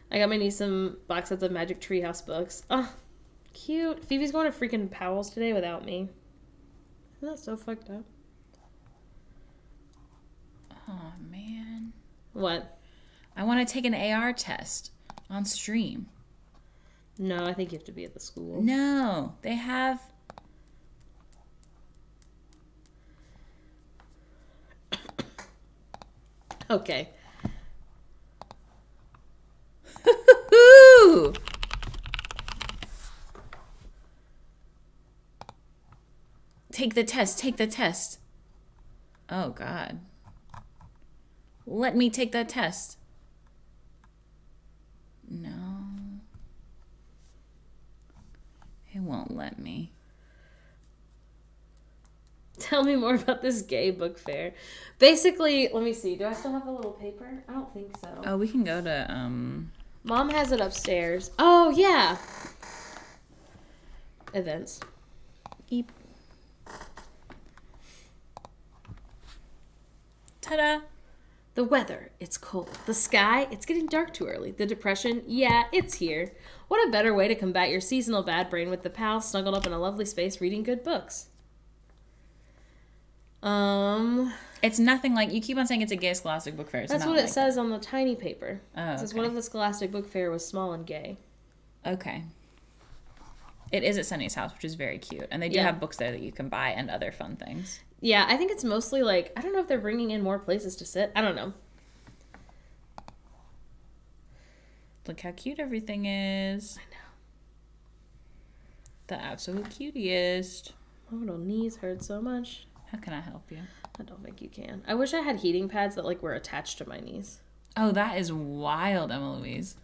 I got my niece some box sets of Magic Treehouse books. Oh, cute. Phoebe's going to freaking Powell's today without me. Isn't that so fucked up? Oh, man. What? I want to take an AR test on stream. No, I think you have to be at the school. No, they have... Okay. Take the test. Take the test. Oh, God. Let me take that test. No. It won't let me. Tell me more about this gay book fair. Basically, let me see. Do I still have a little paper? I don't think so. Oh, we can go to, Mom has it upstairs. Oh, yeah. Events. Eep. Ta-da. The weather, it's cold. The sky, it's getting dark too early. The depression, yeah, it's here. What a better way to combat your seasonal bad brain with the pals snuggled up in a lovely space reading good books. It's nothing like, you keep on saying it's a gay scholastic book fair. It's That's not what it like says on the tiny paper. Oh, It says okay. one of the scholastic book fair was small and gay. Okay. It is at Sunny's house, which is very cute. And they do Yeah. have books there that you can buy and other fun things. Yeah, I think it's mostly like, I don't know if they're bringing in more places to sit. I don't know. Look how cute everything is. I know. The absolute cutiest. My little knees hurt so much. How can I help you? I don't think you can. I wish I had heating pads that like were attached to my knees. Oh, that is wild, Emma Louise.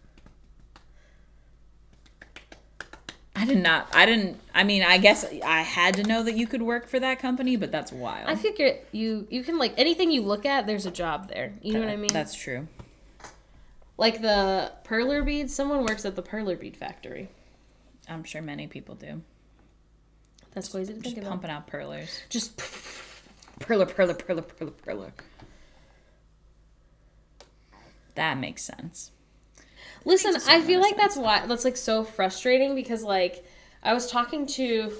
I guess I had to know that you could work for that company, but that's wild. I figure you can like anything you look at, there's a job there. You know what I mean? That's true. Like the perler beads, someone works at the perler bead factory. I'm sure many people do. That's crazy to think Just about. pumping out perlers. Just Perler. That makes sense. listen. Makes I so feel much like that's why that's like so frustrating because like I was talking to who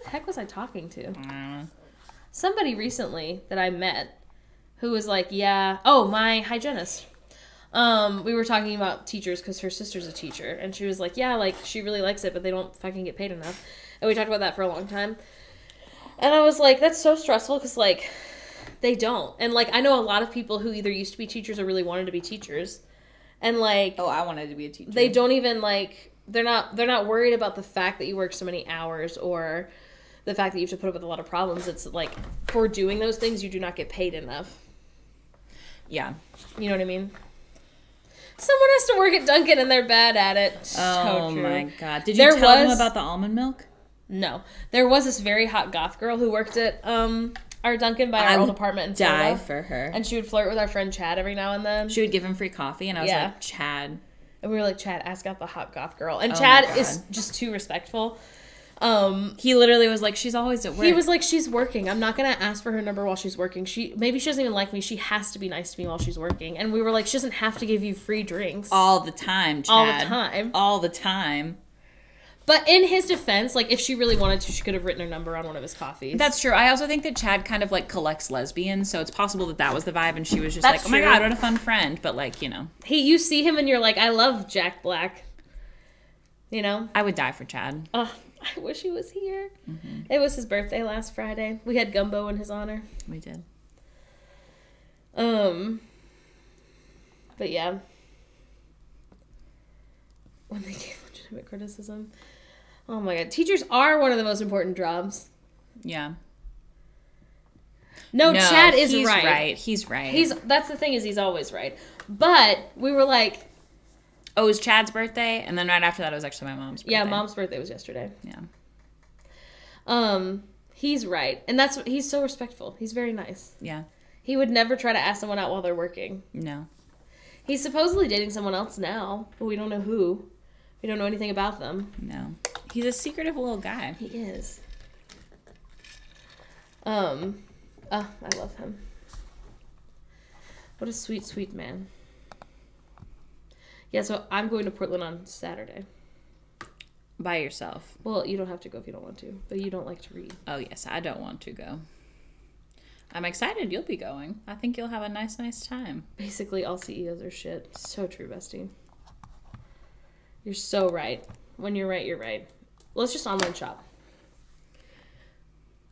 the heck was I talking to? Somebody recently that I met who was like, yeah, oh, my hygienist. We were talking about teachers because her sister's a teacher, and she was like, yeah, like she really likes it, but they don't fucking get paid enough. And we talked about that for a long time. And I was like, that's so stressful because like they don't. And like I know a lot of people who either used to be teachers or really wanted to be teachers. And like Oh, I wanted to be a teacher. they don't even like they're not worried about the fact that you work so many hours or the fact that you have to put up with a lot of problems. It's like for doing those things you do not get paid enough. Yeah. You know what I mean? Someone has to work at Dunkin' and they're bad at it. Oh So true. my god. Did you There tell them was- about the almond milk? No. There was this very hot goth girl who worked at our Dunkin' by our old apartment in Die Florida. for her. And she would flirt with our friend Chad every now and then. She would give him free coffee, and I was Yeah. like, Chad. And we were like, Chad, ask out the hot goth girl. And Oh Chad my is God. just too respectful. He literally was like, she's always at work. He was like, she's working. I'm not going to ask for her number while she's working. Maybe she doesn't even like me. She has to be nice to me while she's working. And we were like, she doesn't have to give you free drinks. all the time, Chad. All the time. All the time. But in his defense, like, if she really wanted to, she could have written her number on one of his coffees. That's true. I also think that Chad kind of like collects lesbians, so it's possible that that was the vibe, and she was just That's like, oh my true. god, what a fun friend. But like, you know, You see him and you're like, I love Jack Black. You know? I would die for Chad. Oh, I wish he was here. Mm-hmm. It was his birthday last Friday. We had gumbo in his honor. We did. But yeah. When they gave legitimate criticism. Oh my god. Teachers are one of the most important jobs. Yeah. No, Chad is he's right. He's right. That's the thing is he's always right. But we were like, Oh, it was Chad's birthday, and then right after that, it was actually my mom's birthday. yeah, Mom's birthday was yesterday. Yeah. He's right. And he's so respectful. He's very nice. Yeah. He would never try to ask someone out while they're working. No. He's supposedly dating someone else now, but we don't know who. We don't know anything about them. No. He's a secretive little guy. He is. Oh, I love him. What a sweet, sweet man. Yeah, so I'm going to Portland on Saturday. By yourself. Well, you don't have to go if you don't want to, but you don't like to read. Oh, yes, I don't want to go. I'm excited you'll be going. I think you'll have a nice time. Basically, all CEOs are shit. So true, bestie. You're so right. When you're right, you're right. Let's just online shop.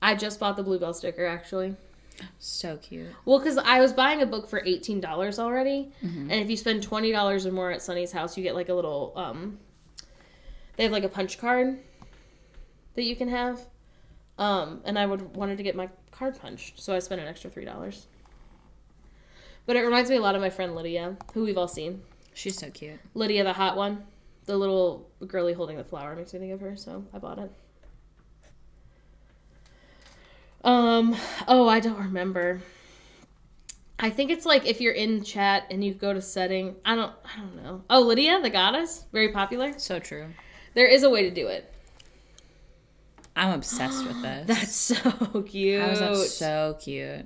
I just bought the Bluebell sticker, actually. So cute. Well, because I was buying a book for $18 already, and if you spend $20 or more at Sunny's house, you get like a little, they have like a punch card that you can have, and I wanted to get my card punched, so I spent an extra $3. But it reminds me a lot of my friend Lydia, who we've all seen. She's so cute. Lydia, the hot one, the little girlie holding the flower makes me think of her, so I bought it. Oh, I don't remember. I think it's like if you're in chat and you go to setting, I don't know. Oh, Lydia, the goddess, very popular. So true. There is a way to do it. I'm obsessed with this. That's so cute. How is that so cute?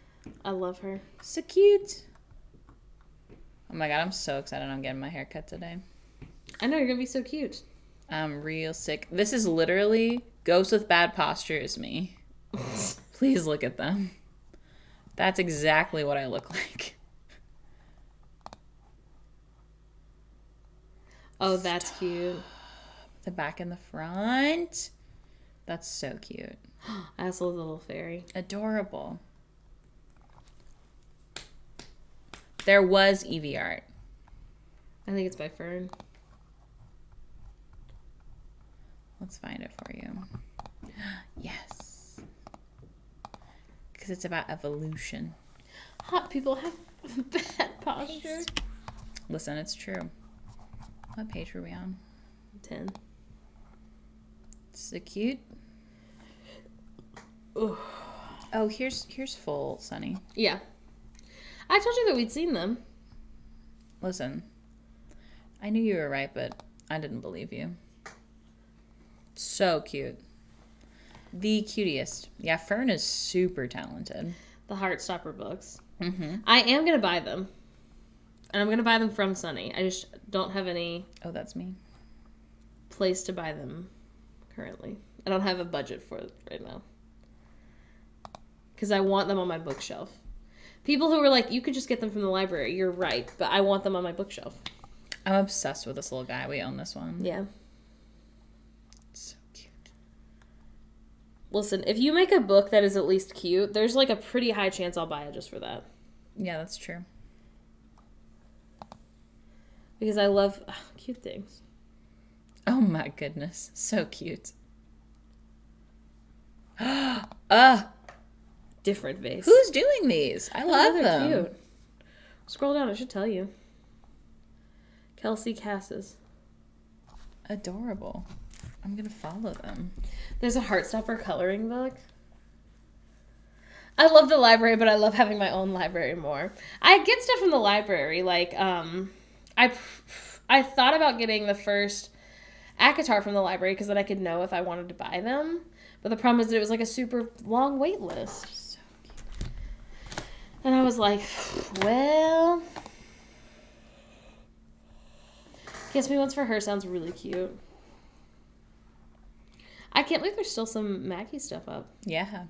I love her. So cute. Oh my god, I'm so excited I'm getting my hair cut today. I know, you're gonna be so cute. I'm real sick. This is literally Ghost with Bad Posture is me. Please look at them. That's exactly what I look like. Oh, that's cute. The back and the front. That's so cute. I also love the little fairy. Adorable. There was Eevee art. I think it's by Fern. Let's find it for you. Yes. Because it's about evolution. Hot people have bad posture. Listen, it's true. What page were we on? 10. So cute. Ooh. Oh, here's full Sunny. Yeah. I told you that we'd seen them. Listen, I knew you were right, but I didn't believe you. So cute. The cutest. Yeah, Fern is super talented. The Heartstopper books. Mm-hmm. I am going to buy them. And I'm going to buy them from Sunny. I just don't have any Oh, that's me. place to buy them currently. I don't have a budget for it right now. Because I want them on my bookshelf. People who were like, you could just get them from the library. You're right. But I want them on my bookshelf. I'm obsessed with this little guy. We own this one. Yeah. So cute. Listen, if you make a book that is at least cute, there's like a pretty high chance I'll buy it just for that. Yeah, that's true. Because I love cute things. Oh my goodness. So cute. Different vase. Who's doing these? I love they're them. cute. Scroll down, I should tell you. Kelsey Cassis. Adorable. I'm going to follow them. There's a Heartstopper coloring book. I love the library, but I love having my own library more. I get stuff from the library. Like, I thought about getting the first ACOTAR from the library because then I could know if I wanted to buy them. But the problem is that it was like a super long wait list. So cute. And I was like, well... Kiss Me Once for Her sounds really cute. I can't believe there's still some Maggie stuff up. Yeah.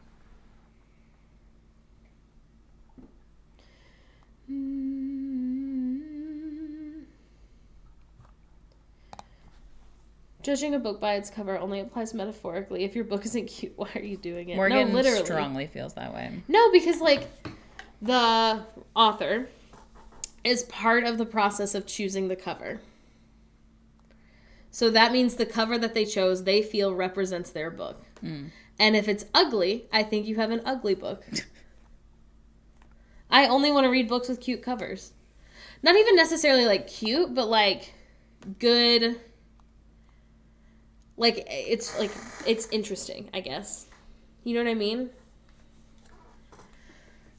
Judging a book by its cover only applies metaphorically. If your book isn't cute, why are you doing it? Morgan no, literally. strongly feels that way. No, because, like, the author is part of the process of choosing the cover. So that means the cover that they chose, they feel represents their book. Mm. And if it's ugly, I think you have an ugly book. I only want to read books with cute covers. Not even necessarily, like, cute, but, like, good... Like, it's interesting, I guess. You know what I mean?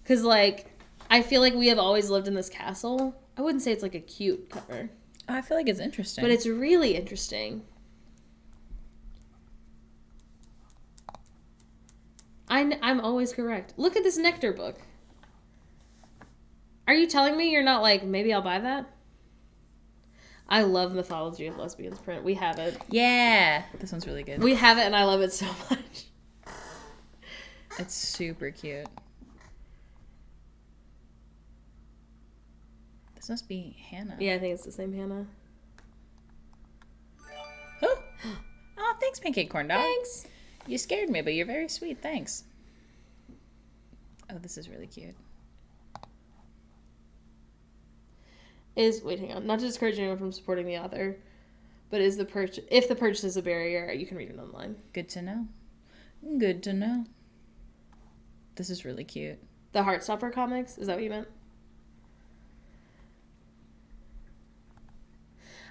Because, like, I feel like we have always lived in this castle. I wouldn't say it's, like, a cute cover. I feel like it's interesting. But it's really interesting. I'm always correct. Look at this Nectar book. Are you telling me you're not like, maybe I'll buy that? I love Mythology of Lesbians print. We have it. Yeah. This one's really good. We have it and I love it so much. It's super cute. This must be Hannah. Yeah, I think it's the same Hannah. Oh, thanks, Pancake Corn Dog. Thanks. You scared me, but you're very sweet. Thanks. Oh, this is really cute. Wait, hang on. Not to discourage anyone from supporting the author, but if the purchase is a barrier, you can read it online. Good to know. Good to know. This is really cute. The Heartstopper comics? Is that what you meant?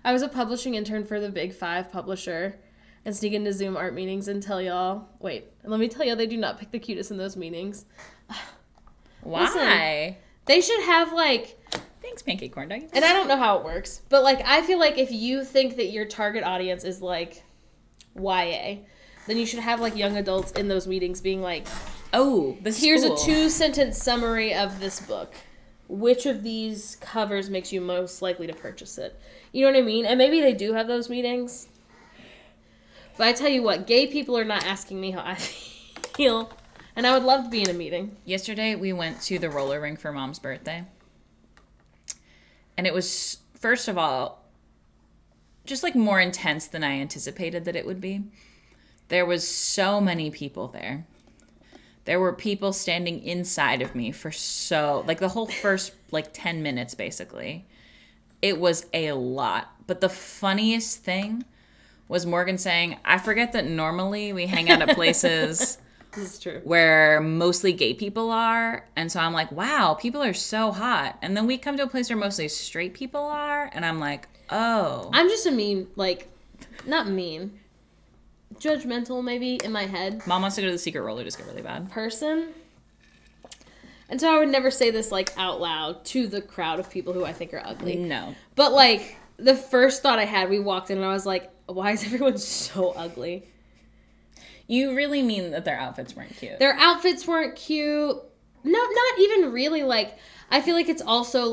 I was a publishing intern for the Big Five publisher and sneak into Zoom art meetings and tell y'all... Wait, let me tell y'all they do not pick the cutest in those meetings. Why? Listen, they should have, like... Thanks, Pancake Corn Dog. And I don't know how it works, but, like, I feel like if you think that your target audience is, like, YA, then you should have, like, young adults in those meetings being like, Oh, this is Here's cool. a 2-sentence summary of this book. Which of these covers makes you most likely to purchase it? You know what I mean? And maybe they do have those meetings. But I tell you what, gay people are not asking me how I feel. And I would love to be in a meeting. Yesterday, we went to the roller rink for Mom's birthday. And it was, first of all, just like more intense than I anticipated that it would be. There was so many people there. There were people standing inside of me for like the whole first, 10 minutes, basically. It was a lot. But the funniest thing was Morgan saying, I forget that normally we hang out at places This is true. where mostly gay people are. And so I'm like, wow, people are so hot. And then we come to a place where mostly straight people are. And I'm like, oh. I'm just a mean, not mean, judgmental maybe in my head Mom wants to go to the secret roller just get really bad. person. And so I would never say this out loud to the crowd of people who I think are ugly. No. But the first thought I had, we walked in and I was like, why is everyone so ugly? You really mean that their outfits weren't cute? Their outfits weren't cute. No, not even really. I feel like it's also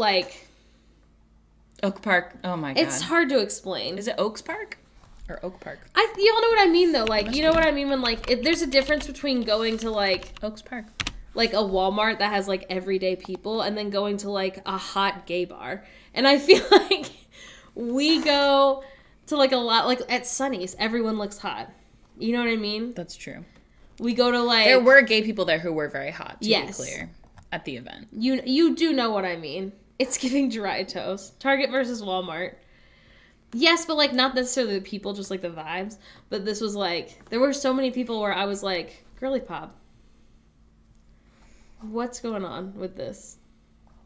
Oak Park. Oh my God. it's hard to explain. Is it Oaks Park? Or Oak Park? Y'all know what I mean though. You know what I mean when there's a difference between going to Oaks Park. a Walmart that has everyday people and then going to a hot gay bar. And I feel like we go to a lot at Sunny's, everyone looks hot. You know what I mean? That's true. We go to There were gay people there who were very hot, to Yes. be clear, at the event. You do know what I mean. It's giving dry toast. Target versus Walmart. Yes, but not necessarily the people, just the vibes. But this was there were so many people where I was like, girly pop. What's going on with this?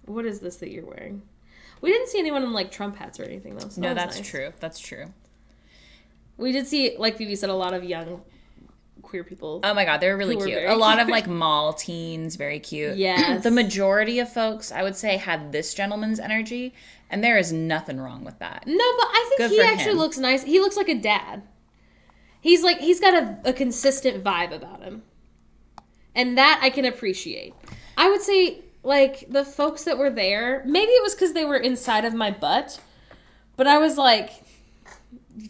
What is this that you're wearing? We didn't see anyone in Trump hats or anything though. So No, that was that's nice. true. That's true. We did see, like Phoebe said, a lot of young queer people. Oh my God, they were really Who were cute. very A lot of cute. mall teens, very cute. Yes. The majority of folks, I would say, had this gentleman's energy, and there is nothing wrong with that. No, but I think Good he for actually him. looks nice. He looks like a dad. He's got a consistent vibe about him. And that I can appreciate. I would say, the folks that were there, maybe it was because they were inside of my butt, but I was like,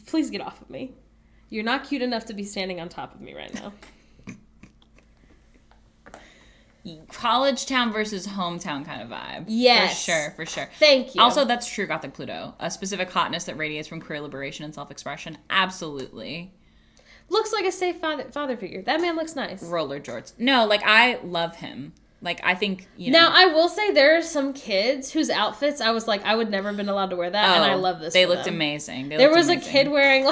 please get off of me. You're not cute enough to be standing on top of me right now. College town versus hometown kind of vibe. Yes. For sure. Thank you. Also, that's true Gothic Pluto. A specific hotness that radiates from queer liberation and self-expression. Absolutely. Looks like a safe father figure. That man looks nice. Roller jorts. No, I love him. I think, you know. Now, I will say there are some kids whose outfits I was like, I would never have been allowed to wear that, and I love this. They for looked them. amazing. There was a kid wearing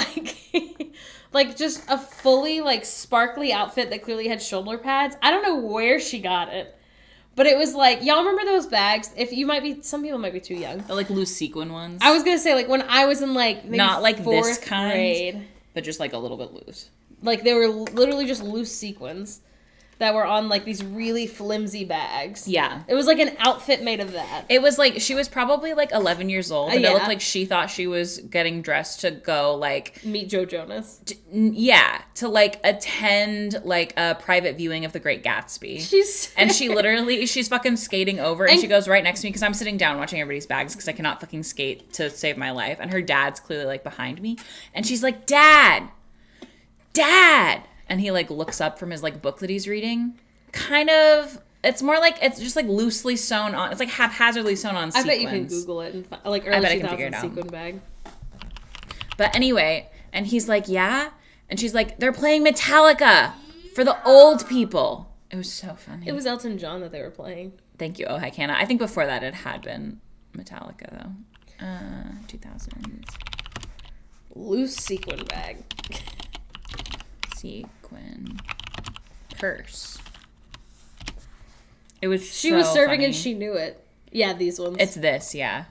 just a fully sparkly outfit that clearly had shoulder pads. I don't know where she got it, but it was y'all remember those bags? Some people might be too young. The loose sequin ones. I was gonna say when I was in maybe Not this fourth kind, grade, but just a little bit loose. they were literally just loose sequins that were on these really flimsy bags. Yeah. It was an outfit made of that. It was she was probably 11 years old, and Yeah. it looked like she thought she was getting dressed to go Meet Joe Jonas. to attend a private viewing of The Great Gatsby. She's fucking skating over, and she goes right next to me because I'm sitting down watching everybody's bags because I cannot fucking skate to save my life, and her dad's clearly behind me, and she's like, Dad, and he looks up from his book that he's reading. Kind of, it's more it's just loosely sewn on. It's haphazardly sewn on sequins. I bet you can Google it and early bet I can figure it 2000s out. sequin bag. But anyway, and he's like, yeah, and she's like, they're playing Metallica for the old people. It was so funny. It was Elton John that they were playing. Thank you. Oh, heck, Hannah. I think before that it had been Metallica though. 2000s Loose sequin bag. sequin purse. It was She was serving funny. and she knew it. Yeah, these ones. It's this, yeah.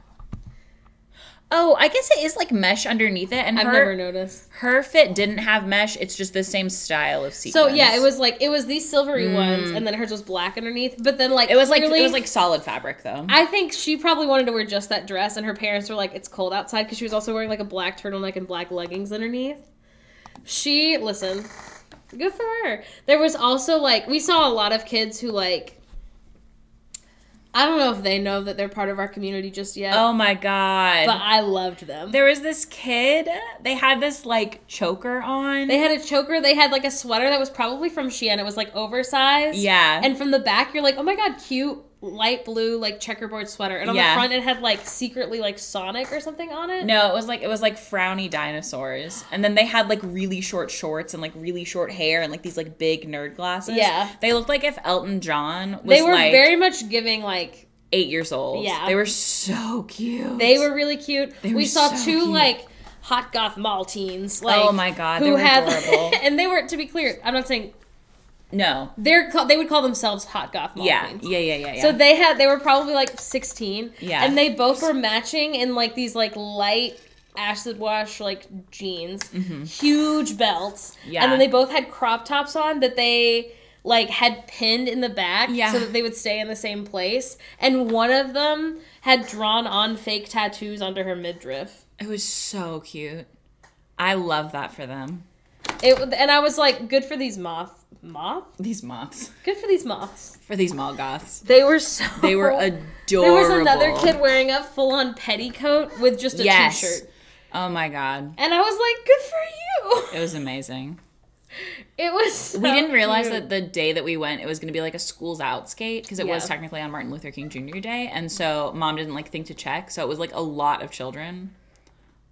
Oh, I guess it is mesh underneath it, and I've never noticed. her fit didn't have mesh. It's just the same style of sequins. So yeah, it was these silvery ones, and then hers was black underneath. But then It was clearly, solid fabric though. I think she probably wanted to wear just that dress, and her parents were like, "It's cold outside," because she was also wearing a black turtleneck and black leggings underneath. Listen, Good for her. There was also, like, we saw a lot of kids who, like, I don't know if they know that they're part of our community just yet. Oh my God. But I loved them. There was this kid, they had this, like, choker on. They had a choker. They had, like, a sweater that was probably from Shein. It was, like, oversized. Yeah. And from the back, you're like, oh my God, cute, light blue, like, checkerboard sweater. And on the front, it had, like, secretly, like, Sonic or something on it. No, it was like frowny dinosaurs. And then they had, like, really short shorts and, like, really short hair and, like, these, like, big nerd glasses. Yeah. They looked like if Elton John was, they were like, very much giving, like, 8 years old. Yeah. They were so cute. They were really cute. We saw so two, cute. like, hot goth mall teens. Like, oh my God, they were adorable. And they were, to be clear, I'm not saying... No. They would call themselves hot goth mall teens. Yeah. So they were probably, like, 16. Yeah. And they both were matching in, like, these, like, light acid wash, like, jeans. Mm-hmm. Huge belts. Yeah. And then they both had crop tops on that they... like, had pinned in the back so that they would stay in the same place. And one of them had drawn on fake tattoos onto her midriff. It was so cute. I love that for them. And I was like, good for these These moths. Good for these moths. For these mall goths. They were so... They were adorable. There was another kid wearing a full-on petticoat with just a t-shirt. Oh my God. And I was like, good for you. It was amazing. It was so we didn't realize cute. that the day that we went, it was going to be like a schools out skate because it was technically on Martin Luther King Jr. Day. And so mom didn't like think to check. So it was like a lot of children.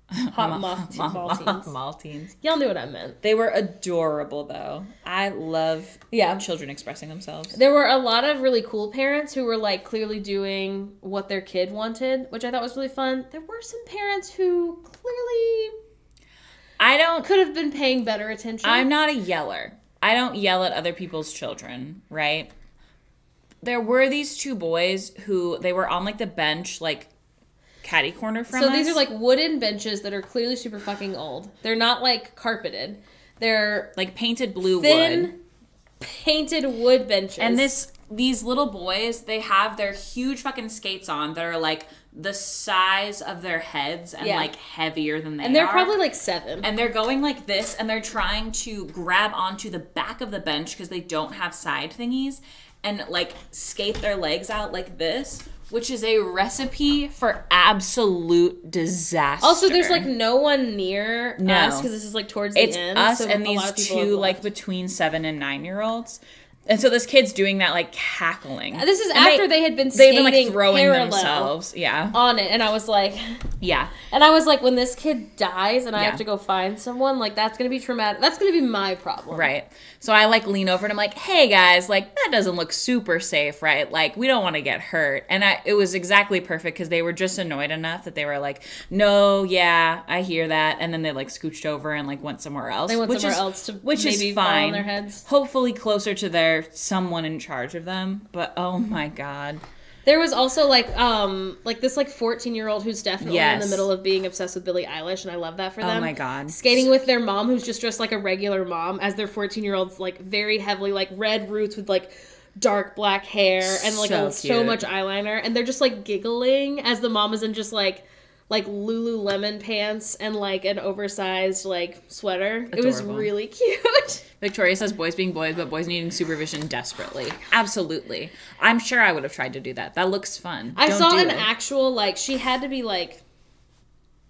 Hot mall teens. Y'all knew what I meant. They were adorable though. I love children expressing themselves. There were a lot of really cool parents who were like clearly doing what their kid wanted, which I thought was really fun. There were some parents who clearly could have been paying better attention. I'm not a yeller. I don't yell at other people's children, right? There were these two boys who they were on like the bench, like catty corner from us. So these are like wooden benches that are clearly super fucking old. They're not like carpeted. They're like painted blue wood. Painted wood benches. And these little boys, they have their huge fucking skates on that are like the size of their heads and like heavier than they are. And they're probably like 7. And they're going like this and they're trying to grab onto the back of the bench because they don't have side thingies and like skate their legs out like this, which is a recipe for absolute disaster. Also, there's like no one near us because this is like towards the end. It's us so and these two like between 7 and 9-year-olds. And so this kid's doing that, like, cackling. This is after they had been skating they've been, like, throwing parallel themselves. Yeah. On it. And I was like... Yeah. And I was like, when this kid dies and I have to go find someone, like, that's going to be traumatic. That's going to be my problem. Right. So I, like, lean over and I'm like, hey, guys, like, that doesn't look super safe, right? Like, we don't want to get hurt. And it was exactly perfect because they were just annoyed enough that they were like, no, yeah, I hear that. And then they, like, scooched over and, like, went somewhere else. They went somewhere else to which maybe is fine. fall on their heads. Hopefully closer to someone in charge of them. But, oh, my God. There was also, like this, like, 14-year-old who's definitely in the middle of being obsessed with Billie Eilish, and I love that for them. Oh, my God. Skating with their mom, who's just dressed like a regular mom, as their 14-year-old's, like, very heavily, like, red roots with, like, dark black hair and, like, so much eyeliner. And they're just, like, giggling as the mom is in just, like Lululemon pants and, like, an oversized, like, sweater. Adorable. It was really cute. Victoria says boys being boys, but boys needing supervision desperately. Absolutely. I'm sure I would have tried to do that. That looks fun. I saw an actual, like, she had to be, like,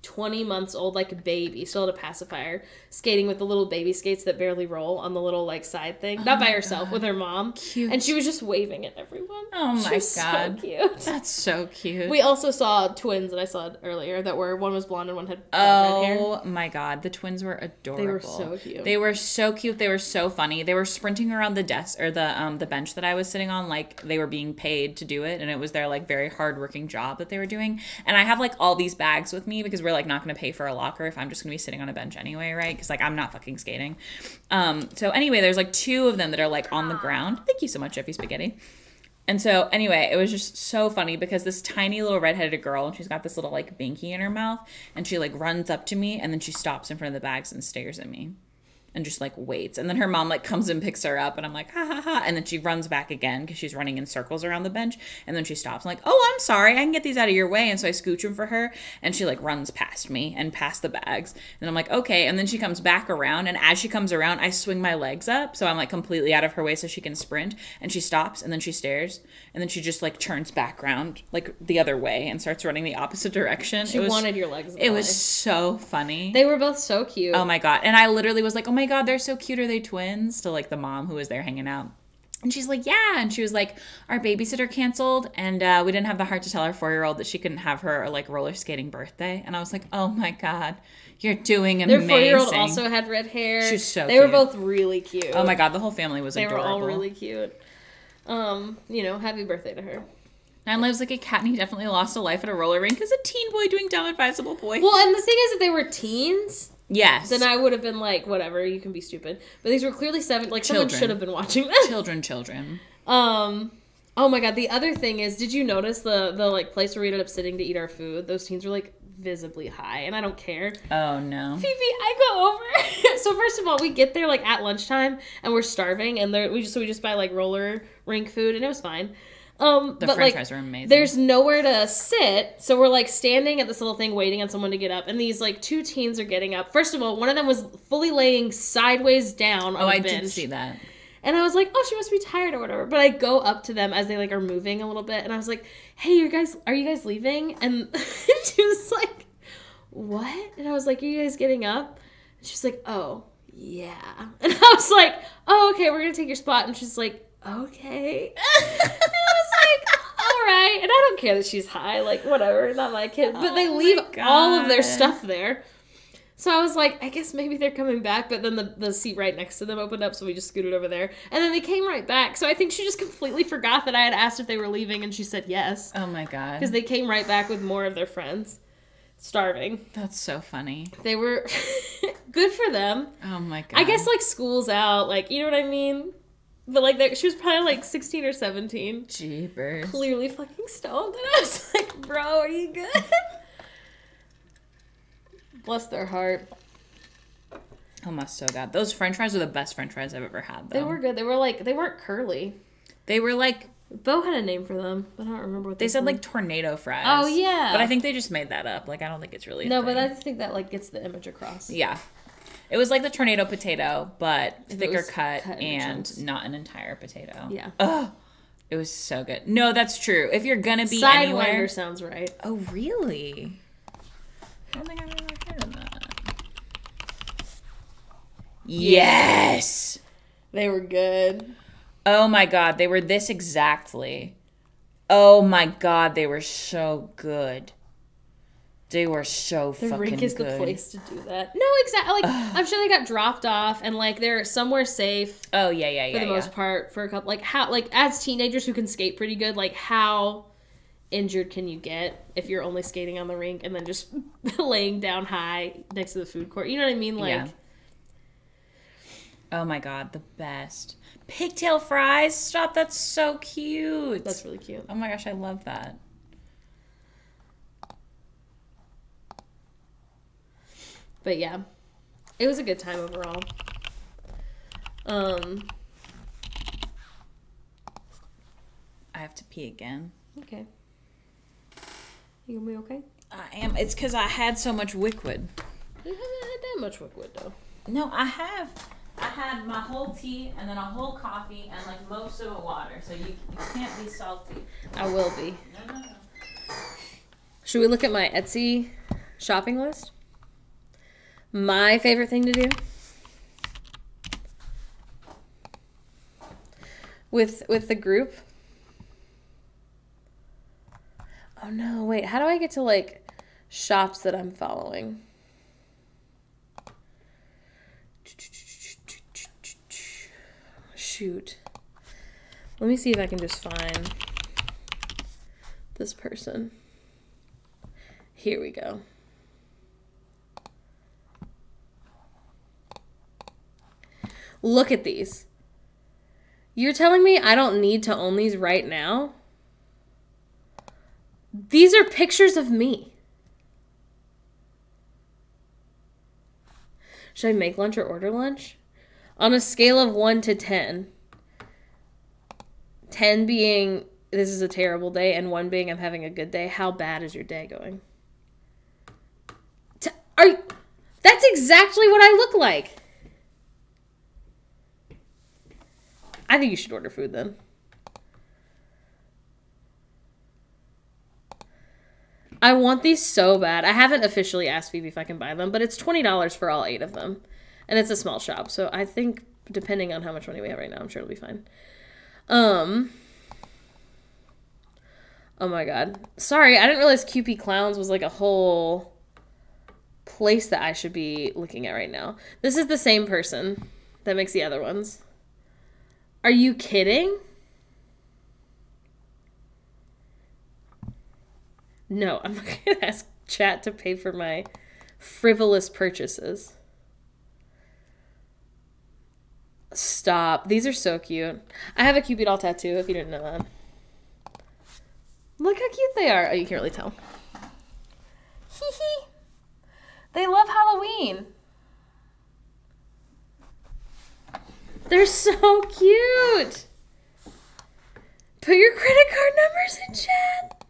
20 months old, like a baby, still had a pacifier, skating with the little baby skates that barely roll on the little, like, side thing. Not by herself, with her mom. Cute. And she was just waving at everyone. Oh my God. So cute. That's so cute. We also saw twins that I saw earlier that were, one was blonde and one had red hair. Oh my God. The twins were adorable. They were so cute. They were so cute. They were so funny. They were sprinting around the desk or the bench that I was sitting on like they were being paid to do it. And it was their like very hardworking job that they were doing. And I have like all these bags with me because we're like not going to pay for a locker if I'm just going to be sitting on a bench anyway, right? Because like I'm not fucking skating. So anyway, there's like 2 of them that are like on the ground. Thank you so much, Jeffy Spaghetti. And so anyway, it was just so funny because this tiny little redheaded girl, and she's got this little like binky in her mouth, and she like runs up to me and then she stops in front of the bags and stares at me. and just like waits. And then her mom like comes and picks her up, and I'm like, ha ha ha. And then she runs back again because she's running in circles around the bench. And then she stops. I'm like, oh, I'm sorry. I can get these out of your way. And so I scooch them for her, and she like runs past me and past the bags. And I'm like, okay. And then she comes back around, and as she comes around, I swing my legs up so I'm like completely out of her way so she can sprint. And she stops, and then she stares, and then she just like turns back around like the other way and starts running the opposite direction. She wanted your legs. It was so funny. They were both so cute. Oh my God. And I literally was like, oh my God, they're so cute. Are they twins? To like the mom who was there hanging out. And she's like, yeah. And she was like, our babysitter canceled. And we didn't have the heart to tell our 4-year-old that she couldn't have her like roller skating birthday. And I was like, oh my God, you're doing amazing. Their 4-year-old also had red hair. She was so They cute. were both really cute. Oh my God, the whole family was adorable. They were all really cute. You know, happy birthday to her. 9 lives like a cat, and he definitely lost a life at a roller rink as a teen boy doing dumb advisable boy. Well, and the thing is that they were teens. Yes. Then I would have been like, whatever, you can be stupid. But these were clearly 7. Like, Children. someone should have been watching this. Children. Oh my God, the other thing is, did you notice the like place where we ended up sitting to eat our food? Those teens were like visibly high, and I don't care. Oh no. Phoebe, I go over. So first of all, we get there like at lunchtime, and we're starving, and we just buy like roller rink food, and it was fine. The but, french fries were amazing. There's nowhere to sit, so we're like standing at this little thing waiting on someone to get up, and these like 2 teens are getting up. First of all, one of them was fully laying sideways down on a bench. I did see that. And I was like, oh, she must be tired or whatever. But I go up to them as they like are moving a little bit, and I was like, hey, are you guys leaving? And she was like, what? And I was like, are you guys getting up? And she's like, oh, yeah. And I was like, oh, okay, we're gonna take your spot. And she's like, okay. And I was like, all right. And I don't care that she's high, like, whatever, not my kid. But they leave all of their stuff there. So I was like, I guess maybe they're coming back. But then the seat right next to them opened up, so we just scooted over there. And then they came right back. So I think she just completely forgot that I had asked if they were leaving, and she said yes. Oh my God. Because they came right back with more of their friends. Starving. That's so funny. They were good for them. Oh my God. I guess like school's out, like, you know what I mean? But like she was probably like 16 or 17. Jeepers. Clearly fucking stoned. And I was like, bro, are you good? Bless their heart. Oh my so God. Those french fries are the best french fries I've ever had though. They were good. They were like, they weren't curly. They were like, Bo had a name for them, but I don't remember what they said were. like tornado fries. Oh yeah. But I think they just made that up. Like I don't think it's really a No, thing. but I think that like gets the image across. Yeah. It was like the tornado potato, but If it thicker was cut cut into and chunks. not an entire potato. Yeah. Ugh. It was so good. No, that's true. If you're gonna be Sidewinder anywhere. sounds right. Oh really? I don't think I've ever heard of that. Yes. They were good. Oh my God, they were this exactly. Oh my God, they were so good. They were so The fucking rink is good. the place to do that. No, exactly. Like I'm sure they got dropped off, and like they're somewhere safe Oh yeah. for the most part for a couple. Like how, like as teenagers who can skate pretty good, like how injured can you get if you're only skating on the rink and then just laying down high next to the food court? You know what I mean? Like, Yeah. Oh my God, the best. Pigtail fries. Stop, that's so cute. that's really cute. Oh my gosh, I love that. But yeah, it was a good time overall. I have to pee again. Okay. You gonna be okay? I am. It's because I had so much liquid. You haven't had that much liquid though. No, I have. I had my whole tea and then a whole coffee and like most of the water. So you can't be salty. I will be. No. Should we look at my Etsy shopping list? My favorite thing to do with the group. Oh no, wait, how do I get to like shops that I'm following? Shoot. Let me see if I can just find this person. Here we go. Look at these. You're telling me I don't need to own these right now? These are pictures of me. Should I make lunch or order lunch? On a scale of 1 to 10, 10 being this is a terrible day and 1 being I'm having a good day, how bad is your day going? That's exactly what I look like. I think you should order food then. I want these so bad. I haven't officially asked Phoebe if I can buy them, but it's $20 for all 8 of them. And it's a small shop, so I think depending on how much money we have right now, I'm sure it'll be fine. Oh my god. Sorry, I didn't realize QP Clowns was like a whole place that I should be looking at right now. This is the same person that makes the other ones. Are you kidding? No, I'm not going to ask chat to pay for my frivolous purchases. Stop. These are so cute. I have a Cupid doll tattoo, if you didn't know that. Look how cute they are. Oh, you can't really tell. Hee hee. They love Halloween. They're so cute. Put your credit card numbers in chat.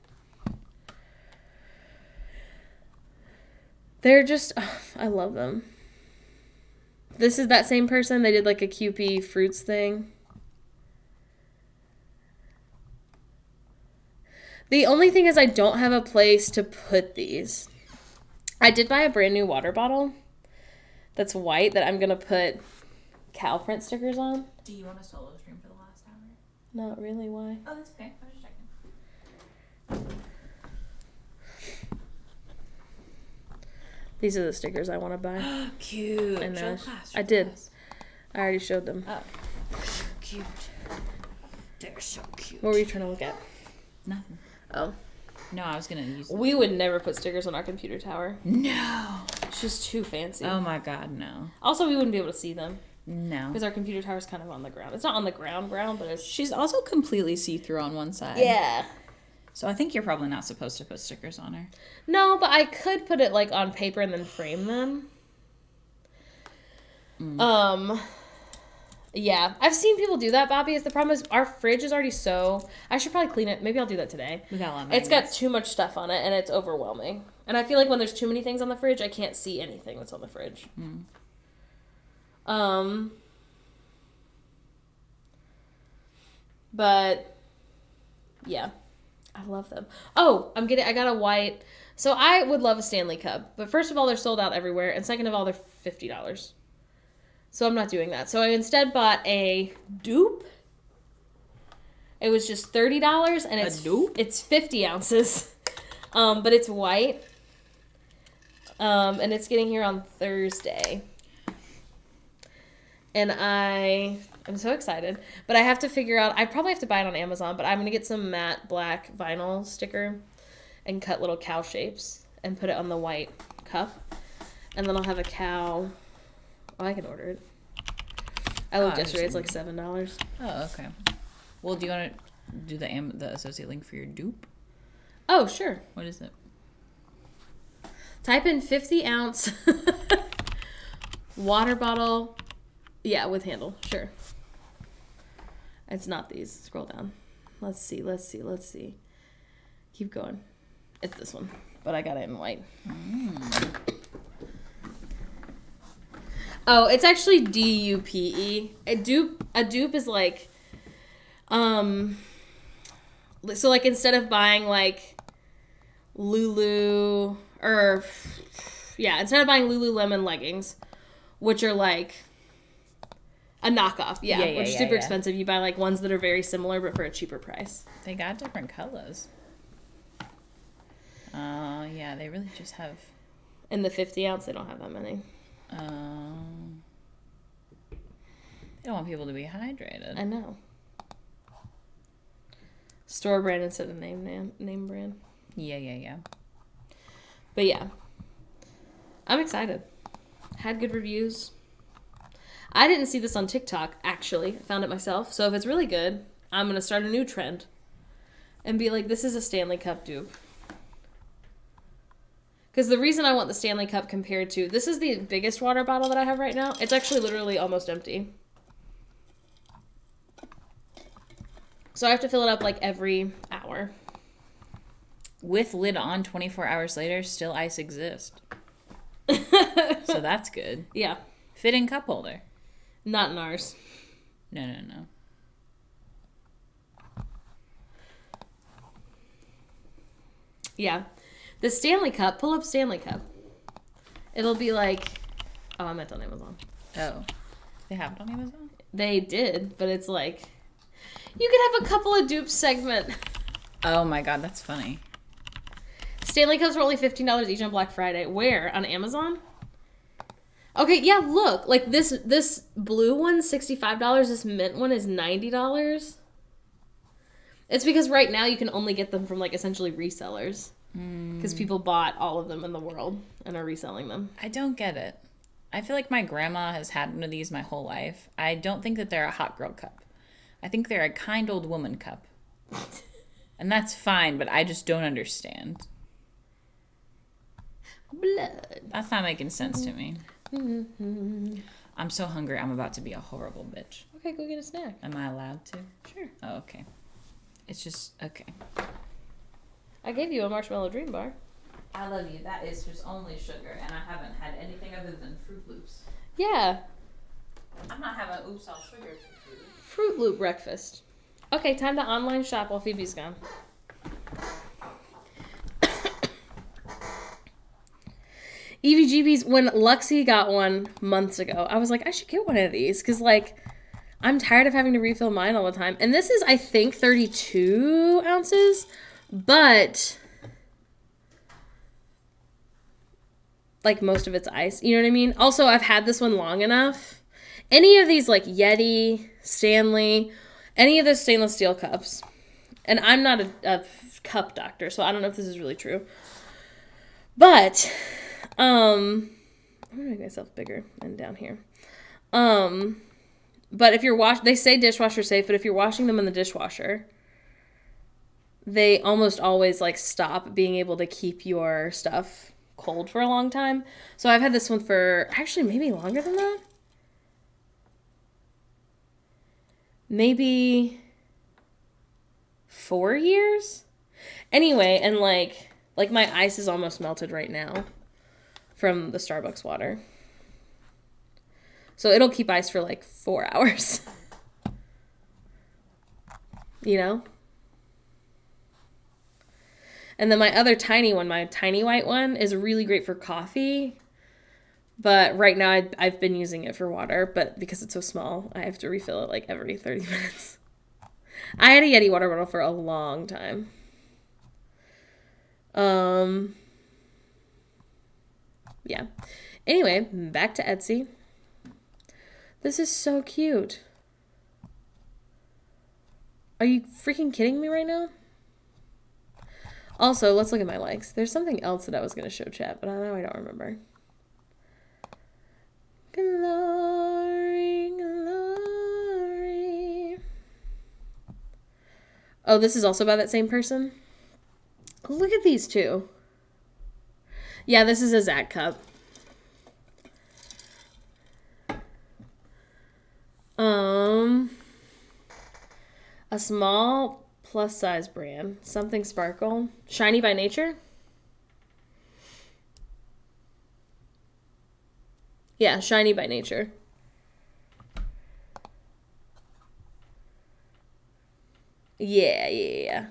They're just, oh, I love them. This is that same person. They did like a Kewpie fruits thing. The only thing is I don't have a place to put these. I did buy a brand new water bottle that's white that I'm going to put cow print stickers on. Do you want a solo stream for the last hour? Not really, why? Oh, that's okay. I was just checking. These are the stickers I want to buy. Cute. I know. Show class, I did. I already showed them. Oh. Cute. They're so cute. What were you trying to look at? Nothing. Oh. No, I was going to use them. We would never put stickers on our computer tower. No. It's just too fancy. Oh my god, no. Also, we wouldn't be able to see them. No. Because our computer tower is kind of on the ground. It's not on the ground, but it's... She's also completely see-through on one side. Yeah. So I think you're probably not supposed to put stickers on her. No, but I could put it, like, on paper and then frame them. Yeah. I've seen people do that, Bobby. The problem is our fridge is already so... I should probably clean it. Maybe I'll do that today. We got a lot of It's got too much stuff on it, and it's overwhelming. And I feel like when there's too many things on the fridge, I can't see anything that's on the fridge. But, yeah. I love them. Oh, I got a white... So I would love a Stanley Cup. But first of all, they're sold out everywhere. And second of all, they're $50. So I'm not doing that. So I instead bought a dupe. It was just $30. And it's 50 ounces. But it's white. And it's getting here on Thursday. And I'm so excited. But I have to figure out... I probably have to buy it on Amazon. But I'm going to get some matte black vinyl sticker. And cut little cow shapes. And put it on the white cup. And then I'll have a cow... Oh, I can order it. I looked yesterday. It's like $7. Oh, okay. Well, do you want to do the associate link for your dupe? Oh, sure. What is it? Type in 50 ounce water bottle. Yeah, with handle. Sure. It's not these. Scroll down. Let's see. Keep going. It's this one. But I got it in white. Oh, it's actually DUPE. A dupe is like, so like instead of buying like instead of buying Lululemon leggings, which are like a knockoff, which is super expensive, you buy like ones that are very similar but for a cheaper price. They got different colors. Yeah, they really just have... In the 50 ounce, they don't have that many. They don't want people to be hydrated. I know. Store brand instead of name brand. Yeah. But yeah. I'm excited. Had good reviews. I didn't see this on TikTok, actually. I found it myself. So if it's really good, I'm going to start a new trend. And be like, this is a Stanley Cup dupe. Because the reason I want the Stanley Cup compared to... This is the biggest water bottle that I have right now. It's actually literally almost empty. So I have to fill it up like every hour. With lid on 24 hours later, still ice exists. So that's good. Yeah. Fitting cup holder. Not in ours. No. Yeah. The Stanley Cup, pull up Stanley Cup. It'll be like... Oh, I meant on Amazon. Oh. They have it on Amazon? They did, but it's like... You could have a couple of dupes segment. Oh my god, that's funny. Stanley Cups were only $15 each on Black Friday. Where? On Amazon? Okay, yeah, look. Like, this blue one's $65. This mint one is $90. It's because right now you can only get them from, like, essentially resellers. Because people bought all of them in the world and are reselling them. I don't get it. I feel like my grandma has had one of these my whole life. I don't think that they're a hot girl cup. I think they're a kind old woman cup. And that's fine, but I just don't understand. Blood. That's not making sense to me. I'm so hungry. I'm about to be a horrible bitch. Okay, go get a snack. Am I allowed to? Sure. Oh, okay. It's just, okay. I gave you a Marshmallow Dream Bar. I love you. That is just only sugar, and I haven't had anything other than Fruit Loops. Yeah. I'm not having oops all sugar for food. Fruit Loop breakfast. Okay, time to online shop while Phoebe's gone. EVGBs, when Luxie got one months ago, I was like, I should get one of these. Because, like, I'm tired of having to refill mine all the time. And this is, I think, 32 ounces. But, like, most of it's ice. You know what I mean? Also, I've had this one long enough. Any of these, like, Yeti, Stanley, any of those stainless steel cups. And I'm not a cup doctor, so I don't know if this is really true. But... I'm gonna make myself bigger and down here. But if you're they say dishwasher safe, but if you're washing them in the dishwasher, they almost always like stop being able to keep your stuff cold for a long time. So I've had this one for actually maybe longer than that. Maybe 4 years. Anyway, and like my ice is almost melted right now. From the Starbucks water. So it'll keep ice for like 4 hours. You know? And then my other tiny one, my tiny white one, is really great for coffee. But right now I've been using it for water. But because it's so small, I have to refill it like every 30 minutes. I had a Yeti water bottle for a long time. Yeah. Anyway, back to Etsy. This is so cute. Are you freaking kidding me right now? Also, let's look at my likes. There's something else that I was going to show chat, but now I don't remember. Glory, glory. Oh, this is also by that same person? Look at these two. Yeah, this is a Zach cup. A small plus size brand. Something sparkle. Shiny by nature. Yeah, shiny by nature. Yeah.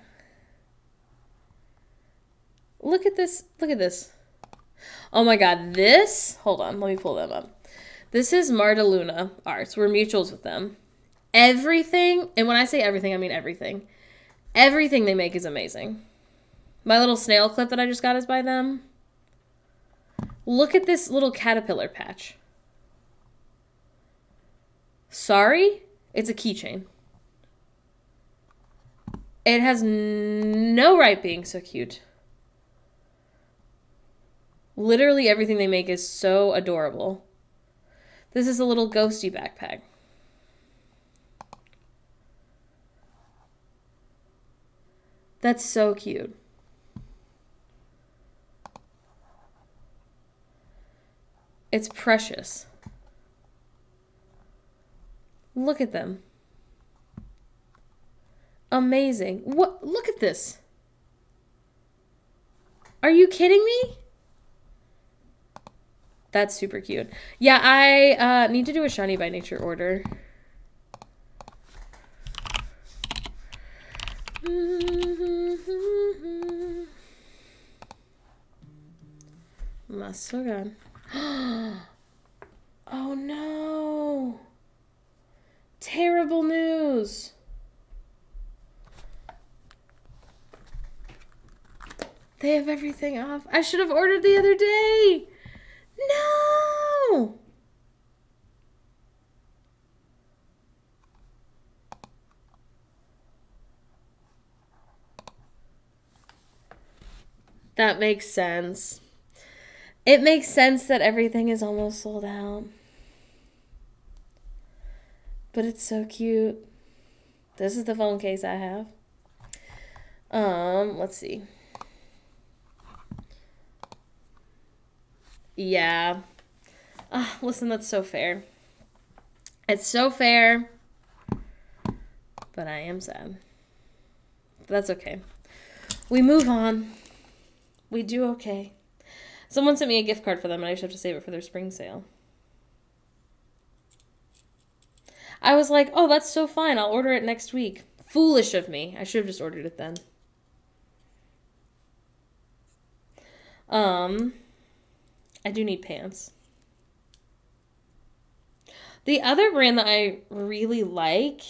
Look at this. Look at this. Oh my god, this... Hold on, let me pull them up. This is Marta Luna Arts. We're mutuals with them. Everything, and when I say everything, I mean everything. Everything they make is amazing. My little snail clip that I just got is by them. Look at this little caterpillar patch. Sorry? It's a keychain. It has no right being so cute. Literally everything they make is so adorable. This is a little ghosty backpack. That's so cute. It's precious. Look at them. Amazing. What? Look at this. Are you kidding me? That's super cute. Yeah, I need to do a Shiny by Nature order. Masugan. Oh no. Terrible news. They have everything off. I should have ordered the other day. No. That makes sense. It makes sense that everything is almost sold out. But it's so cute. This is the phone case I have. Let's see. Yeah. Listen, that's so fair. It's so fair. But I am sad. But that's okay. We move on. We do okay. Someone sent me a gift card for them, and I just have to save it for their spring sale. I was like, oh, that's so fine. I'll order it next week. Foolish of me. I should have just ordered it then. I do need pants. The other brand that I really like,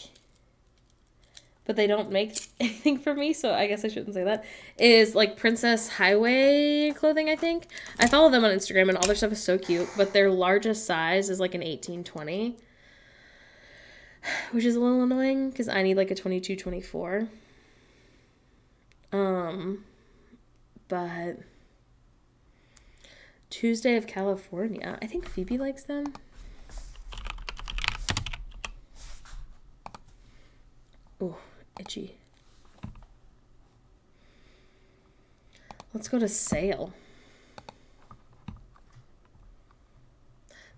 but they don't make anything for me, so I guess I shouldn't say that, is like Princess Highway clothing, I think. I follow them on Instagram, and all their stuff is so cute, but their largest size is like an 18-20, which is a little annoying because I need like a 22-24. But Tuesday of California, I think Phoebe likes them. Oh, itchy. Let's go to sale.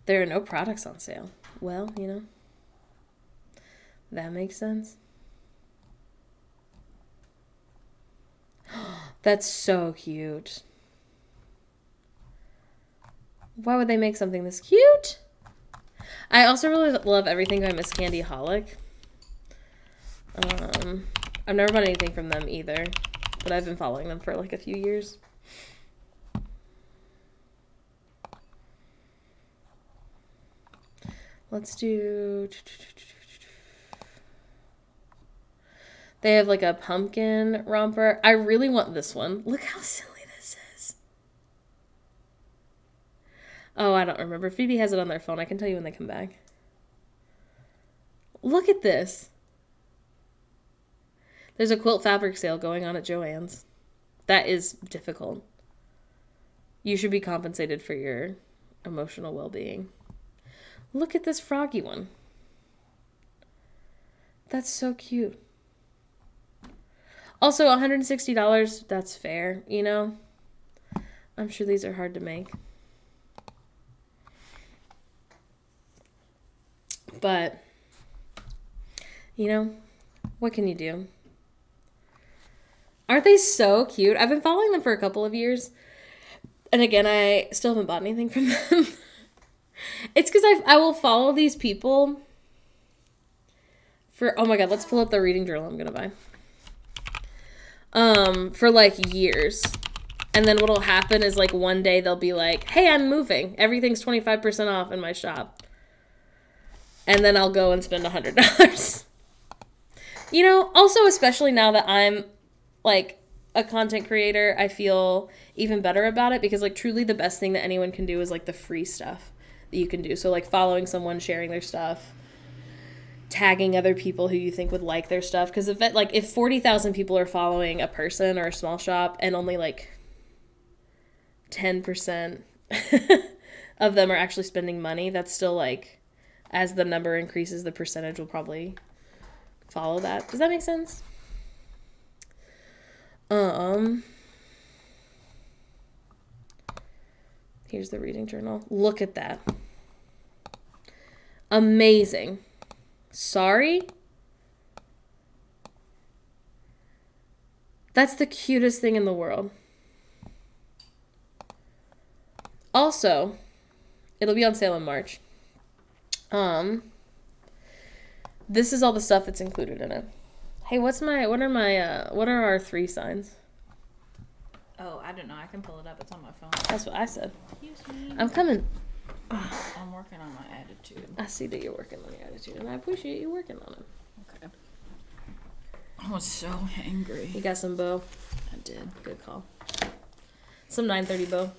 There are no products on sale. Well, you know, that makes sense. That's so cute. Why would they make something this cute? I also really love everything by Miss Candy Holic. I've never bought anything from them either, but I've been following them for like a few years. Let's do... They have like a pumpkin romper. I really want this one. Look how silly this is. Oh, I don't remember. Phoebe has it on their phone. I can tell you when they come back. Look at this. There's a quilt fabric sale going on at Joann's. That is difficult. You should be compensated for your emotional well-being. Look at this froggy one. That's so cute. Also, $160, that's fair, you know? I'm sure these are hard to make. But, you know, what can you do? Aren't they so cute? I've been following them for a couple of years. And again, I still haven't bought anything from them. It's because I will follow these people for... Oh my god, let's pull up the reading journal I'm going to buy. For like years. And then what'll happen is like one day they'll be like, hey, I'm moving. Everything's 25% off in my shop. And then I'll go and spend $100. You know, also especially now that I'm like a content creator, I feel even better about it because like truly the best thing that anyone can do is like the free stuff that you can do. So like following someone, sharing their stuff, tagging other people who you think would like their stuff. Because if 40,000 people are following a person or a small shop and only like 10% of them are actually spending money, that's still like, as the number increases, the percentage will probably follow that. Does that make sense? Here's the reading journal. Look at that. Amazing. Sorry? That's the cutest thing in the world. Also, it'll be on sale in March. This is all the stuff that's included in it. Hey, what are our 3 signs? Oh, I don't know. I can pull it up. It's on my phone. That's what I said. Excuse me. I'm coming. I'm working on my attitude. I see that you're working on your attitude, and I appreciate you working on it. Okay. I was so angry. You got some bow? I did. Good call. Some 930 bow.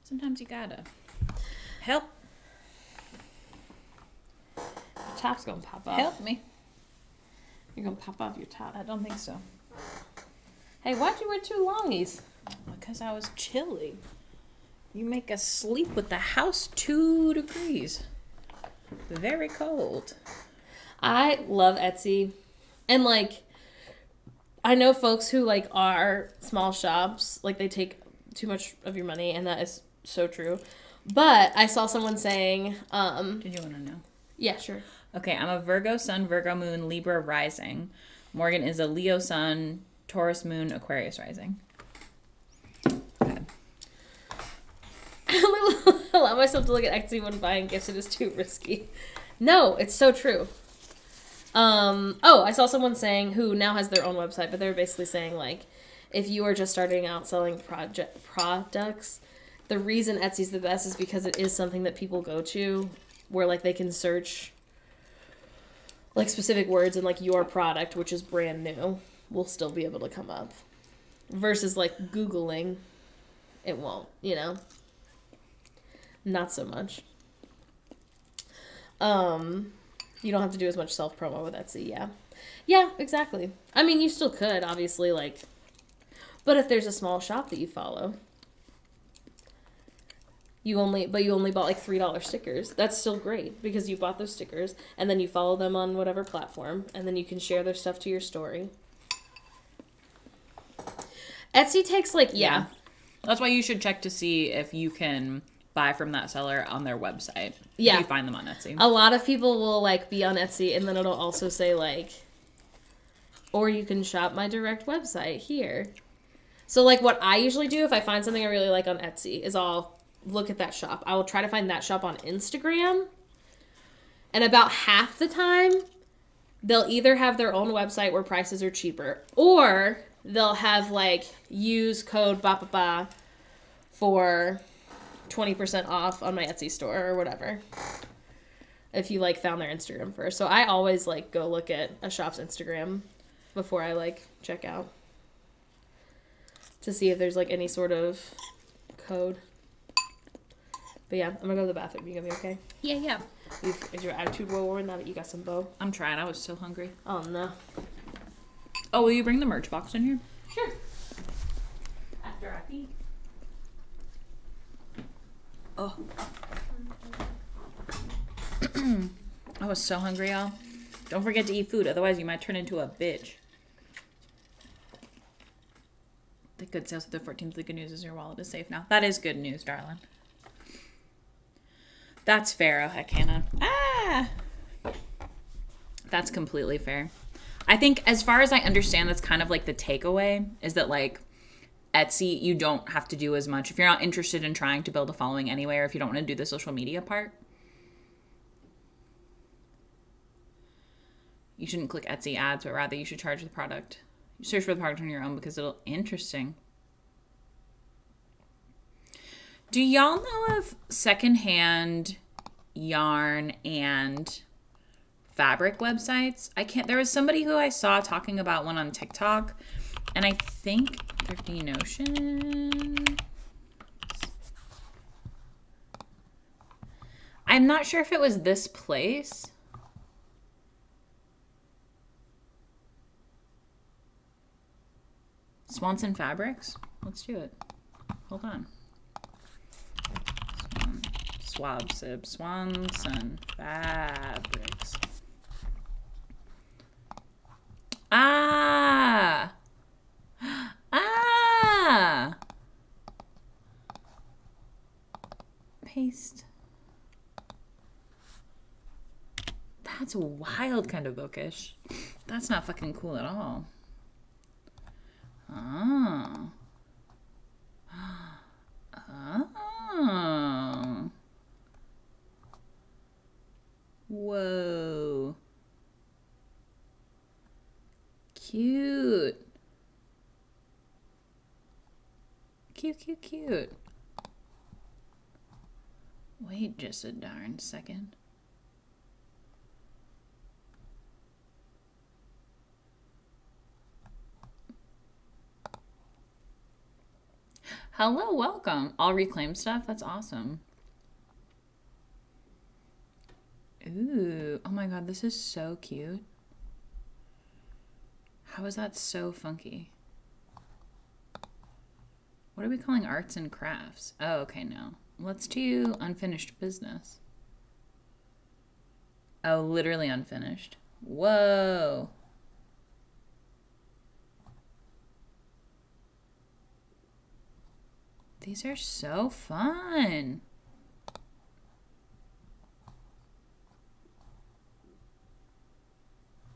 Sometimes you gotta. Help. Your top's gonna pop off. Help me. You're gonna pop off your top. I don't think so. Hey, why'd you wear 2 longies? Because I was chilly. You make us sleep with the house 2 degrees. Very cold. I love Etsy. And, like, I know folks who, like, are small shops. Like, they take too much of your money, and that is so true. But I saw someone saying... Did you want to know? Yeah, sure. Okay, I'm a Virgo Sun, Virgo Moon, Libra Rising. Morgan is a Leo Sun, Taurus Moon, Aquarius Rising. Okay. I only allow myself to look at Etsy when buying gifts. It is too risky. No, it's so true. I saw someone saying who now has their own website, but they were basically saying, like, if you are just starting out selling products, the reason Etsy's the best is because it is something that people go to where, like, they can search, like, specific words and, like, your product, which is brand new, will still be able to come up. Versus, like, Googling, it won't, you know? Not so much. You don't have to do as much self-promo with Etsy, yeah. Yeah, exactly. I mean, you still could, obviously, like... But if there's a small shop that you follow... You only bought, like, $3 stickers. That's still great, because you bought those stickers, and then you follow them on whatever platform, and then you can share their stuff to your story. Etsy takes, like, yeah. That's why you should check to see if you can buy from that seller on their website. Yeah. If you find them on Etsy. A lot of people will, like, be on Etsy, and then it'll also say, like, or you can shop my direct website here. So, like, what I usually do if I find something I really like on Etsy is I'll look at that shop. I will try to find that shop on Instagram, and about half the time, they'll either have their own website where prices are cheaper, or they'll have, like, use code BAPAPA for 20% off on my Etsy store or whatever. If you, like, found their Instagram first. So I always, like, go look at a shop's Instagram before I, like, check out. To see if there's, like, any sort of code. But yeah, I'm gonna go to the bathroom. You gonna be okay? Yeah. Is your attitude well now that you got some bow? I'm trying. I was so hungry. Oh, no. Oh, will you bring the merch box in here? Sure. After I pee. Oh. I was so hungry, y'all. Don't forget to eat food, otherwise you might turn into a bitch. The good sales of the 14th. The good news is your wallet is safe now. That is good news, darling. That's fair, oh heck, Hannah. Ah! That's completely fair. I think, as far as I understand, that's kind of like the takeaway, is that, like, Etsy, you don't have to do as much. If you're not interested in trying to build a following anyway, or if you don't want to do the social media part, you shouldn't click Etsy ads, but rather you should charge the product. You search for the product on your own because it'll... Interesting. Do y'all know of secondhand yarn and fabric websites? There was somebody who I saw talking about one on TikTok, and I think 50 Notion. I'm not sure if it was this place. Swanson Fabrics? Let's do it. Hold on. Swanson Fabrics. Ah! paste. That's wild kind of bookish. That's not fucking cool at all. Oh. Oh. Whoa. Cute. Cute, cute, cute. Wait just a darn second. Hello, welcome. All reclaimed stuff? That's awesome. Ooh, oh my god, this is so cute. How is that so funky? What are we calling arts and crafts? Oh, okay, no. Let's do unfinished business. Oh, literally unfinished. Whoa. These are so fun.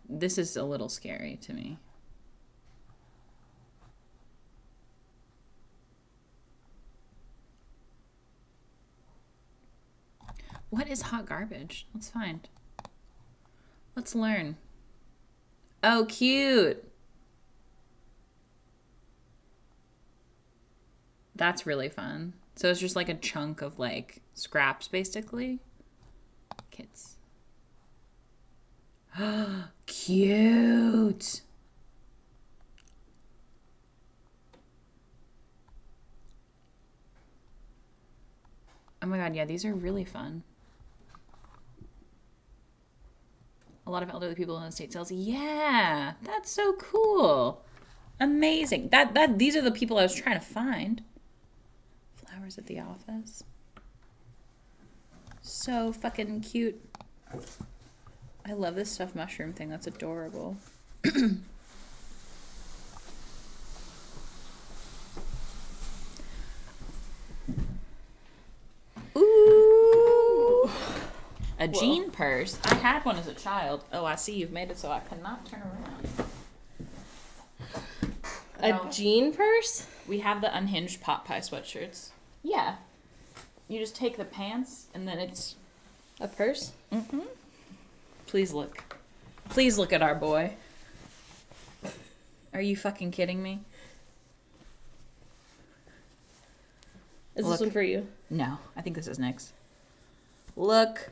This is a little scary to me. What is hot garbage? Let's find. Let's learn. Oh, cute. That's really fun. So it's just like a chunk of like scraps basically. Kits. Cute. Oh my god, yeah, these are really fun. A lot of elderly people in the estate sales. Yeah, that's so cool. Amazing. These are the people I was trying to find. Flowers at the office. So fucking cute. I love this stuffed mushroom thing. That's adorable. Ooh. A jean purse. I had one as a child. Oh, I see you've made it so I cannot turn around. A jean purse? We have the unhinged pot pie sweatshirts. Yeah. You just take the pants and then it's... A purse? Mm-hmm. Please look. Please look at our boy. Are you fucking kidding me? Is Look. this one for you? No, I think this is next. Look.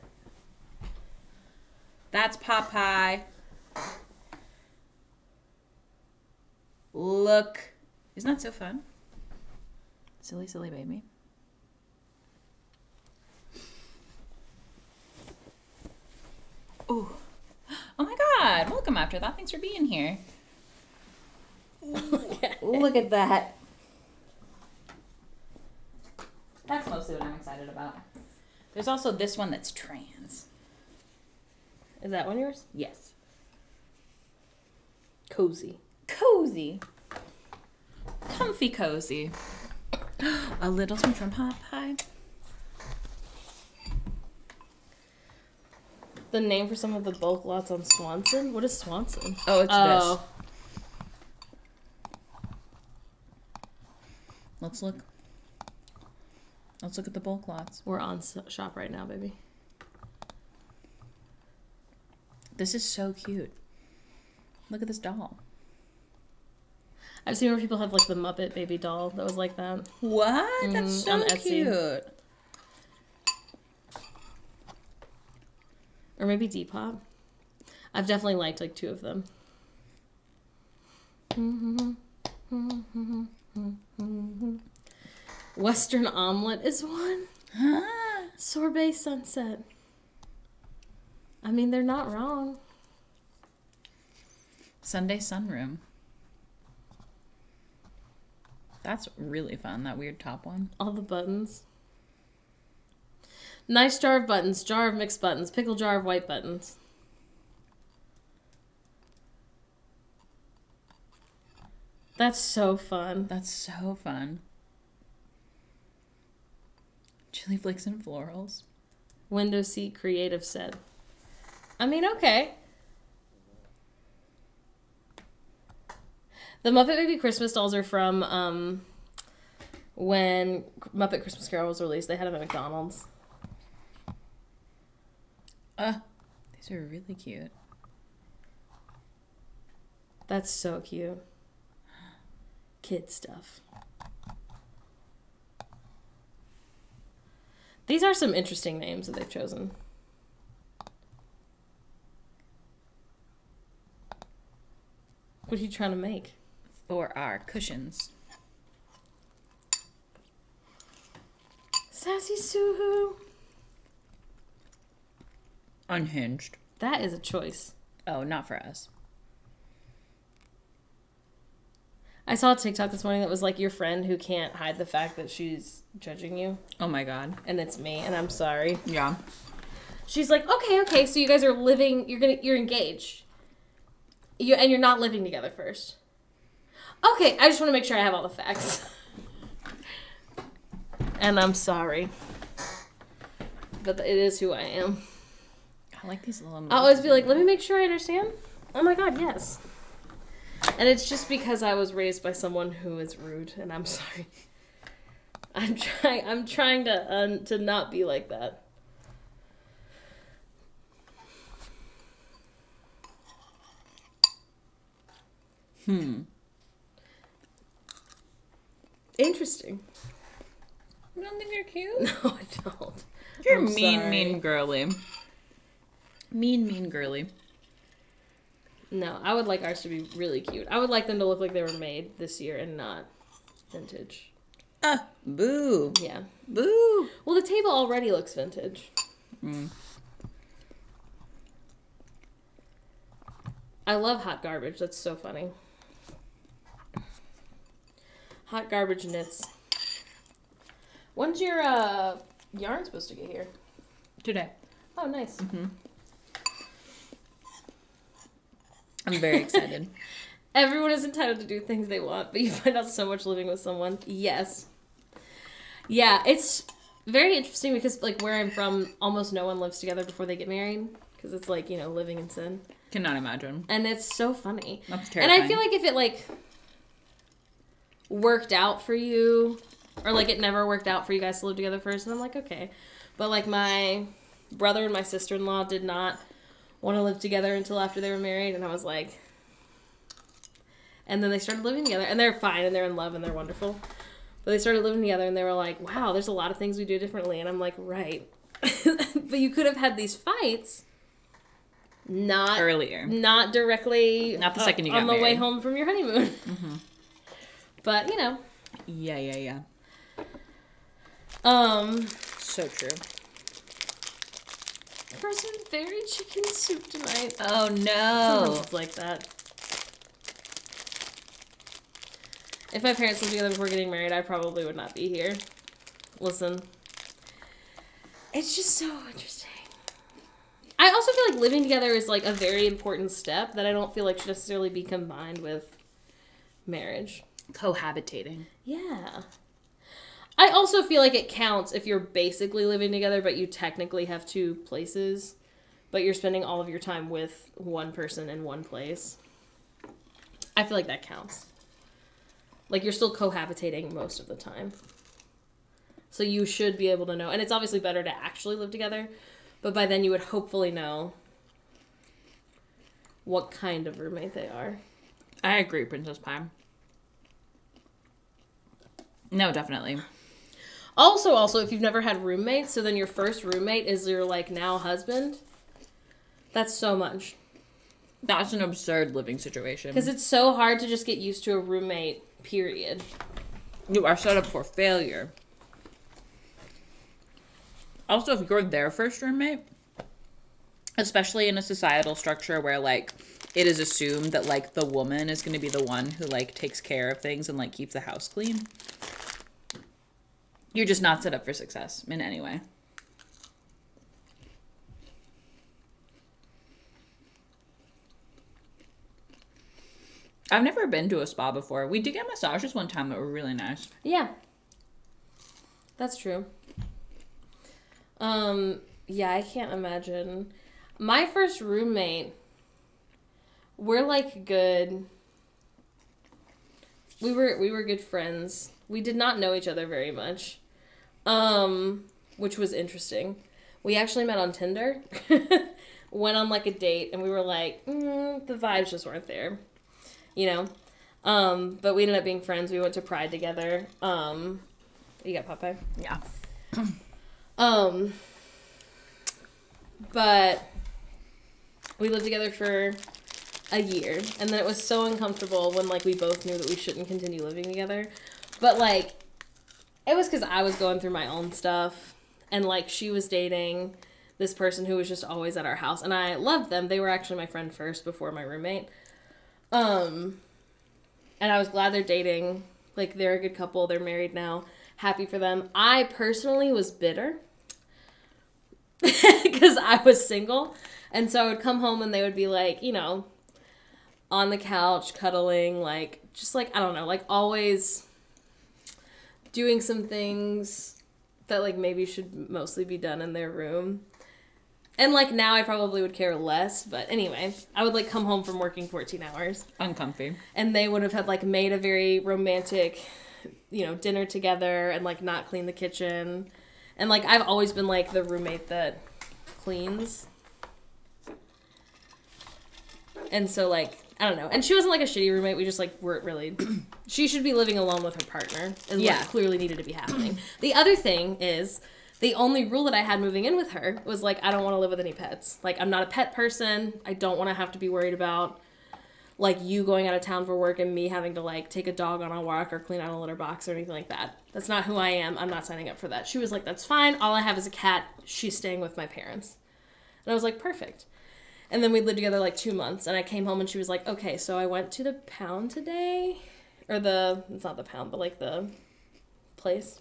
That's Popeye. Look. Isn't that so fun? Silly, silly baby. Ooh. Oh my god. Welcome after that. Thanks for being here. Look at that. That's mostly what I'm excited about. There's also this one that's trans. Is that one yours? Yes. Cozy. Cozy. Comfy cozy. A little one from Popeye. The name for some of the bulk lots on Swanson? What is Swanson? Oh, it's this. Let's look. Let's look at the bulk lots. We're on shop right now, baby. This is so cute. Look at this doll. I've seen where people have like the Muppet baby doll that was like that. What? That's so on Etsy. cute. Or maybe Depop. I've definitely liked like 2 of them. Western Omelet is one. Huh? Sorbet Sunset. I mean, they're not wrong. Sunday Sunroom. That's really fun, that weird top one. All the buttons. Nice jar of buttons. Jar of mixed buttons. Pickle jar of white buttons. That's so fun. That's so fun. Chili flakes and florals. Window seat creative said. I mean, okay. The Muppet Baby Christmas dolls are from when Muppet Christmas Carol was released. They had them at McDonald's. These are really cute. That's so cute. Kid stuff. These are some interesting names that they've chosen. What are you trying to make? For our cushions. Sassy Suhu. Unhinged. That is a choice. Oh, not for us. I saw a TikTok this morning that was like your friend who can't hide the fact that she's judging you. Oh my god. And it's me, and I'm sorry. Yeah. She's like, okay, so you guys are living, you're engaged. And you're not living together first. Okay, I just want to make sure I have all the facts. And I'm sorry. But it is who I am. I like these little... I'll always be like, let me make sure I understand. Oh my god, yes. And it's just because I was raised by someone who is rude, and I'm sorry. I'm trying to not be like that. Interesting. You don't think they're cute? No, I don't. You're I'm mean, sorry. mean girly. Mean girly. No, I would like ours to be really cute. I would like them to look like they were made this year and not vintage. Boo. Yeah. Boo. Well, the table already looks vintage. I love hot garbage. That's so funny. Hot garbage knits. When's your yarn supposed to get here? Today. Oh, nice. I'm very excited. Everyone is entitled to do things they want, but you find out so much living with someone. Yes. Yeah, it's very interesting because, like, where I'm from, almost no one lives together before they get married. Because it's, like, you know, living in sin. Cannot imagine. And it's so funny. That's terrifying. And I feel like if it, like, worked out for you, or, like, it never worked out for you guys to live together first, and I'm like, okay. But, like, my brother and my sister-in-law did not want to live together until after they were married, and I was like... And then they started living together, and they're fine, and they're in love, and they're wonderful. But they started living together, and they were like, wow, there's a lot of things we do differently. And I'm like, right. But you could have had these fights not... Earlier. Not directly... Not the second you got on the married. way home from your honeymoon. But, you know. Yeah. So true. For some very chicken soup tonight. Oh, Sometimes no. it's like that. If my parents lived together before getting married, I probably would not be here. Listen. It's just so interesting. I also feel like living together is like a very important step that I don't feel like should necessarily be combined with marriage. Cohabitating. Yeah. I also feel like it counts if you're basically living together, but you technically have two places, but you're spending all of your time with one person in one place. I feel like that counts. Like, you're still cohabitating most of the time. So you should be able to know. And it's obviously better to actually live together, but by then you would hopefully know what kind of roommate they are. I agree, Princess Pie. No, definitely. Also, if you've never had roommates, so then your first roommate is your, like, now husband, that's so much. That's an absurd living situation. Because it's so hard to just get used to a roommate, period. You are set up for failure. Also, if you're their first roommate, especially in a societal structure where, like, it is assumed that, like, the woman is going to be the one who, like, takes care of things and, like, keeps the house clean, you're just not set up for success in any way. I've never been to a spa before. We did get massages one time that were really nice. Yeah. That's true. Yeah, I can't imagine. My first roommate, we're like good. We were good friends. We did not know each other very much. Which was interesting. We actually met on Tinder. Went on like a date and we were like, the vibes just weren't there. You know? But we ended up being friends. We went to Pride together. You got Popeye? Yeah. But we lived together for a year, and then it was so uncomfortable when, like, we both knew that we shouldn't continue living together. But, like, it was because I was going through my own stuff, and, like, she was dating this person who was just always at our house, and I loved them. They were actually my friend first before my roommate. And I was glad they're dating. Like, they're a good couple. They're married now. Happy for them. I personally was bitter because I was single. And so I would come home and they would be like, you know, on the couch, cuddling, like, just like, I don't know, like always doing some things that like maybe should mostly be done in their room. And like now I probably would care less, but anyway, I would like come home from working 14 hours. Uncomfy. And they would have had like made a very romantic, you know, dinner together and like not clean the kitchen. And like I've always been like the roommate that cleans. And so like, I don't know. And she wasn't like a shitty roommate. We just like weren't really. She should be living alone with her partner. And yeah, what clearly needed to be happening. The other thing is, the only rule that I had moving in with her was like, I don't want to live with any pets. Like, I'm not a pet person. I don't want to have to be worried about like you going out of town for work and me having to like take a dog on a walk or clean out a litter box or anything like that. That's not who I am. I'm not signing up for that. She was like, that's fine. All I have is a cat. She's staying with my parents. And I was like, perfect. And then we lived together like 2 months and I came home and she was like, okay, so I went to the pound today. Or it's not the pound, but like the place.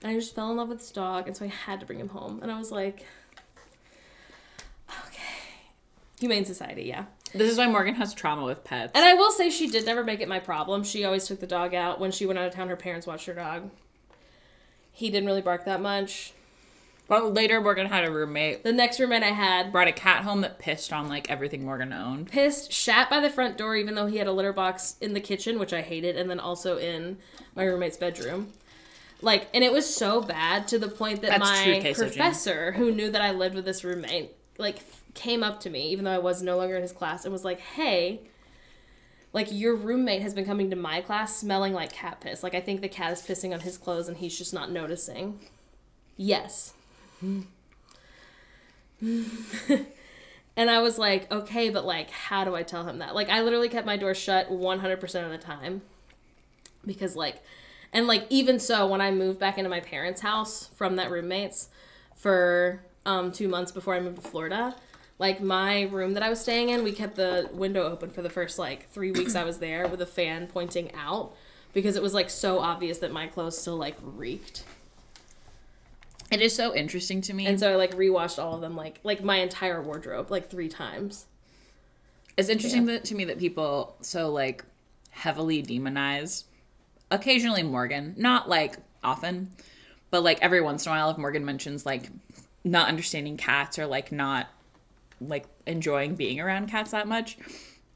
And I just fell in love with this dog and so I had to bring him home. And I was like, okay. Humane Society, yeah. This is why Morgan has trauma with pets. And I will say she did never make it my problem. She always took the dog out. When she went out of town, her parents watched her dog. He didn't really bark that much. But later, Morgan had a roommate. The next roommate I had Brought a cat home that pissed on, like, everything Morgan owned. pissed, shat by the front door, even though he had a litter box in the kitchen, which I hated, and then also in my roommate's bedroom. Like, and it was so bad to the point that my professor, who knew that I lived with this roommate, like, came up to me, even though I was no longer in his class, and was like, hey, like, your roommate has been coming to my class smelling like cat piss. Like, I think the cat is pissing on his clothes and he's just not noticing. Yes. And I was like, okay, but like, how do I tell him that? Like, I literally kept my door shut 100% of the time. Because like, and like, even so, when I moved back into my parents' house from that roommate's for 2 months before I moved to Florida, like my room that I was staying in, we kept the window open for the first like 3 weeks I was there with a fan pointing out because it was like so obvious that my clothes still like reeked. It is so interesting to me. And so I like rewashed all of them, like my entire wardrobe, like 3 times. It's interesting to me that people so like heavily demonize occasionally Morgan, not like often, but like every once in a while if Morgan mentions like not understanding cats or like not like enjoying being around cats that much,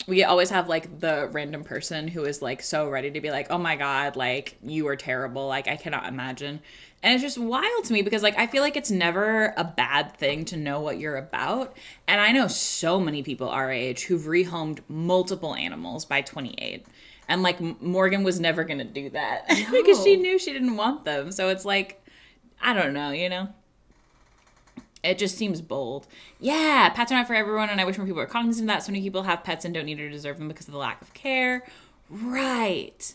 we always have like the random person who is like so ready to be like, oh my god, like you are terrible, like I cannot imagine. And it's just wild to me because like I feel like it's never a bad thing to know what you're about. And I know so many people our age who've rehomed multiple animals by 28. And like Morgan was never going to do that because she knew she didn't want them. So it's like, I don't know, you know? It just seems bold. Yeah, pets are not for everyone, and I wish more people were cognizant of that. So many people have pets and don't need or deserve them because of the lack of care. Right.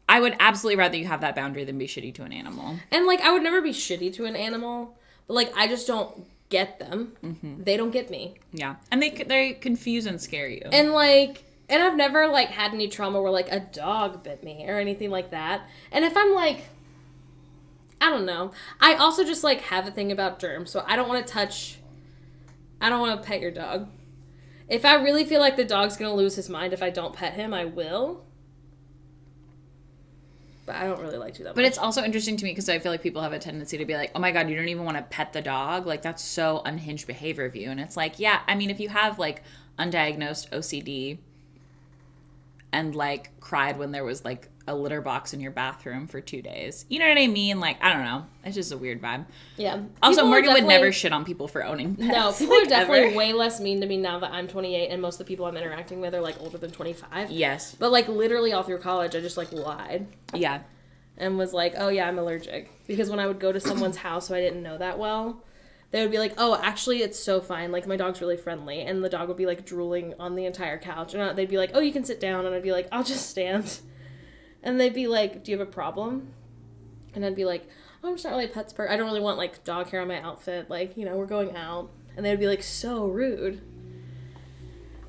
I would absolutely rather you have that boundary than be shitty to an animal. And like, I would never be shitty to an animal, but like, I just don't get them. Mm-hmm. They don't get me. Yeah. And they confuse and scare you. And like, and I've never like had any trauma where like a dog bit me or anything like that. And if I'm like, I don't know. I also just, like, have a thing about germs, so I don't want to pet your dog. If I really feel like the dog's going to lose his mind if I don't pet him, I will. But I don't really like to that much. But it's also interesting to me because I feel like people have a tendency to be like, oh my God, you don't even want to pet the dog. Like, that's so unhinged behavior of you. And it's like, yeah, I mean, if you have like undiagnosed OCD and like cried when there was like a litter box in your bathroom for 2 days, you know what I mean? Like, I don't know. It's just a weird vibe. Yeah. Also, People are Morgan would definitely- never shit on people for owning pets. No, people like, are definitely ever. way less mean to me now that I'm 28 and most of the people I'm interacting with are like older than 25. Yes. But like literally all through college, I just like lied Yeah. and was like, oh yeah, I'm allergic. Because when I would go to someone's house who I didn't know that well, they would be like, oh, actually, it's so fine. Like, my dog's really friendly. And the dog would be like drooling on the entire couch. And they'd be like, oh, you can sit down. And I'd be like, I'll just stand. And they'd be like, do you have a problem? And I'd be like, oh, I'm just not really a pet's person. I don't really want, like, dog hair on my outfit. Like, you know, we're going out. And they'd be, like, so rude.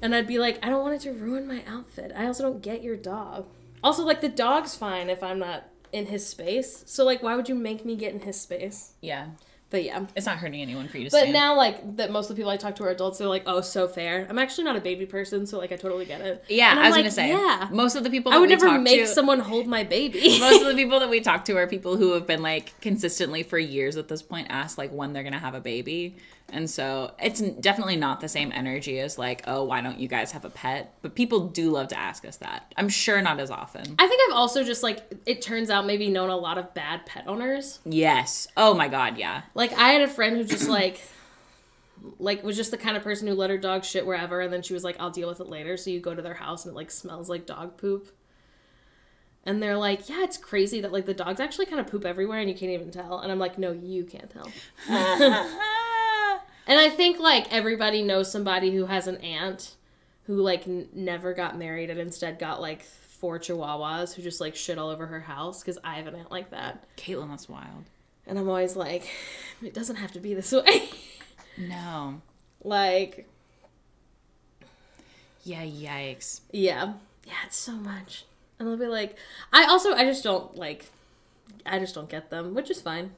And I'd be like, I don't want it to ruin my outfit. I also don't get your dog. Also, like, the dog's fine if I'm not in his space. So, like, why would you make me get in his space? Yeah. But, yeah. It's not hurting anyone for you to But stand. now, like, that most of the people I talk to are adults, they're like, oh, so fair. I'm actually not a baby person, so, like, I totally get it. Yeah, And I'm I was like, going to say. yeah. Most of the people that I would we never talk make to, someone hold my baby. most of the people that we talk to are people who have been like consistently for years at this point asked like when they're gonna have a baby, and so it's definitely not the same energy as like, oh, why don't you guys have a pet? But people do love to ask us that. I'm sure not as often. I think I've also just, like, it turns out maybe known a lot of bad pet owners. Yes. Oh my God. Yeah. Like, I had a friend who just, like, was just the kind of person who let her dog shit wherever, and then she was like, I'll deal with it later. So you go to their house and it, like, smells like dog poop. And they're like, yeah, it's crazy that, like, the dogs actually kind of poop everywhere and you can't even tell. And I'm like, no, you can't tell. And I think, like, everybody knows somebody who has an aunt who, like, never got married and instead got, like, 4 chihuahuas who just, like, shit all over her house, because I have an aunt like that. Caitlin, that's wild. And I'm always like, it doesn't have to be this way. No. Like, Yeah. Yikes. yeah. Yeah, it's so much. And they'll be like, I just don't get them, which is fine.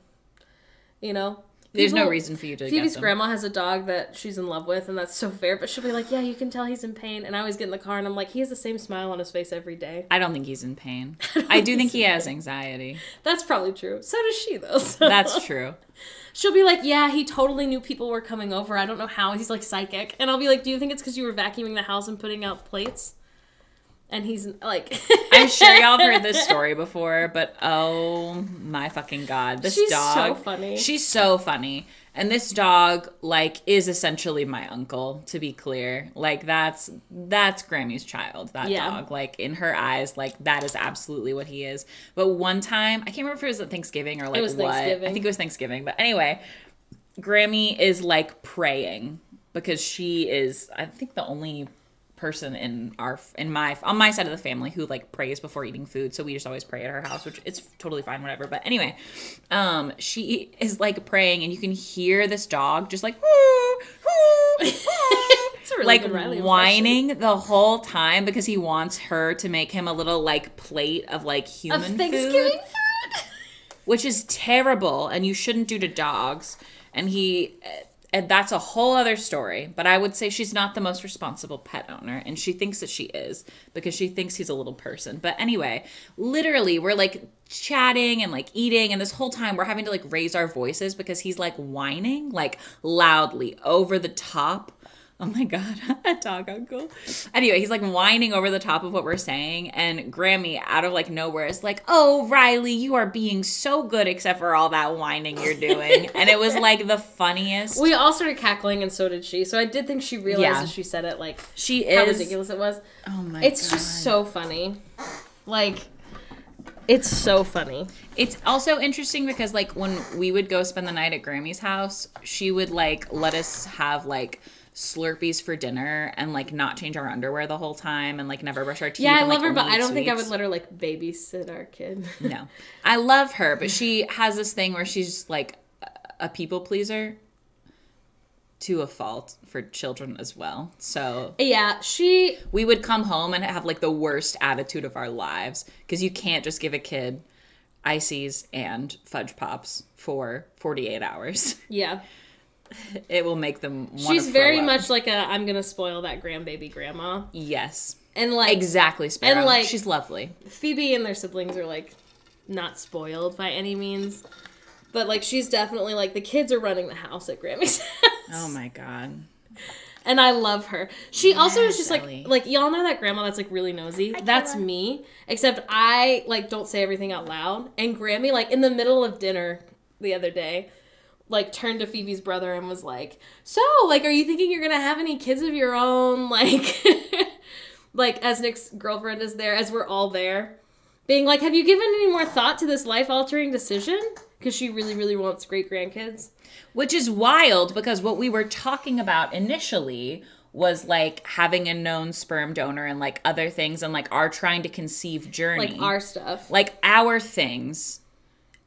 You know? There's no reason for you to Phoebe's get them. grandma has a dog that she's in love with, and that's so fair, but she'll be like, yeah, you can tell he's in pain. And I always get in the car, and I'm like, he has the same smile on his face every day. I don't think he's in pain. I do think he has anxiety. That's probably true. So does she, though. So. That's true. She'll be like, yeah, he totally knew people were coming over. I don't know how. He's, like, psychic. And I'll be like, do you think it's because you were vacuuming the house and putting out plates? And he's, like... I'm sure y'all have heard this story before, but oh my fucking God. This She's dog. so funny. She's so funny. And this dog, like, is essentially my uncle, to be clear. Like, that's Grammy's child, that dog. Like, in her eyes, like, that is absolutely what he is. But one time, I can't remember if it was at Thanksgiving or, like, It was what. Thanksgiving. I think it was Thanksgiving. But anyway, Grammy is, like, praying because she is, I think, the only person on my side of the family who like prays before eating food, so we just always pray at her house, which it's totally fine, whatever. But anyway, she is like praying, and you can hear this dog just like It's a really like good Riley whining the whole time because he wants her to make him a little like plate of like human of Thanksgiving food, food. which is terrible and you shouldn't do to dogs. And that's a whole other story, but I would say she's not the most responsible pet owner, and she thinks that she is because she thinks he's a little person. But anyway, literally, we're like chatting and like eating, and this whole time we're having to like raise our voices because he's like whining like loudly over the top. Oh my God, a dog uncle. Anyway, he's like whining over the top of what we're saying, and Grammy out of like nowhere is like, oh, Riley, you are being so good except for all that whining you're doing. And it was like the funniest. We all started cackling, and so did she. So I did think she realized Yeah. as she said it, like, She how is. ridiculous it was. Oh my God. It's just so funny. Like, it's so funny. It's also interesting because like when we would go spend the night at Grammy's house, she would like let us have like Slurpees for dinner and like not change our underwear the whole time and like never brush our teeth. Yeah, I and, love like, her, but only I eat don't think I would sweets. let her, like, babysit our kid. No. I love her, but she has this thing where she's like a people pleaser to a fault for children as well. So Yeah, we would come home and have like the worst attitude of our lives because you can't just give a kid ices and fudge pops for 48 hours. Yeah. It will make them want She's to very throw up. much like I'm gonna spoil that grandbaby grandma. Yes. And, like, Exactly, Sparrow. and, like, she's lovely. Phoebe and their siblings are, like, not spoiled by any means. But, like, she's definitely, like, the kids are running the house at Grammy's house. Oh, my God. And I love her. She also is just, Ellie. like, y'all know that grandma that's, like, really nosy? That's me. Except I, like, don't say everything out loud. And Grammy, like, in the middle of dinner the other day, like, turned to Phoebe's brother and was like, so, like, are you thinking you're gonna have any kids of your own? Like, like, as Nick's girlfriend is there, as we're all there. Being like, have you given any more thought to this life-altering decision? Because she really, really wants great-grandkids. Which is wild, because what we were talking about initially was, like, having a known sperm donor and, like, other things and, like, our trying to conceive journey. Like, our stuff. Like, our things.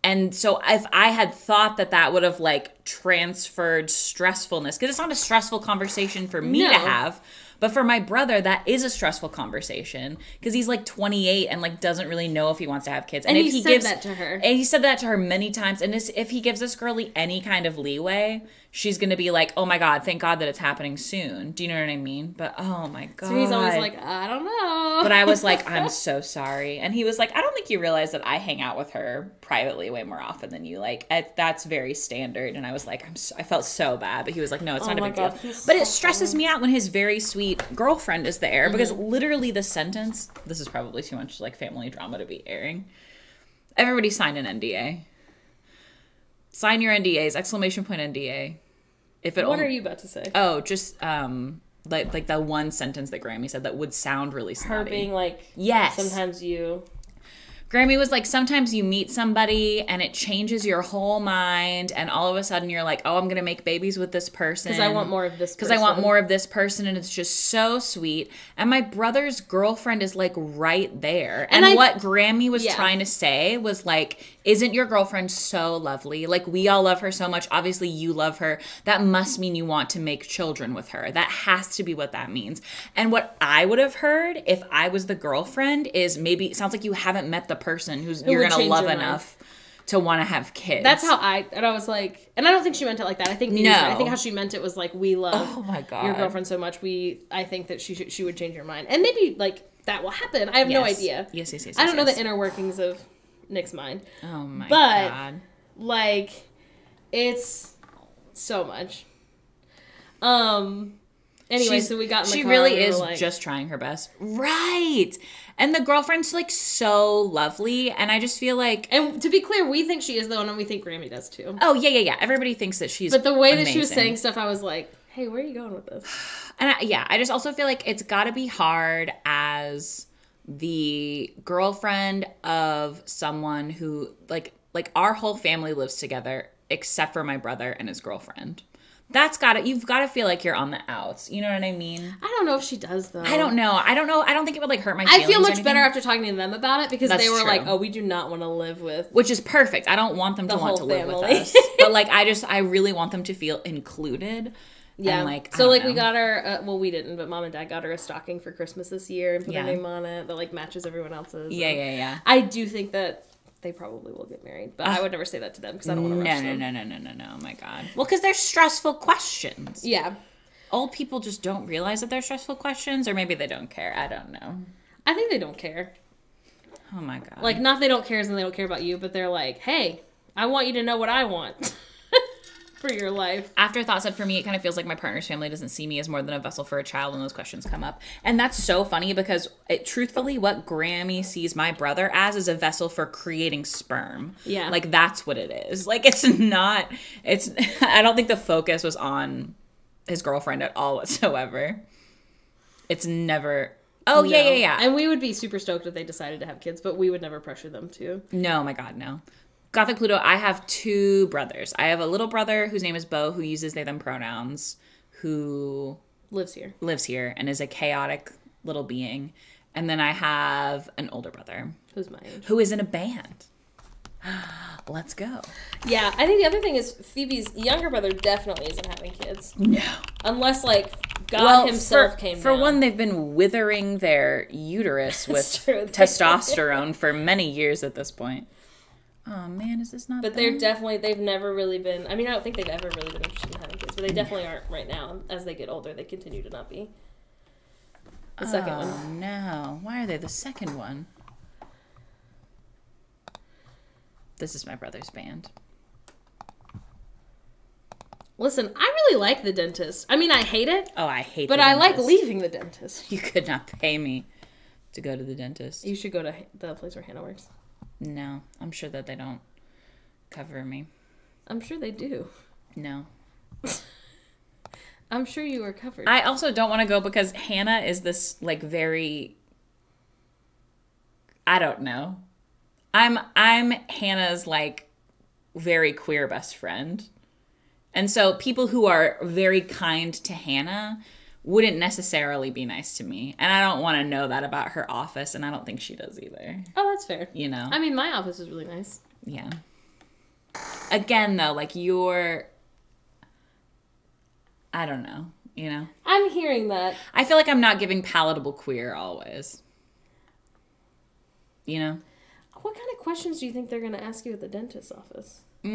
And so if I had thought that would have, like, transferred stressfulness, because it's not a stressful conversation for me to have, but for my brother, that is a stressful conversation, because he's, like, 28 and, like, doesn't really know if he wants to have kids. And if he said that to her. And he said that to her many times. And if he gives this girlie any kind of leeway, she's going to be like, oh, my God, thank God that it's happening soon. Do you know what I mean? But, oh, my God. So he's always like, I don't know. But I was like, I'm so sorry. And he was like, I don't think you realize that I hang out with her privately way more often than you. Like, that's very standard. And I was like, I felt so bad. But he was like, no, it's not a big deal. But it stresses me out when his very sweet girlfriend is there. Because literally the sentence, this is probably too much, like, family drama to be airing. Everybody signed an NDA. Sign your NDAs, exclamation point NDA. What are you about to say? Oh, just, like the one sentence that Grammy said that would sound really snotty. Her being like, yes. Sometimes you... Grammy was like, sometimes you meet somebody and it changes your whole mind, and all of a sudden you're like, oh, I'm going to make babies with this person. Because I want more of this person. Because I want more of this person, and it's just so sweet. And my brother's girlfriend is, like, right there. And what Grammy was trying to say was, like, isn't your girlfriend so lovely? Like, we all love her so much. Obviously, you love her. That must mean you want to make children with her. That has to be what that means. And what I would have heard if I was the girlfriend is maybe, it sounds like you haven't met the person who you're going to love enough to want to have kids. That's how and I was like, and I don't think she meant it like that. I think I think how she meant it was like, we love your girlfriend so much. I think that she would change your mind. And maybe, like, that will happen. I have no idea. Yes. I don't know the inner workings of Nick's mind. Oh my God. Like, it's so much. Anyway, so we got in the She car really and we is were like, just trying her best. Right. And the girlfriend's, like, so lovely. And I just feel like... And to be clear, we think she is, though, and we think Grammy does, too. Oh, yeah. Everybody thinks that she's But the way amazing. that she was saying stuff, I was like, hey, where are you going with this? And I just also feel like it's got to be hard as the girlfriend of someone who, like our whole family lives together except for my brother and his girlfriend. You've got to feel like you're on the outs. You know what I mean? I don't know if she does, though. I don't know. I don't think it would, like, hurt my feelings. I feel much better after talking to them about it, because That's they were true. like, oh, we do not want to live with... Which is perfect. I don't want them to want to live with us. But, like, I really want them to feel included. Yeah. And, like, so, like, we got her... well, we didn't, but Mom and Dad got her a stocking for Christmas this year and put her name on it that, like, matches everyone else's. Yeah. I do think that they probably will get married, but I would never say that to them because I don't want to rush them. No. Oh my God. Well, because they're stressful questions. Yeah. Old people just don't realize that they're stressful questions, or maybe they don't care. I don't know. I think they don't care. Oh my God. Like, not they don't care as in they don't care about you, but they're like, hey, I want you to know what I want for your life. Afterthought said, for me, it kind of feels like my partner's family doesn't see me as more than a vessel for a child when those questions come up. And that's so funny, because truthfully, what Grammy sees my brother as is a vessel for creating sperm. Yeah. Like, that's what it is. Like, I don't think the focus was on his girlfriend at all whatsoever. It's never... Oh, no. Yeah. And we would be super stoked if they decided to have kids, but we would never pressure them to. No, my God, no. Gothic Pluto, I have two brothers. I have a little brother whose name is Bo, who uses they, them pronouns, who... Lives here and is a chaotic little being. And then I have an older brother. Who's my age. Who is in a band. Let's go. Yeah, I think the other thing is Phoebe's younger brother definitely isn't having kids. No. Unless, like, God himself came down. For one, they've been withering their uterus with testosterone for many years at this point. Oh, man, is this not But they've never really been... I mean, I don't think they've ever really been interested in having kids, but they definitely aren't right now. As they get older, they continue to not be. The second one. Oh, no. Why are they the second one? This is my brother's band. Listen, I really like the dentist. I mean, I hate it. Oh, I hate but the I like dentist. leaving the dentist. You could not pay me to go to the dentist. You should go to the place where Hannah works. No, I'm sure that they don't cover me. I'm sure they do. No. I'm sure you were covered. I also don't want to go because Hannah is this, like, very... I don't know. I'm Hannah's, like, very queer best friend. And so people who are very kind to Hannah wouldn't necessarily be nice to me. And I don't want to know that about her office, and I don't think she does either. Oh, that's fair. You know? I mean, my office is really nice. Yeah. Again, though, like, I don't know, you know? I'm hearing that. I feel like I'm not giving palatable queer always. You know? What kind of questions do you think they're going to ask you at the dentist's office? I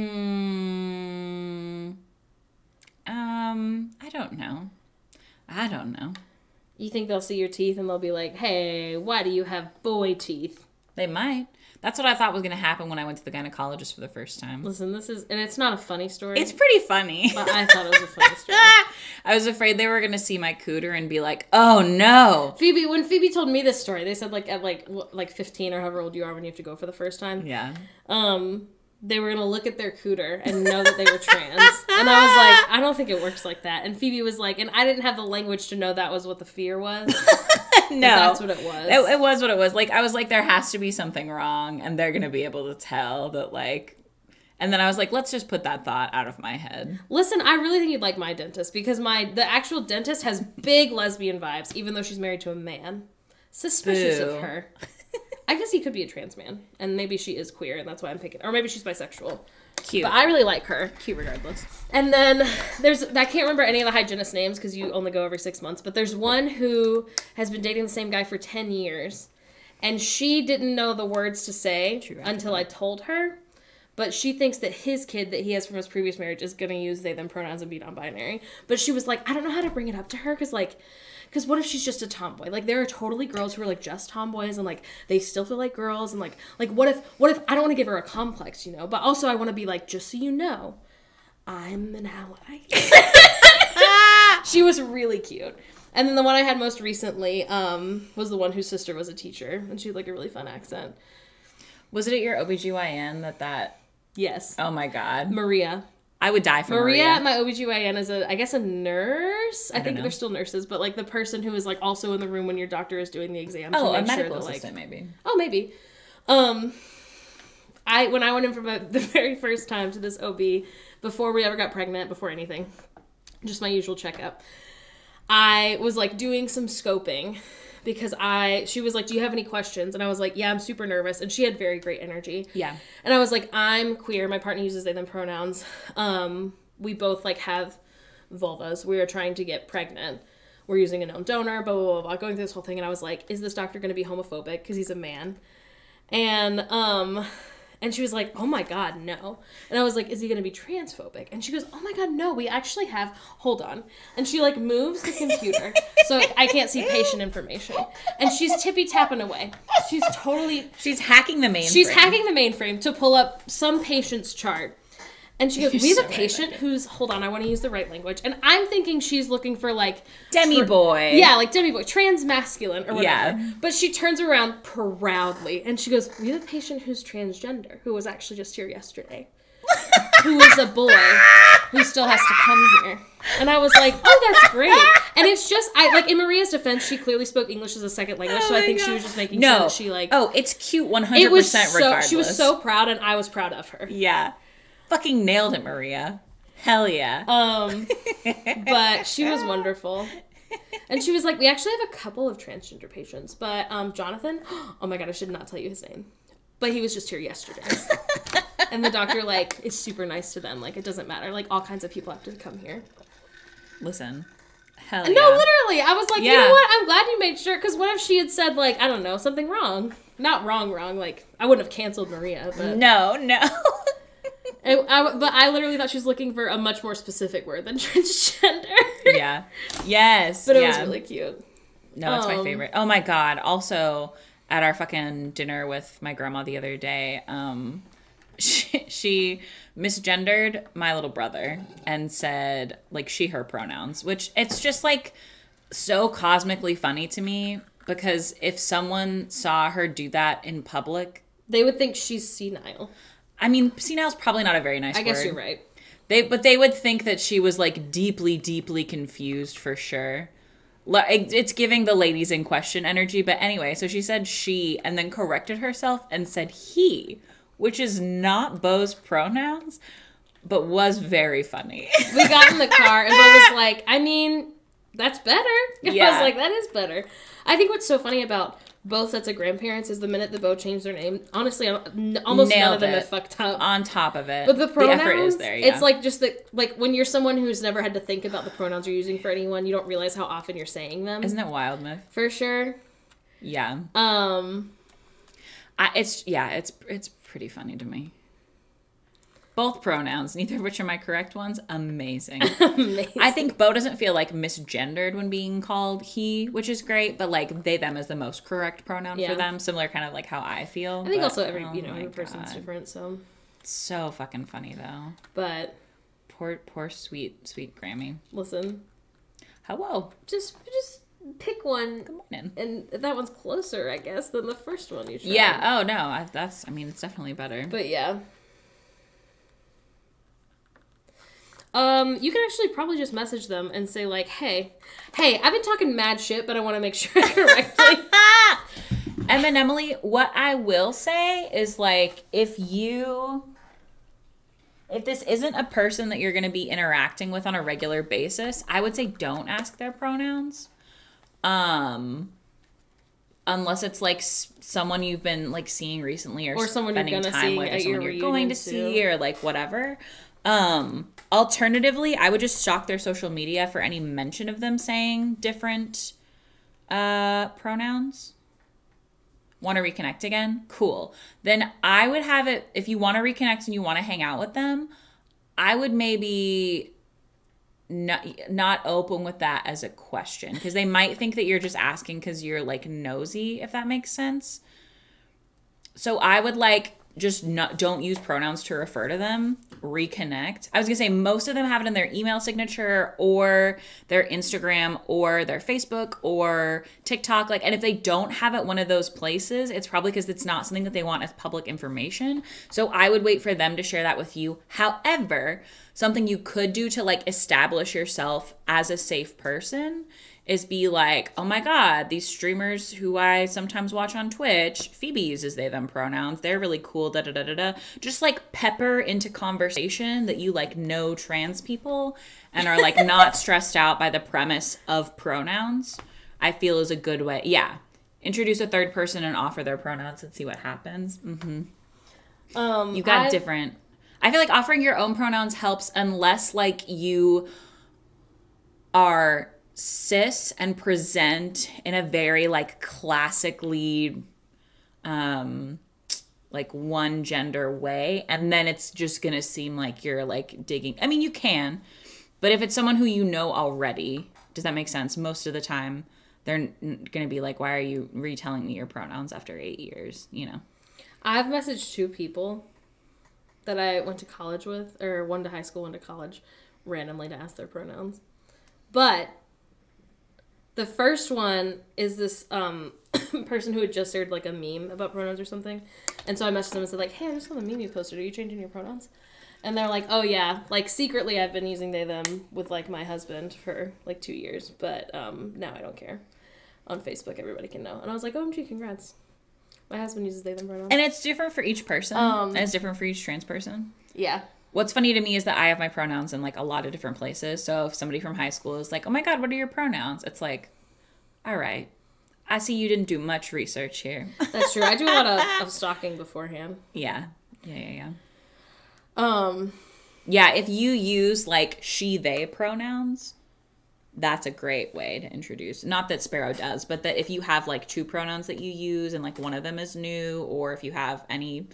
don't know. You think they'll see your teeth and they'll be like, hey, why do you have boy teeth? They might. That's what I thought was going to happen when I went to the gynecologist for the first time. Listen, and it's not a funny story. It's pretty funny. But I thought it was a funny story. I was afraid they were going to see my cooter and be like, oh no. When Phoebe told me this story, they said like at like 15 or however old you are when you have to go for the first time. Yeah. They were going to look at their cooter and know that they were trans. And I was like, I don't think it works like that. And Phoebe was like, and I didn't have the language to know that was what the fear was. No. That's what it was. It was what it was. Like, I was like, there has to be something wrong, and they're going to be able to tell that, like... And then I was like, let's just put that thought out of my head. Listen, I really think you'd like my dentist, because the actual dentist has big lesbian vibes, even though she's married to a man. Suspicious of her. I guess he could be a trans man, and maybe she is queer, and that's why I'm picking... Or maybe she's bisexual. Cute. But I really like her. Cute regardless. And then I can't remember any of the hygienist names because you only go every 6 months, but there's one who has been dating the same guy for 10 years, and she didn't know the words to say until I told her, but she thinks that his kid that he has from his previous marriage is going to use they, them pronouns and be non-binary. But she was like, I don't know how to bring it up to her because what if she's just a tomboy? Like, there are totally girls who are, like, just tomboys and, like, they still feel like girls. And, like what if I don't want to give her a complex, you know? But also I want to be like, just so you know, I'm an ally. She was really cute. And then the one I had most recently was the one whose sister was a teacher. And she had, like, a really fun accent. Was it at your OBGYN that... Yes. Oh, my God. Maria. I would die for Maria. My OBGYN is I guess a nurse. I think know. they're still nurses, but like the person who is like also in the room when your doctor is doing the exam. Oh, to a make medical sure assistant, maybe. Oh, maybe. When I went in for the very first time to this OB, before we ever got pregnant, before anything, just my usual checkup, I was like doing some scoping. Because she was like, do you have any questions? And I was like, yeah, I'm super nervous. And she had very great energy. Yeah. And I was like, I'm queer. My partner uses they, them pronouns. We both like have vulvas. We are trying to get pregnant. We're using a known donor, blah, blah, blah, blah. Going through this whole thing. And I was like, is this doctor going to be homophobic? Because he's a man. And she was like, oh my God, no. And I was like, is he going to be transphobic? And she goes, oh my God, no, we actually have, hold on. And she like moves the computer so I can't see patient information. And she's tippy-tapping away. She's hacking the mainframe. She's hacking the mainframe to pull up some patient's chart. And she goes, we have a patient who's, hold on, I want to use the right language. And I'm thinking she's looking for like... Demi-boy. Yeah, like demi-boy, trans-masculine or whatever. Yeah. But she turns around proudly and she goes, we have a patient who's transgender, who was actually just here yesterday. Who is a boy who still has to come here. And I was like, oh, that's great. And it's just, in Maria's defense, she clearly spoke English as a second language, so I think she was just making sure that she like... Oh, it's cute 100% regardless. She was so proud and I was proud of her. Yeah. Fucking nailed it, Maria. Hell yeah. But she was wonderful. And she was like, we actually have a couple of transgender patients, but Jonathan, oh my God, I should not tell you his name. But he was just here yesterday. And the doctor, like, is super nice to them. Like, it doesn't matter. Like, all kinds of people have to come here. Listen. Hell no, yeah. literally. I was like, you know what? I'm glad you made sure. Because what if she had said, like, I don't know, something wrong? Not wrong. Like, I wouldn't have canceled Maria, but... No. But I literally thought she was looking for a much more specific word than transgender. Yeah. Yes. But it was really cute. No, it's my favorite. Oh my God. Also, at our fucking dinner with my grandma the other day, she misgendered my little brother and said like she her pronouns, which it's just like so cosmically funny to me because if someone saw her do that in public, They would think she's senile. I mean, senile is probably not a very nice word. I guess you're right. But they would think that she was like deeply, deeply confused for sure. It's giving the ladies in question energy. But anyway, so she said she and then corrected herself and said he, which is not Beau's pronouns, but was very funny. We got in the car and Beau was like, I mean, that's better. Yeah. I was like, that is better. I think what's so funny about both sets of grandparents is the minute that Beau changed their name, honestly, almost none of them have fucked up. On top of it. But the pronouns, effort is there, yeah. It's like just like when you're someone who's never had to think about the pronouns you're using for anyone, you don't realize how often you're saying them. Isn't it wild, Myth? For sure. Yeah. It's pretty funny to me. Both pronouns, neither of which are my correct ones. Amazing. Amazing. I think Beau doesn't feel like misgendered when being called he, which is great, but like they, them is the most correct pronoun for them. Similar kind of like how I feel. I think but, also every my person's God. different, so. It's so fucking funny though. But. Poor sweet Grammy. Listen. Hello. Just pick one. Good morning. And that one's closer, I guess, than the first one you tried. Yeah. Oh no. It's definitely better. But yeah. You can actually probably just message them and say like, hey, I've been talking mad shit, but I want to make sure correctly. Emma and Emily, what I will say is like, if this isn't a person that you're going to be interacting with on a regular basis, I would say don't ask their pronouns. Unless it's like someone you've been like seeing recently or someone spending you're gonna time see with or at someone your you're going to reunion see or like whatever. Alternatively, I would just stalk their social media for any mention of them saying different pronouns. Want to reconnect again? Cool. Then I would have it, if you want to reconnect and you want to hang out with them, I would maybe not open with that as a question because they might think that you're just asking because you're like nosy, if that makes sense. So I would like just don't use pronouns to refer to them. Reconnect. I was gonna say most of them have it in their email signature or their Instagram or their Facebook or TikTok. Like, and if they don't have it one of those places, it's probably because it's not something that they want as public information. So I would wait for them to share that with you. However, something you could do to like establish yourself as a safe person is be like, oh my God, these streamers who I sometimes watch on Twitch, Phoebe uses they, them pronouns. They're really cool, da-da-da-da-da. Just like pepper into conversation that you like know trans people and are like not stressed out by the premise of pronouns, I feel is a good way. Yeah. Introduce a third person and offer their pronouns and see what happens. Mm-hmm. You got different. I feel like offering your own pronouns helps unless like you are cis and present in a very like classically like one gender way, and then it's just gonna seem like you're like digging. I mean, you can, but if it's someone who you know already, does that make sense? Most of the time they're gonna be like, why are you retelling me your pronouns after 8 years, you know? I've messaged 2 people that I went to college with, or one to high school, one to college, randomly to ask their pronouns. But the first one is this person who had just shared like a meme about pronouns or something. And so I messaged them and said like, hey, I just saw the meme you posted. Are you changing your pronouns? And they're like, oh yeah. Like secretly I've been using they, them with like my husband for like 2 years. But now I don't care. On Facebook, everybody can know. And I was like, OMG, congrats. My husband uses they, them pronouns. And it's different for each person. And it's different for each trans person. Yeah. What's funny to me is that I have my pronouns in like a lot of different places. So if somebody from high school is like, oh my God, what are your pronouns? It's like, all right, I see you didn't do much research here. That's true. I do a lot of stalking beforehand. Yeah. Yeah, if you use like she, they pronouns, that's a great way to introduce. Not that Sparrow does, but that if you have like 2 pronouns that you use and like one of them is new, or if you have any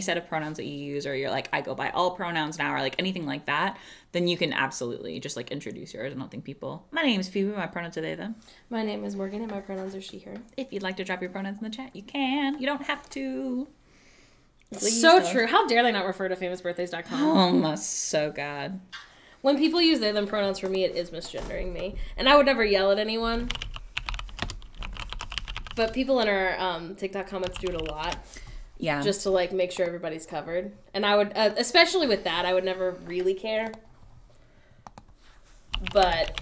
set of pronouns that you use, or you're like, I go by all pronouns now, or like anything like that, then you can absolutely just like introduce yours. I don't think people, my name is Phoebe, my pronouns are they, them. My name is Morgan and my pronouns are she, her. If you'd like to drop your pronouns in the chat, you can. You don't have to. So true. How dare they not refer to famousbirthdays.com? Oh my so god. When people use they, them pronouns for me, it is misgendering me. And I would never yell at anyone. But people in our TikTok comments do it a lot. Yeah. Just to, like, make sure everybody's covered. And I would, especially with that, I would never really care. But,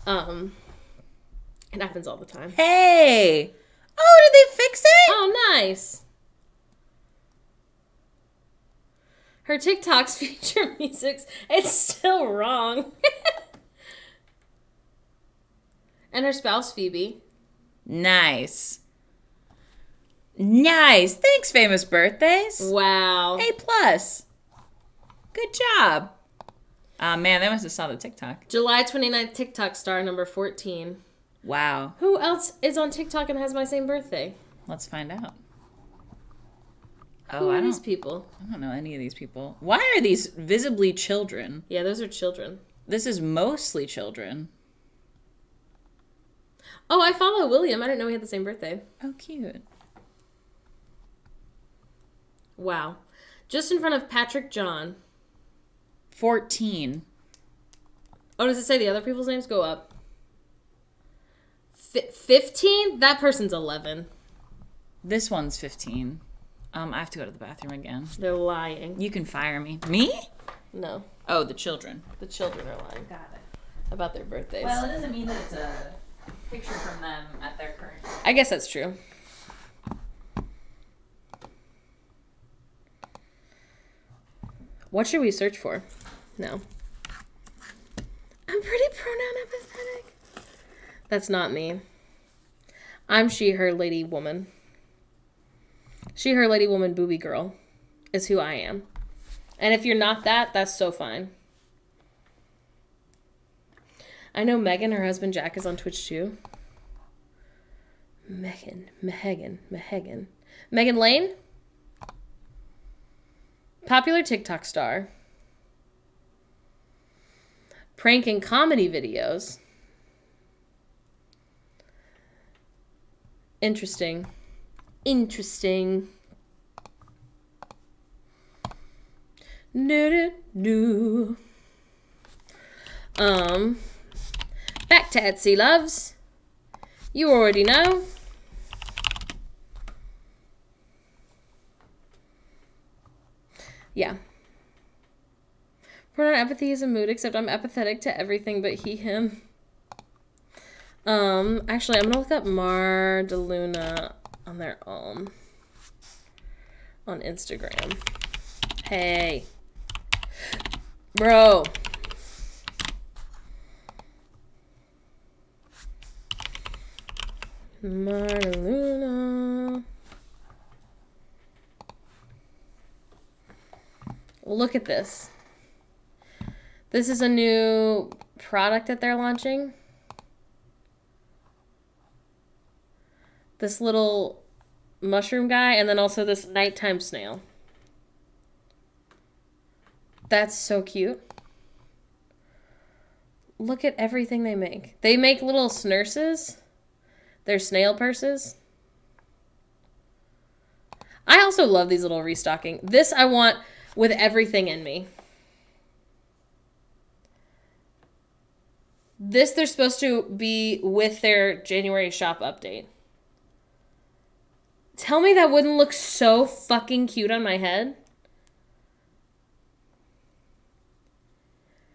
it happens all the time. Hey! Oh, did they fix it? Oh, nice. Her TikToks feature music. It's still wrong. And her spouse, Phoebe. Nice. Nice. Thanks, Famous Birthdays. Wow. A+. Good job. Man, they must have saw the TikTok. July 29th TikTok star number 14. Wow. Who else is on TikTok and has my same birthday? Let's find out. Who are these people? I don't know any of these people. Why are these visibly children? Yeah, those are children. This is mostly children. Oh, I follow William. I didn't know we had the same birthday. Oh, cute. Wow. Just in front of Patrick John. 14. Oh, does it say the other people's names? Go up. 15? That person's 11. This one's 15. I have to go to the bathroom again. They're lying. You can fire me. Me? No. Oh, the children. The children are lying. Got it. About their birthdays. Well, it doesn't mean that it's a picture from them at their current. I guess that's true. What should we search for? No. I'm pretty pronoun empathetic. That's not me. I'm she, her, lady, woman. She, her, lady, woman, booby girl is who I am. And if you're not that, that's so fine. I know Megan, her husband Jack, is on Twitch too. Megan Lane? Popular TikTok star. Prank and comedy videos. Interesting. No. Back to Etsy loves. You already know. Yeah. Pronoun empathy is a mood, except I'm apathetic to everything but he, him. Actually, I'm gonna look up Mar de Luna on their own. On Instagram. Hey. Bro. Mar de Luna. Look at this. This is a new product that they're launching. This little mushroom guy, and then also this nighttime snail. That's so cute. Look at everything they make. They make little snurses. They're snail purses. I also love these little restocking. This I want with everything in me. This they're supposed to be with their January shop update. Tell me that wouldn't look so fucking cute on my head.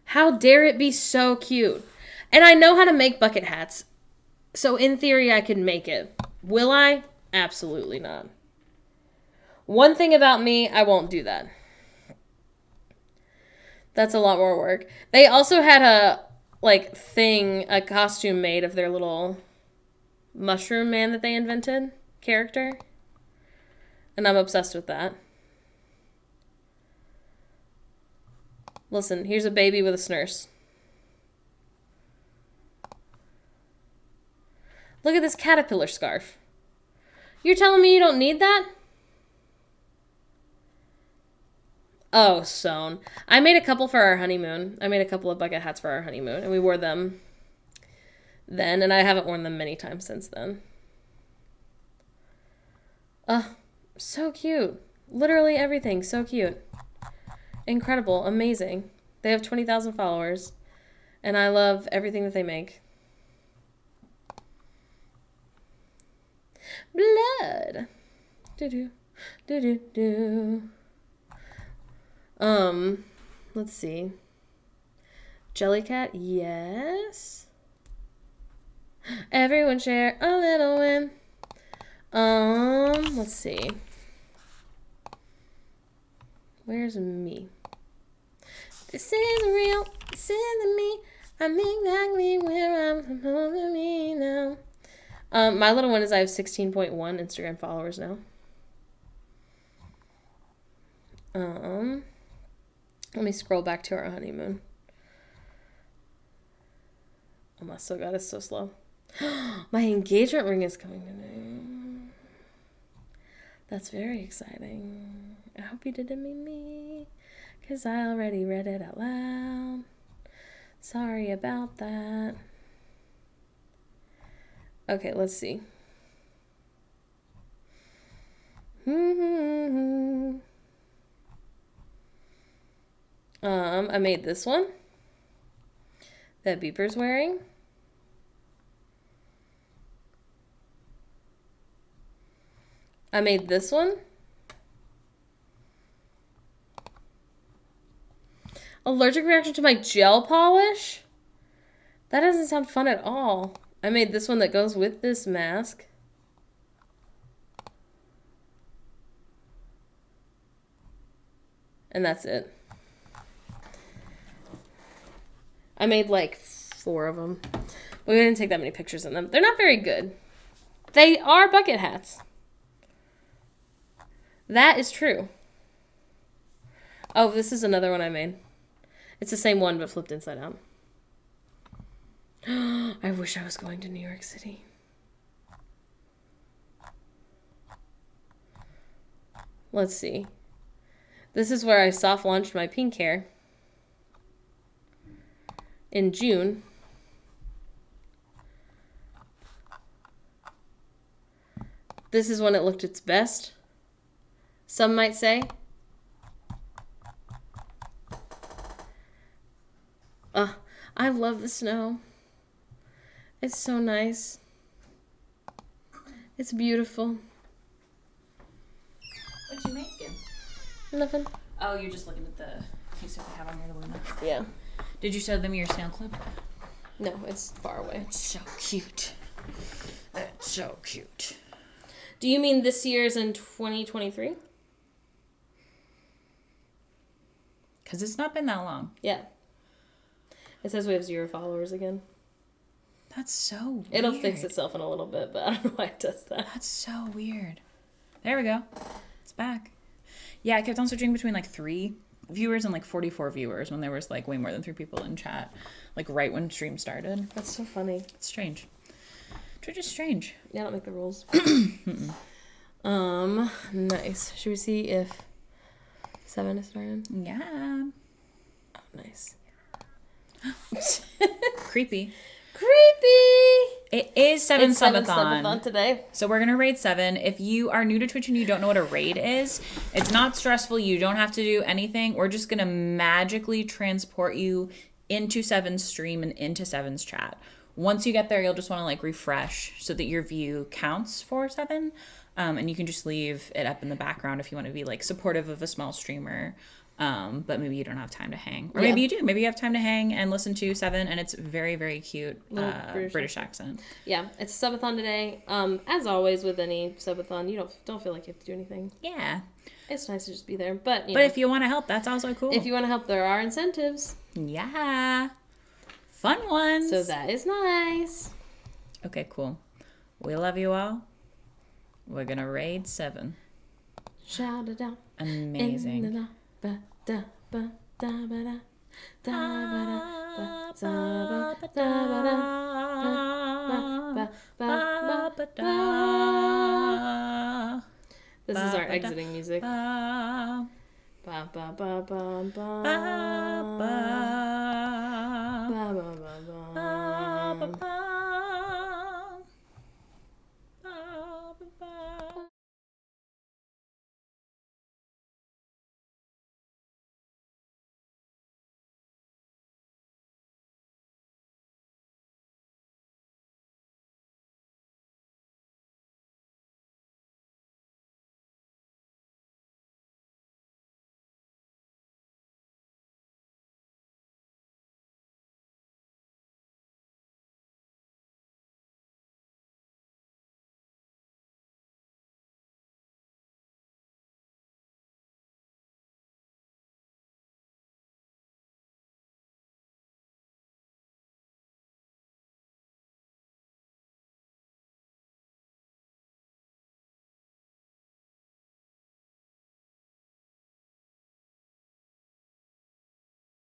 How dare it be so cute? And I know how to make bucket hats. So in theory, I could make it. Will I? Absolutely not. One thing about me, I won't do that. That's a lot more work. They also had a costume made of their little mushroom man that they invented, character. And I'm obsessed with that. Listen, here's a baby with a snurse. Look at this caterpillar scarf. You're telling me you don't need that? Oh, sewn. I made a couple for our honeymoon. I made a couple of bucket hats for our honeymoon, and we wore them then, and I haven't worn them many times since then. Oh, so cute. Literally everything. So cute. Incredible. Amazing. They have 20,000 followers. And I love everything that they make. Blood. Do-do. Do-do-do. Let's see. Jellycat, yes. Everyone share a little win. Let's see. Where's me? This is real. This is me. I'm exactly where I'm supposed to be now. My little one is I have 16.1 Instagram followers now. Let me scroll back to our honeymoon. Oh my so god, it's so slow. My engagement ring is coming today. That's very exciting. I hope you didn't mean me, because I already read it out loud. Sorry about that. Okay, let's see. I made this one that Beeper's wearing. I made this one. Allergic reaction to my gel polish? That doesn't sound fun at all. I made this one that goes with this mask. And that's it. I made like 4 of them. We didn't take that many pictures in them. They're not very good. They are bucket hats. That is true. Oh, this is another one I made. It's the same one, but flipped inside out. I wish I was going to New York City. Let's see. This is where I soft launched my pink hair. In June. This is when it looked its best. Some might say. I love the snow. It's so nice. It's beautiful. What'd you make it? Nothing. Oh, you're just looking at the piece that we have on here, the Luna. Yeah. Did you show them your snail clip? No, it's far away. It's so cute. It's so cute. Do you mean this year's in 2023? Because it's not been that long. Yeah. It says we have 0 followers again. That's so weird. It'll fix itself in a little bit, but I don't know why it does that. That's so weird. There we go. It's back. Yeah, I kept on switching between like 3 viewers and like 44 viewers when there was like way more than 3 people in chat. Like right when stream started. That's so funny. It's strange. Twitch is strange. Yeah, I don't make the rules. Nice. Should we see if 7 is started? Yeah. Oh, nice. Creepy. Creepy! It is 7 It's 7 subathon. subathon today. So we're going to raid 7. If you are new to Twitch and you don't know what a raid is, it's not stressful. You don't have to do anything. We're just going to magically transport you into 7's stream and into 7's chat. Once you get there, you'll just want to like refresh so that your view counts for 7. And you can just leave it up in the background if you want to be like supportive of a small streamer. But maybe you don't have time to hang. Or maybe you do. Maybe you have time to hang and listen to 7, and it's very, very cute British accent. Yeah, it's a subathon today. As always with any subathon, you don't feel like you have to do anything. Yeah. It's nice to just be there. But But if you want to help, that's also cool. If you want to help, there are incentives. Yeah. Fun ones. So that is nice. Okay, cool. We love you all. We're going to raid 7. Shout it out. Amazing. This is our exiting music. Ba, ba, ba, ba, ba.